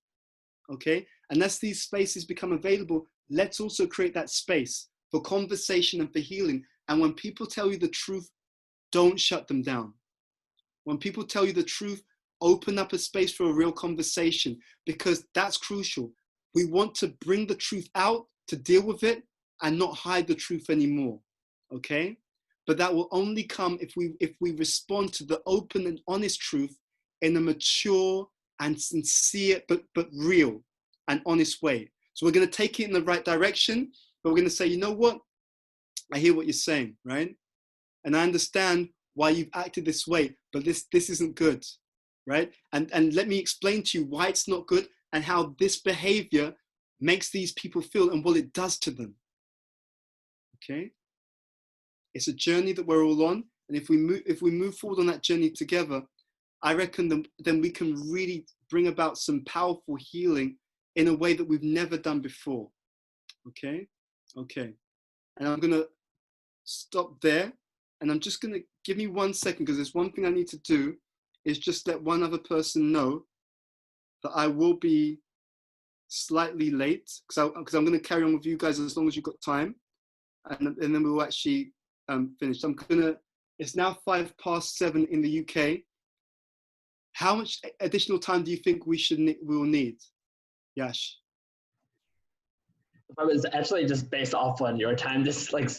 S1: Okay, and as these spaces become available, let's also create that space for conversation and for healing. And when people tell you the truth, don't shut them down. When people tell you the truth, open up a space for a real conversation, because that's crucial. We want to bring the truth out, to deal with it, and not hide the truth anymore. Okay, but that will only come if we respond to the open and honest truth in a mature and sincere but real and honest way. So we're going to take it in the right direction, but we're going to say, you know what? I hear what you're saying, right? And I understand why you've acted this way, but this isn't good, right? And let me explain to you why it's not good and how this behavior makes these people feel and what it does to them. Okay? It's a journey that we're all on, and if we move forward on that journey together, I reckon then we can really bring about some powerful healing in a way that we've never done before. Okay? Okay. And I'm going to stop there, and I'm just going to give me 1 second, because there's one thing I need to do, is just let one other person know that I will be slightly late, because I'm going to carry on with you guys as long as you've got time, and then we'll actually finish. It's now 7:05 in the UK. How much additional time do you think we will need? Yash?
S2: I was actually just based off on your time, just like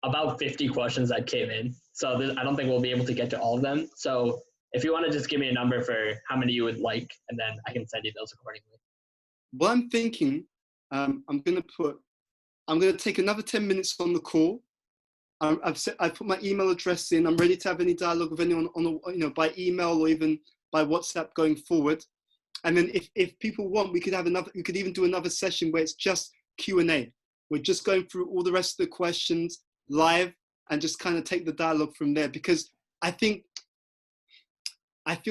S2: about 50 questions that came in. So I don't think we'll be able to get to all of them. So if you want to just give me a number for how many you would like, and then I can send you those accordingly.
S1: Well, I'm thinking, I'm going to take another 10 minutes on the call. I've put my email address in. I'm ready to have any dialogue with anyone by email or even by WhatsApp going forward. And then if people want, we could even do another session where it's just Q&A. We're just going through all the rest of the questions live and just kind of take the dialogue from there, because I feel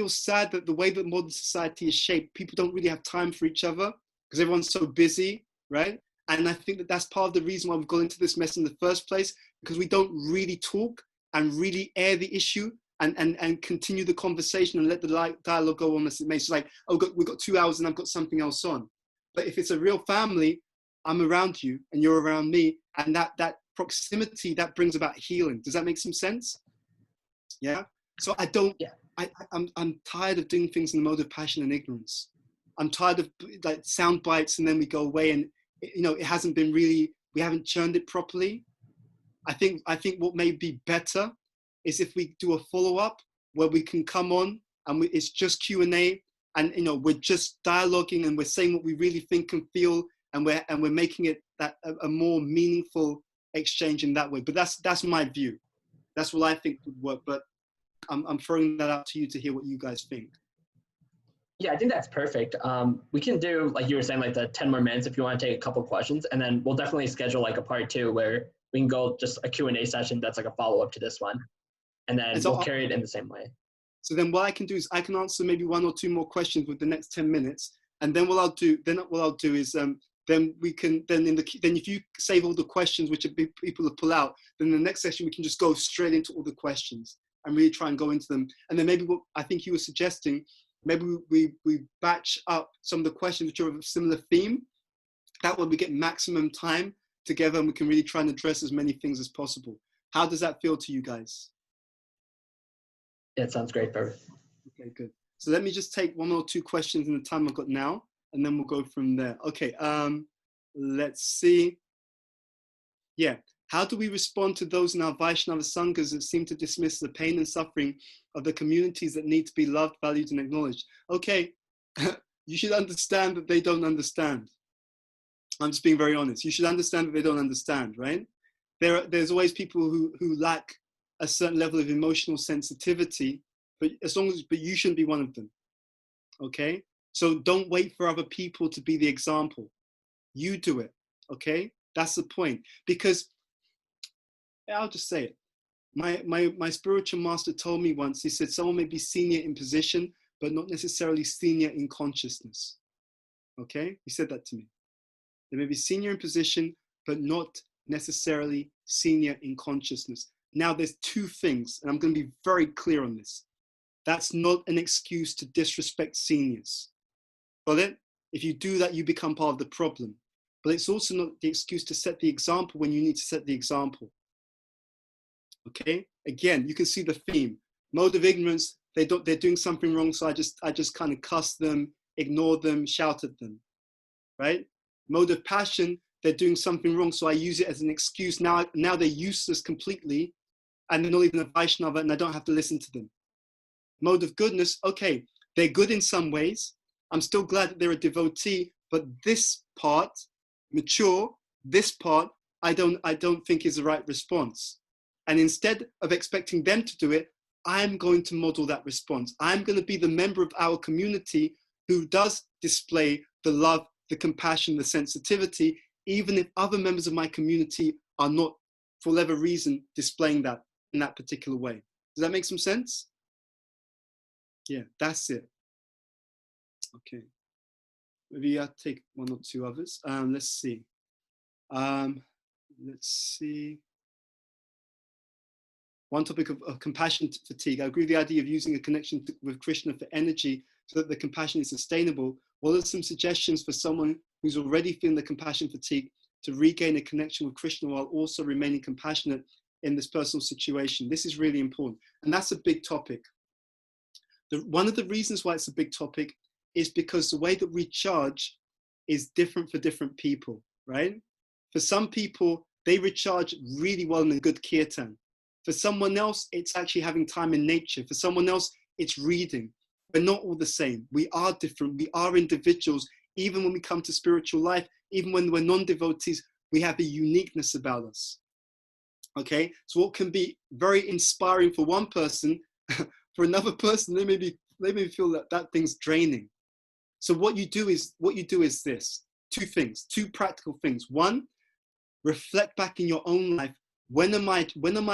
S1: sad that the way that modern society is shaped, people don't really have time for each other because everyone's so busy, right? And I think that that's part of the reason why we've got into this mess in the first place, because we don't really talk and really air the issue and continue the conversation and let the dialogue go on as it may. It's like, oh, we've got 2 hours and I've got something else on. But if it's a real family, I'm around you and you're around me, and that proximity, that brings about healing. Does that make some sense? Yeah. So I'm tired of doing things in the mode of passion and ignorance. I'm tired of like sound bites and then we go away and it hasn't been really, we haven't churned it properly. I think what may be better is if we do a follow-up where we can come on and it's just Q&A, and we're just dialoguing and we're saying what we really think and feel, and we're making it that a more meaningful exchange in that way. But that's my view. That's what I think would work. But I'm throwing that out to you to hear what you guys think.
S2: Yeah, I think that's perfect. We can do, like you were saying, like the 10 more minutes if you want to take a couple questions, and then we'll definitely schedule like a part 2 where we can go just a Q&A session that's like a follow-up to this one, and then we'll carry it in the same way. So
S1: then what I can do is I can answer maybe 1 or 2 more questions with the next 10 minutes, and then what I'll do is then we can then if you save all the questions which people have pulled out, then the next session we can just go straight into all the questions and really try and go into them. And then maybe what I think you were suggesting, maybe we batch up some of the questions which are of a similar theme. That way we get maximum time together and we can really try and address as many things as possible. How does that feel to you guys?
S2: It sounds great, Paved.
S1: Okay, good. So let me just take 1 or 2 questions in the time I've got now, and then we'll go from there. Okay, let's see. Yeah, how do we respond to those in our Vaishnava Sanghas that seem to dismiss the pain and suffering of the communities that need to be loved, valued, and acknowledged? Okay, you should understand that they don't understand. I'm just being very honest. You should understand that they don't understand, right? There's always people who lack a certain level of emotional sensitivity, but you shouldn't be one of them, okay? So don't wait for other people to be the example. You do it, okay? That's the point. Because, I'll just say it. My spiritual master told me once, he said, someone may be senior in position, but not necessarily senior in consciousness. Okay? He said that to me. They may be senior in position, but not necessarily senior in consciousness. Now, there's two things, and I'm going to be very clear on this. That's not an excuse to disrespect seniors. Got it? If you do that, you become part of the problem. But it's also not the excuse to set the example when you need to set the example. Okay? Again, you can see the theme. Mode of ignorance, they're doing something wrong, so I just kind of cuss them, ignore them, shout at them. Right? Mode of passion, they're doing something wrong, so I use it as an excuse. Now they're useless completely, and they're not even a Vaishnava, and I don't have to listen to them. Mode of goodness, okay, they're good in some ways. I'm still glad that they're a devotee, but this part, mature, this part, I don't think is the right response. And instead of expecting them to do it, I'm going to model that response. I'm going to be the member of our community who does display the love, the compassion, the sensitivity, even if other members of my community are not, for whatever reason, displaying that in that particular way. Does that make some sense? Yeah, that's it. Okay. Maybe I'll take one or two others. Let's see. One topic of compassion fatigue. I agree with the idea of using a connection with Krishna for energy so that the compassion is sustainable. What are some suggestions for someone who's already feeling the compassion fatigue to regain a connection with Krishna while also remaining compassionate in this personal situation? This is really important. And that's a big topic. One of the reasons why it's a big topic is because the way that we recharge is different for different people, right? For some people, they recharge really well in a good kirtan. For someone else, it's actually having time in nature. For someone else, it's reading. We're not all the same. We are different. We are individuals. Even when we come to spiritual life, even when we're non-devotees, we have a uniqueness about us. Okay? So what can be very inspiring for one person, for another person, they may feel that thing's draining. So what you do is this. Two things, two practical things. One, reflect back in your own life. When am I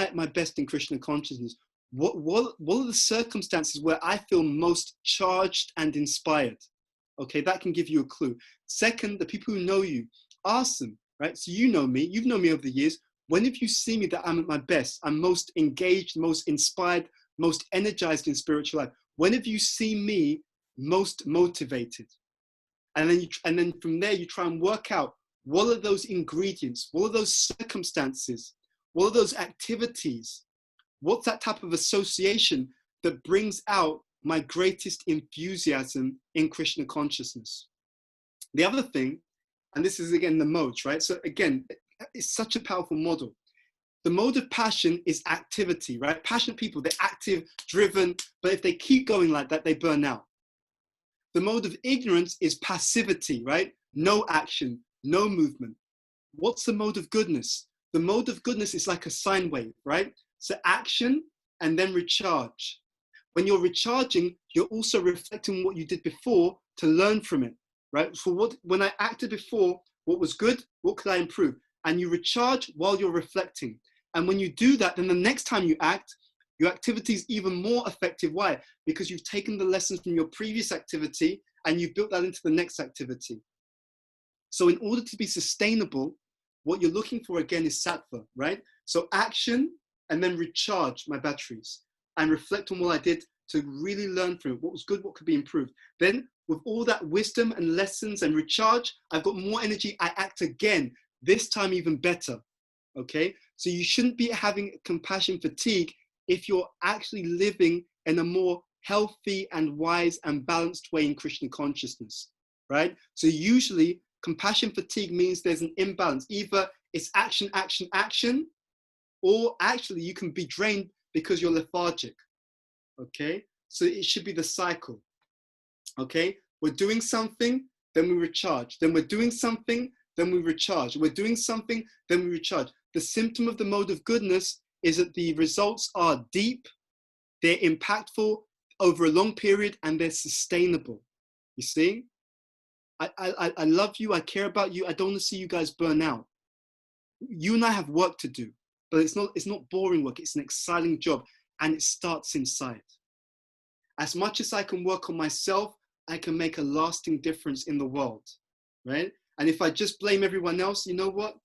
S1: at my best in Krishna consciousness? What are the circumstances where I feel most charged and inspired? Okay, that can give you a clue. Second, the people who know you, ask them, right? So you know me, you've known me over the years. When have you seen me that I'm at my best? I'm most engaged, most inspired, most energized in spiritual life. When have you seen me most motivated? And then from there, you try and work out what are those ingredients, what are those circumstances, what are those activities, what's that type of association that brings out my greatest enthusiasm in Krishna consciousness. The other thing, and this is again the modes, right? So again, it's such a powerful model. The mode of passion is activity, right? Passionate people, they're active, driven, but if they keep going like that, they burn out. The mode of ignorance is passivity, right? No action, no movement. What's the mode of goodness? The mode of goodness is like a sine wave, right? So action and then recharge. When you're recharging, you're also reflecting what you did before to learn from it, right? When I acted before, what was good, what could I improve? And you recharge while you're reflecting. And when you do that, then the next time you act, your activity is even more effective. Why? Because you've taken the lessons from your previous activity and you've built that into the next activity. So in order to be sustainable, what you're looking for again is sattva, right? So action and then recharge my batteries and reflect on what I did to really learn from it. What was good, what could be improved. Then with all that wisdom and lessons and recharge, I've got more energy. I act again, this time even better, okay? So you shouldn't be having compassion fatigue if you're actually living in a more healthy and wise and balanced way in Krishna consciousness, right? So usually compassion fatigue means there's an imbalance. Either it's action, action, action, or actually you can be drained because you're lethargic, okay? So it should be the cycle, okay? We're doing something, then we recharge. Then we're doing something, then we recharge. We're doing something, then we recharge. The symptom of the mode of goodness is that the results are deep, they're impactful over a long period, and they're sustainable. You see? I love you, I care about you, I don't want to see you guys burn out. You and I have work to do. but it's not boring work. It's an exciting job, and it starts inside. As much as I can work on myself, I can make a lasting difference in the world, right? And if I just blame everyone else, you know what?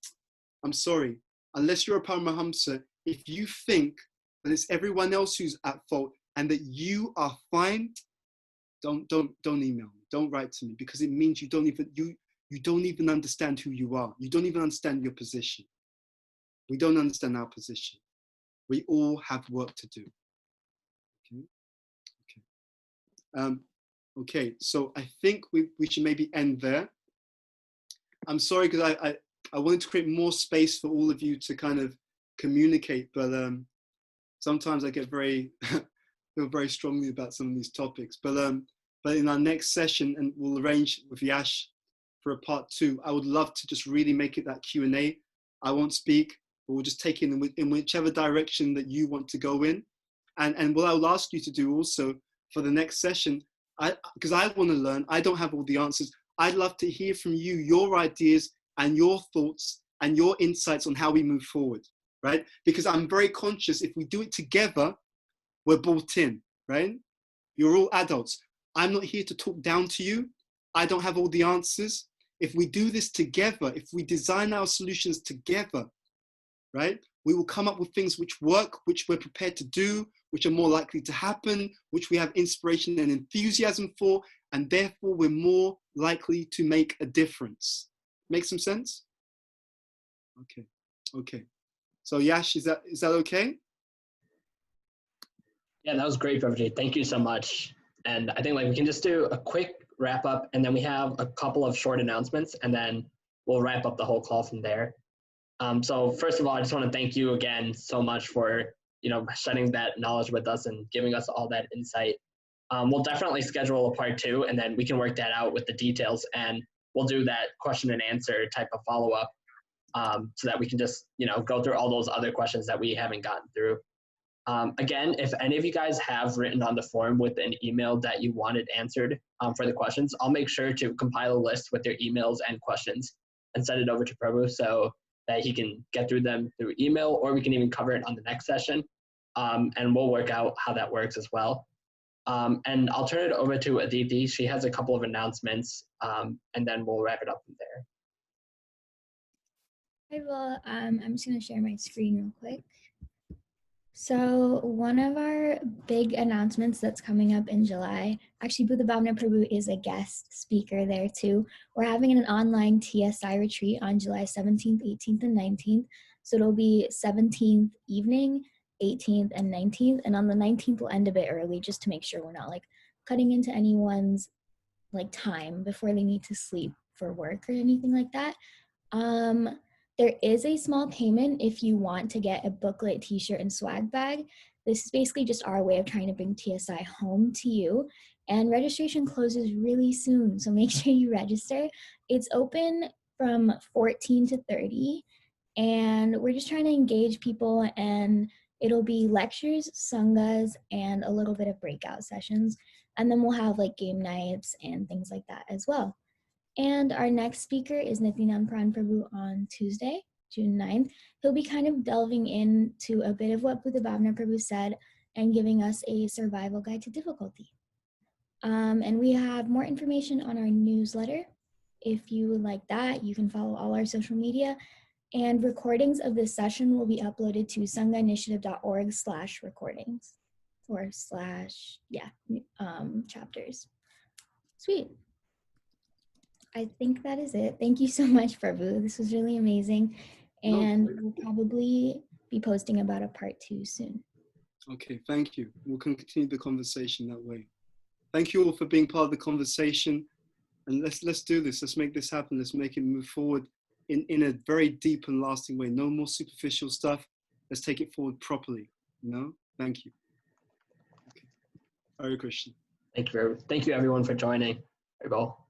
S1: I'm sorry. Unless you're a Paramahamsa, if you think that it's everyone else who's at fault and that you are fine, don't email me. Don't write to me, because it means you don't even understand who you are. You don't even understand your position. We don't understand our position. We all have work to do. Okay, so I think we should maybe end there. I'm sorry, because I wanted to create more space for all of you to kind of communicate, but sometimes I get feel very strongly about some of these topics. But in our next session, and we'll arrange with Yash for a part 2, I would love to just really make it that Q&A. I won't speak, but we'll just take it in whichever direction that you want to go in. And what I will ask you to do also for the next session, because I want to learn, I don't have all the answers. I'd love to hear from you, your ideas and your thoughts and your insights on how we move forward, right? Because I'm very conscious, if we do it together, we're bought in, right? You're all adults. I'm not here to talk down to you. I don't have all the answers. If we do this together, if we design our solutions together, right, we will come up with things which work, which we're prepared to do, which are more likely to happen, which we have inspiration and enthusiasm for, and therefore we're more likely to make a difference. Make some sense? Okay. So Yash, is that okay?
S2: Yeah, that was great, Prabhuji. Thank you so much. And I think we can just do a quick wrap up, and then we have a couple of short announcements, and then we'll wrap up the whole call from there. So first of all, I just want to thank you again so much for sharing that knowledge with us and giving us all that insight. We'll definitely schedule a part 2, and then we can work that out with the details, and we'll do that question and answer type of follow-up so that we can just go through all those other questions that we haven't gotten through. Again, if any of you guys have written on the form with an email that you wanted answered for the questions, I'll make sure to compile a list with your emails and questions and send it over to Prabhu so that he can get through them through email, or we can even cover it on the next session. And we'll work out how that works as well. And I'll turn it over to Aditi. She has a couple of announcements, and then we'll wrap it up from there.
S3: Okay, well, I'm just going to share my screen real quick. So one of our big announcements that's coming up in July, actually Bhuta Bhavana Prabhu is a guest speaker there too. We're having an online TSI retreat on July 17th, 18th, and 19th. So it'll be 17th evening, 18th, and 19th. And on the 19th, we'll end a bit early just to make sure we're not cutting into anyone's time before they need to sleep for work or anything like that. There is a small payment if you want to get a booklet, t-shirt, and swag bag. This is basically just our way of trying to bring TSI home to you. And registration closes really soon, so make sure you register. It's open from 14 to 30, and we're just trying to engage people, and it'll be lectures, sanghas, and a little bit of breakout sessions. And then we'll have game nights and things like that as well. And our next speaker is Nityanand Prabhu on Tuesday, June 9th. He'll be kind of delving into a bit of what Bhuta Bhavana Prabhu said and giving us a survival guide to difficulty. And we have more information on our newsletter. If you would like that, you can follow all our social media. And recordings of this session will be uploaded to sanghainitiative.org/recordings or /chapters. Sweet. I think that is it. Thank you so much, Prabhu. This was really amazing. And we'll probably be posting about a part 2 soon.
S1: Okay, thank you. We'll continue the conversation that way. Thank you all for being part of the conversation. And let's do this. Let's make this happen. Let's make it move forward in a very deep and lasting way. No more superficial stuff. Let's take it forward properly. Thank you. Okay. Hare Krishna.
S2: Thank you everyone for joining. Very well.